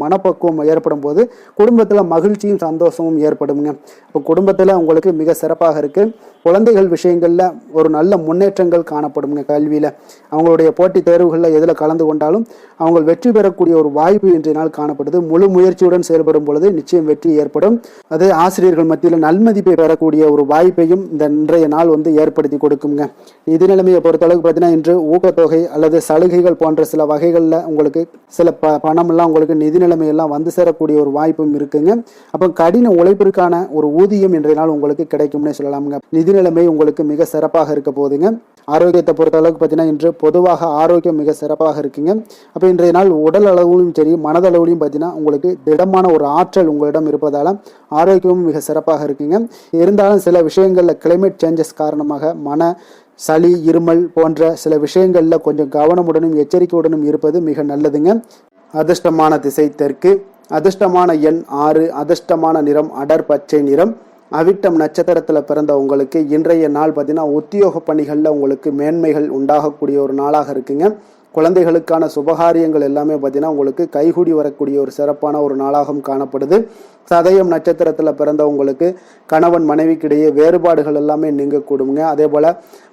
மனப்பக்குவம் ஏற்படும் போது குடும்பத்தில் மகிழ்ச்சியும் சந்தோஷமும் ஏற்படுங்க. இப்போ குடும்பத்தில் உங்களுக்கு மிக சிறப்பாக இருக்குது. குழந்தைகள் விஷயங்களில் ஒரு நல்ல முன்னேற்றங்கள் காணப்படுங்க. கல்வியில் அவங்களுடைய போட்டித் தேர்வுகளில் எதில் கலந்து கொண்டாலும் அவங்க வெற்றி பெறக்கூடிய ஒரு வாய்ப்பு இன்றைய நாள் காணப்படுது. முழு முயற்சியுடன் செயல்படும் பொழுது நிச்சயம் வெற்றி ஏற்படும். அதே ஆசிரியர்கள் மத்தியில் நல்மதிப்பை பெறக்கூடிய ஒரு வாய்ப்பையும் இந்த இன்றைய நாள் வந்து ஏற்படுத்தி கொடுக்குங்க. நிதி நிலைமையை பொறுத்தளவுக்கு பார்த்தீங்கன்னா இன்று ஊக்கத்தொகை அல்லது சலுகைகள் போன்ற சில வகைகளில் உங்களுக்கு சில பணமெல்லாம் உங்களுக்கு நிதி நிலைமையெல்லாம் வந்து சேரக்கூடிய ஒரு வாய்ப்பும் இருக்குங்க. அப்போ கடின உழைப்பிற்கான ஒரு ஊதியம் இன்றைய நாள் உங்களுக்கு கிடைக்கும்னே சொல்லலாமுங்க. நிதி நிலைமை உங்களுக்கு மிக சிறப்பாக இருக்க போகுதுங்க. ஆரோக்கியத்தை பொறுத்த அளவுக்கு பார்த்தீங்கன்னா இன்று பொதுவாக ஆரோக்கியம் மிக சிறப்பாக இருக்குங்க. அப்போ இன்றைய நாள் உடல் அளவிலும் சரி மனதளவிலும் பார்த்தீங்கன்னா உங்களுக்கு திடமான ஒரு ஆற்றல் உங்களிடம் இருப்பதால் ஆரோக்கியமும் மிக சிறப்பாக இருக்குங்க. இருந்தாலும் சில விஷயங்களில் கிளைமேட் சேஞ்சஸ் காரணமாக சளி, இருமல் போன்ற சில விஷயங்களில் கொஞ்சம் கவனமுடனும் எச்சரிக்கையுடனும் இருப்பது மிக நல்லதுங்க. அதிர்ஷ்டமான திசை தெற்கு, அதிர்ஷ்டமான எண் 6, அதிர்ஷ்டமான நிறம் அடர் பச்சை நிறம். அவிட்டம் நட்சத்திரத்தில் பிறந்த உங்களுக்கு இன்றைய நாள் பார்த்தீங்கன்னா உத்தியோக பணிகளில் உங்களுக்கு மேன்மைகள் உண்டாகக்கூடிய ஒரு நாளாக இருக்குங்க. குழந்தைகளுக்கான சுபகாரியங்கள் எல்லாமே பார்த்தீங்கன்னா உங்களுக்கு கைகூடி வரக்கூடிய ஒரு சிறப்பான ஒரு நாளாகவும் காணப்படுது. சதயம் நட்சத்திரத்தில் பிறந்த உங்களுக்கு கணவன் மனைவிக்கிடையே வேறுபாடுகள் எல்லாமே நீங்கக்கூடுங்க. அதே போல்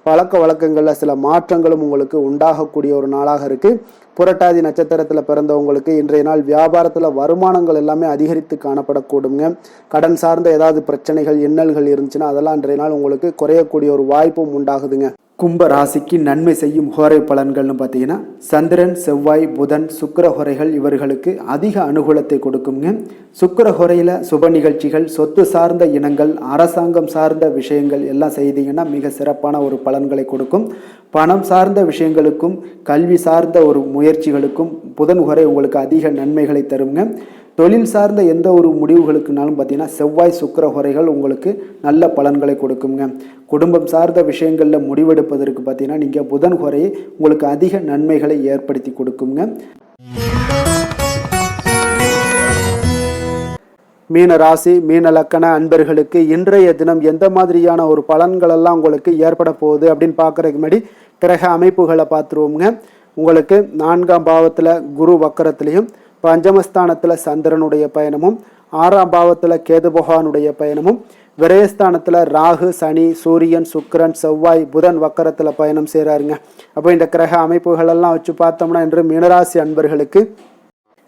பழக்க வழக்கங்களில் சில மாற்றங்களும் உங்களுக்கு உண்டாகக்கூடிய ஒரு நாளாக இருக்குது. புரட்டாதி நட்சத்திரத்தில் பிறந்தவங்களுக்கு இன்றைய நாள் வியாபாரத்தில் வருமானங்கள் எல்லாமே அதிகரித்து காணப்படக்கூடுங்க. கடன் சார்ந்த ஏதாவது பிரச்சனைகள், இன்னல்கள் இருந்துச்சுன்னா அதெல்லாம் இன்றைய நாள் உங்களுக்கு குறையக்கூடிய ஒரு வாய்ப்பும் உண்டாகுதுங்க. கும்ப ராசிக்கு நன்மை செய்யும் ஹோரை பலன்கள்னு பார்த்தீங்கன்னா சந்திரன், செவ்வாய், புதன், சுக்கிர ஹோரைகள் இவர்களுக்கு அதிக அனுகூலத்தை கொடுக்குங்க. சுக்கிர ஹோரையில் சுப நிகழ்ச்சிகள், சொத்து சார்ந்த இனங்கள், அரசாங்கம் சார்ந்த விஷயங்கள் எல்லாம் செய்தீங்கன்னா மிக சிறப்பான ஒரு பலன்களை கொடுக்கும். பணம் சார்ந்த விஷயங்களுக்கும் கல்வி சார்ந்த ஒரு முயற்சிகளுக்கும் புதன் ஹோரை உங்களுக்கு அதிக நன்மைகளை தருங்க. தொழில் சார்ந்த எந்த ஒரு முடிவுகளுக்குனாலும் பார்த்தீங்கன்னா செவ்வாய், சுக்கிர ஹோரைகள் உங்களுக்கு நல்ல பலன்களை கொடுக்குங்க. குடும்பம் சார்ந்த விஷயங்களில் முடிவெடுப்பதற்கு பார்த்தீங்கன்னா நீங்கள் புதன் ஹோரையை உங்களுக்கு அதிக நன்மைகளை ஏற்படுத்தி கொடுக்குங்க. மீன ராசி, மீன லக்கண அன்பர்களுக்கு இன்றைய தினம் எந்த மாதிரியான ஒரு பலன்களெல்லாம் உங்களுக்கு ஏற்பட போகுது அப்படின்னு பார்க்குறதுக்கு முன்னாடி கிரக அமைப்புகளை பார்த்துருவோங்க. உங்களுக்கு 4ஆம் பாவத்தில் குரு வக்கரத்திலையும், பஞ்சமஸ்தானத்தில் சந்திரனுடைய பயணமும், 6ஆம் பாவத்தில் கேது பகவானுடைய பயணமும், விரயஸ்தானத்தில் ராகு, சனி, சூரியன், சுக்கிரன், செவ்வாய், புதன் வக்கரத்தில் பயணம் செய்கிறாருங்க. அப்போ இந்த கிரக அமைப்புகளெல்லாம் வச்சு பார்த்தோம்னா இன்று மீனராசி அன்பர்களுக்கு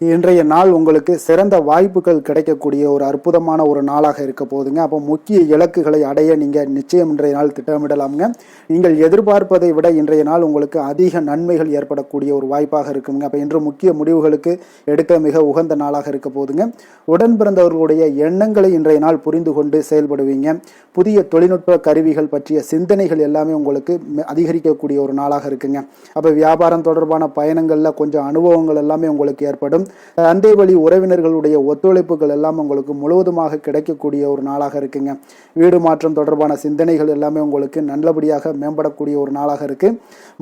இன்றைய நாள் உங்களுக்கு சிறந்த வாய்ப்புகள் கிடைக்கக்கூடிய ஒரு அற்புதமான ஒரு நாளாக இருக்க போகுதுங்க. அப்போ முக்கிய இலக்குகளை அடைய நீங்கள் நிச்சயம் இன்றைய நாள் திட்டமிடலாமுங்க. நீங்கள் எதிர்பார்ப்பதை விட இன்றைய நாள் உங்களுக்கு அதிக நன்மைகள் ஏற்படக்கூடிய ஒரு வாய்ப்பாக இருக்குங்க. அப்போ இன்று முக்கிய முடிவுகளுக்கு எடுக்க மிக உகந்த நாளாக இருக்க போகுதுங்க. உடன் பிறந்தவர்களுடைய எண்ணங்களை இன்றைய நாள் புரிந்து கொண்டு செயல்படுவீங்க. புதிய தொழில்நுட்ப கருவிகள் பற்றிய சிந்தனைகள் எல்லாமே உங்களுக்கு அதிகரிக்கக்கூடிய ஒரு நாளாக இருக்குங்க. அப்போ வியாபாரம் தொடர்பான பயணங்களில் கொஞ்சம் அனுபவங்கள் எல்லாமே உங்களுக்கு ஏற்படும். தந்தை வழி உறவினர்களுடைய ஒத்துழைப்புகள் எல்லாம் உங்களுக்கு முழுவதுமாக கிடைக்கக்கூடிய ஒரு நாளாக இருக்குங்க. வீடு மாற்றம் தொடர்பான சிந்தனைகள் எல்லாமே உங்களுக்கு நல்லபடியாக மேம்படக்கூடிய ஒரு நாளாக இருக்கு.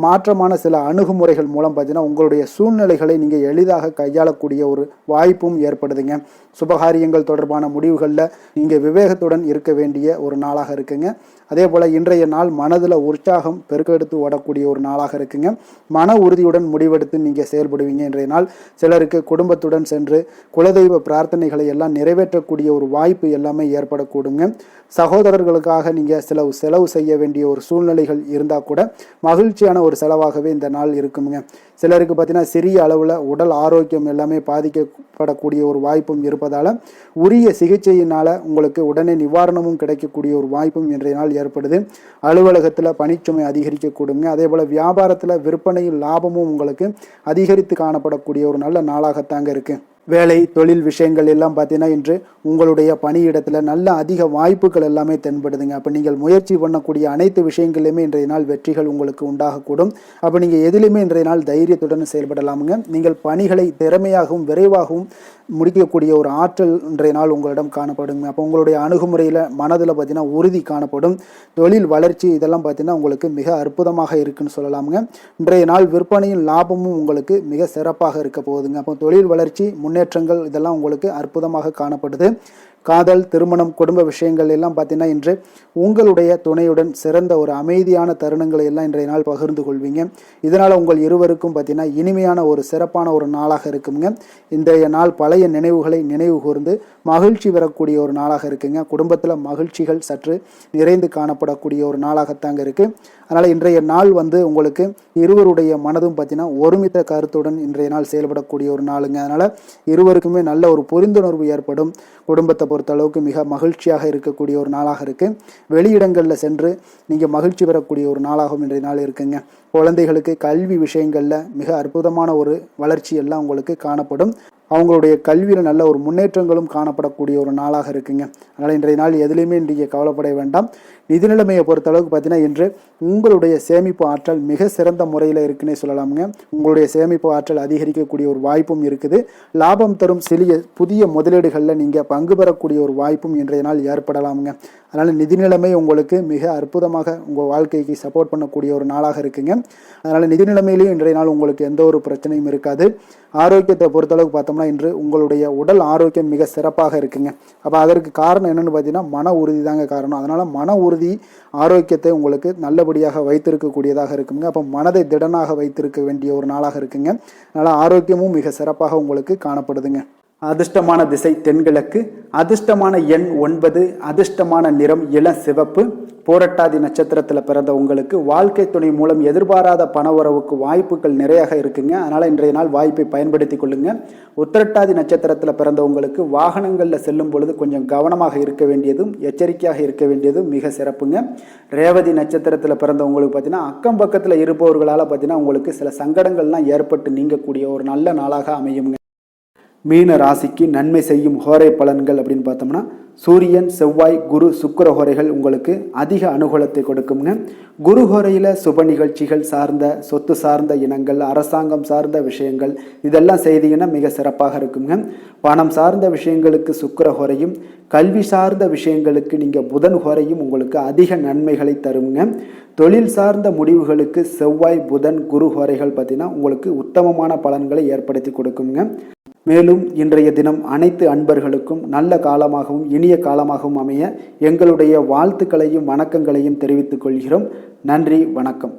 மாற்றமான சில அணுகுமுறைகள் மூலம் பார்த்தீங்கன்னா உங்களுடைய சூழ்நிலைகளை நீங்கள் எளிதாக கையாளக்கூடிய ஒரு வாய்ப்பும் ஏற்படுதுங்க. சுபகாரியங்கள் தொடர்பான முடிவுகளில் நீங்கள் விவேகத்துடன் இருக்க வேண்டிய ஒரு நாளாக இருக்குங்க. அதே போல் இன்றைய நாள் மனதில் உற்சாகம் பெருக்கெடுத்து ஓடக்கூடிய ஒரு நாளாக இருக்குங்க. மன உறுதியுடன் முடிவெடுத்து நீங்கள் செயல்படுவீங்க. இன்றைய நாள் சிலருக்கு குடும்பத்துடன் சென்று குலதெய்வ பிரார்த்தனைகளை எல்லாம் நிறைவேற்றக்கூடிய ஒரு வாய்ப்பு எல்லாமே ஏற்படக்கூடுங்க. சகோதரர்களுக்காக நீங்கள் செலவு செய்ய வேண்டிய ஒரு சூழ்நிலைகள் இருந்தால் கூட மகிழ்ச்சியான ஒரு செலவாகவே இந்த நாள் இருக்குங்க. சிலருக்கு பார்த்தீங்கன்னா சிறிய அளவில் உடல் ஆரோக்கியம் எல்லாமே பாதிக்கப்படக்கூடிய ஒரு வாய்ப்பும் இருப்பதால் உரிய சிகிச்சையினால் உங்களுக்கு உடனே நிவாரணமும் கிடைக்கக்கூடிய ஒரு வாய்ப்பும் இன்றைய நாள் ஏற்படுது. அலுவலகத்தில் பணிச்சுமை அதிகரிக்கக்கூடுங்க. அதே போல் வியாபாரத்தில் விற்பனையில் லாபமும் உங்களுக்கு அதிகரித்து காணப்படக்கூடிய ஒரு நல்ல நாளாகத்தாங்க இருக்குது. வேலை தொழில் விஷயங்கள் எல்லாம் பார்த்தீங்கன்னா இன்று உங்களுடைய பணியிடத்தில் நல்ல அதிக வாய்ப்புகள் எல்லாமே தென்படுதுங்க. அப்போ நீங்கள் முயற்சி பண்ணக்கூடிய அனைத்து விஷயங்களிலுமே இன்றைய நாள் வெற்றிகள் உங்களுக்கு உண்டாகக்கூடும். அப்போ நீங்கள் எதிலுமே இன்றைய நாள் தைரியத்துடன் செயல்படலாமுங்க. நீங்கள் பணிகளை திறமையாகவும் விரைவாகவும் முடிக்கக்கூடிய ஒரு ஆற்றல் இன்றைய நாள் உங்களிடம் காணப்படுங்க. அப்போ உங்களுடைய அணுகுமுறையில் மனதில் பார்த்தீங்கன்னா உறுதி காணப்படும். தொழில் வளர்ச்சி இதெல்லாம் பார்த்தீங்கன்னா உங்களுக்கு மிக அற்புதமாக இருக்குன்னு சொல்லலாமுங்க. இன்றைய நாள் விற்பனையின் லாபமும் உங்களுக்கு மிக சிறப்பாக இருக்க போகுதுங்க. அப்போ தொழில் வளர்ச்சி முன்னேற்றங்கள் இதெல்லாம் உங்களுக்கு அற்புதமாக காணப்படுது. காதல் திருமணம் குடும்ப விஷயங்கள் எல்லாம் பார்த்தீங்கன்னா இன்று உங்களுடைய துணையுடன் சிறந்த ஒரு அமைதியான தருணங்களை எல்லாம் இன்றைய நாள் பகிர்ந்து கொள்வீங்க. இதனால் உங்கள் இருவருக்கும் பார்த்தீங்கன்னா இனிமையான ஒரு சிறப்பான ஒரு நாளாக இருக்குங்க. இன்றைய நாள் பழைய நினைவுகளை நினைவு கூர்ந்து மகிழ்ச்சி பெறக்கூடிய ஒரு நாளாக இருக்குங்க. குடும்பத்தில் மகிழ்ச்சிகள் சற்று நிறைந்து காணப்படக்கூடிய ஒரு நாளாகத்தாங்க இருக்குது. அதனால் இன்றைய நாள் உங்களுக்கு இருவருடைய மனதும் பார்த்தீங்கன்னா ஒருமித்த கருத்துடன் இன்றைய நாள் செயல்படக்கூடிய ஒரு நாளுங்க. அதனால் இருவருக்குமே நல்ல ஒரு புரிந்துணர்வு ஏற்படும். குடும்பத்தை பொறுத்த அளவுக்கு மிக மகிழ்ச்சியாக இருக்கக்கூடிய ஒரு நாளாக இருக்குது. வெளியிடங்களில் சென்று நீங்கள் மகிழ்ச்சி பெறக்கூடிய ஒரு நாளாகவும் இன்றைய நாள் இருக்குங்க. குழந்தைகளுக்கு கல்வி விஷயங்களில் மிக அற்புதமான ஒரு வளர்ச்சி எல்லாம் உங்களுக்கு காணப்படும். அவங்களுடைய கல்வியில் நல்ல ஒரு முன்னேற்றங்களும் காணப்படக்கூடிய ஒரு நாளாக இருக்குங்க. அதனால் இன்றைய நாள் எதுலேயுமே இன்றைக்கு கவலைப்பட வேண்டாம். நிதி நிலைமையை பொறுத்தளவுக்கு பார்த்தீங்கன்னா இன்று உங்களுடைய சேமிப்பு ஆற்றல் மிக சிறந்த முறையில் இருக்குன்னே சொல்லலாமுங்க. உங்களுடைய சேமிப்பு ஆற்றல் அதிகரிக்கக்கூடிய ஒரு வாய்ப்பும் இருக்குது. லாபம் தரும் புதிய முதலீடுகளில் நீங்கள் பங்கு பெறக்கூடிய ஒரு வாய்ப்பும் இன்றைய நாள் ஏற்படலாமுங்க. அதனால் நிதி நிலைமை உங்களுக்கு மிக அற்புதமாக உங்கள் வாழ்க்கைக்கு சப்போர்ட் பண்ணக்கூடிய ஒரு நாளாக இருக்குங்க. அதனால் நிதி நிலைமையிலையும் இன்றைய நாள் உங்களுக்கு எந்த ஒரு பிரச்சனையும் இருக்காது. ஆரோக்கியத்தை பொறுத்தளவுக்கு பார்த்தோம்னா இன்று உங்களுடைய உடல் ஆரோக்கியம் மிக சிறப்பாக இருக்குங்க. அப்போ அதற்கு காரணம் என்னென்னு பார்த்தீங்கன்னா மன உறுதி தாங்க காரணம். அதனால் மன உறுதி ஆரோக்கியத்தை உங்களுக்கு நல்லபடியாக வைத்திருக்கக்கூடியதாக இருக்குங்க. அப்போ மனதை திடனாக வைத்திருக்க வேண்டிய ஒரு நாளாக இருக்குங்க. அதனால் ஆரோக்கியமும் மிக சிறப்பாக உங்களுக்கு காணப்படுதுங்க. அதிர்ஷ்டமான திசை தென்கிழக்கு, அதிர்ஷ்டமான எண் 9, அதிர்ஷ்டமான நிறம் இளம் சிவப்பு. போரட்டாதி நட்சத்திரத்தில் பிறந்த உங்களுக்கு வாழ்க்கை துணை மூலம் எதிர்பாராத பண வரவுக்கு வாய்ப்புகள் நிறையாக இருக்குங்க. அதனால் இன்றைய நாள் வாய்ப்பை பயன்படுத்தி கொள்ளுங்க. உத்திரட்டாதி நட்சத்திரத்தில் பிறந்த உங்களுக்கு வாகனங்களில் செல்லும் பொழுது கொஞ்சம் கவனமாக இருக்க வேண்டியதும் எச்சரிக்கையாக இருக்க வேண்டியதும் மிக சிறப்புங்க. ரேவதி நட்சத்திரத்தில் பிறந்த உங்களுக்கு பார்த்தீங்கன்னா அக்கம் பக்கத்தில் இருப்பவர்களால் பார்த்தீங்கன்னா உங்களுக்கு சில சங்கடங்கள்லாம் ஏற்பட்டு நீங்கக்கூடிய ஒரு நல்ல நாளாக அமையுங்க. மீன ராசிக்கு நன்மை செய்யும் ஹோரை பலன்கள் அப்படின்னு பார்த்தோம்னா சூரியன் செவ்வாய் குரு சுக்கிர ஹோரைகள் உங்களுக்கு அதிக அனுகூலத்தை கொடுக்குங்க. குரு ஹோரையில் சுப நிகழ்ச்சிகள் சார்ந்த சொத்து சார்ந்த இனங்கள் அரசாங்கம் சார்ந்த விஷயங்கள் இதெல்லாம் செய்தீங்கன்னா மிக சிறப்பாக இருக்குங்க. பணம் சார்ந்த விஷயங்களுக்கு சுக்கிர ஹோரையும் கல்வி சார்ந்த விஷயங்களுக்கு நீங்கள் புதன் ஹோரையும் உங்களுக்கு அதிக நன்மைகளை தருங்க. தொழில் சார்ந்த முடிவுகளுக்கு செவ்வாய் புதன் குரு ஹோரைகள் பார்த்தீங்கன்னா உங்களுக்கு உத்தமமான பலன்களை ஏற்படுத்தி கொடுக்குங்க. மேலும் இன்றைய தினம் அனைத்து அன்பர்களுக்கும் நல்ல காலமாகவும் இனிய காலமாகவும் அமைய எங்களுடைய வாழ்த்துக்களையும் வணக்கங்களையும் தெரிவித்துக் கொள்கிறோம். நன்றி, வணக்கம்.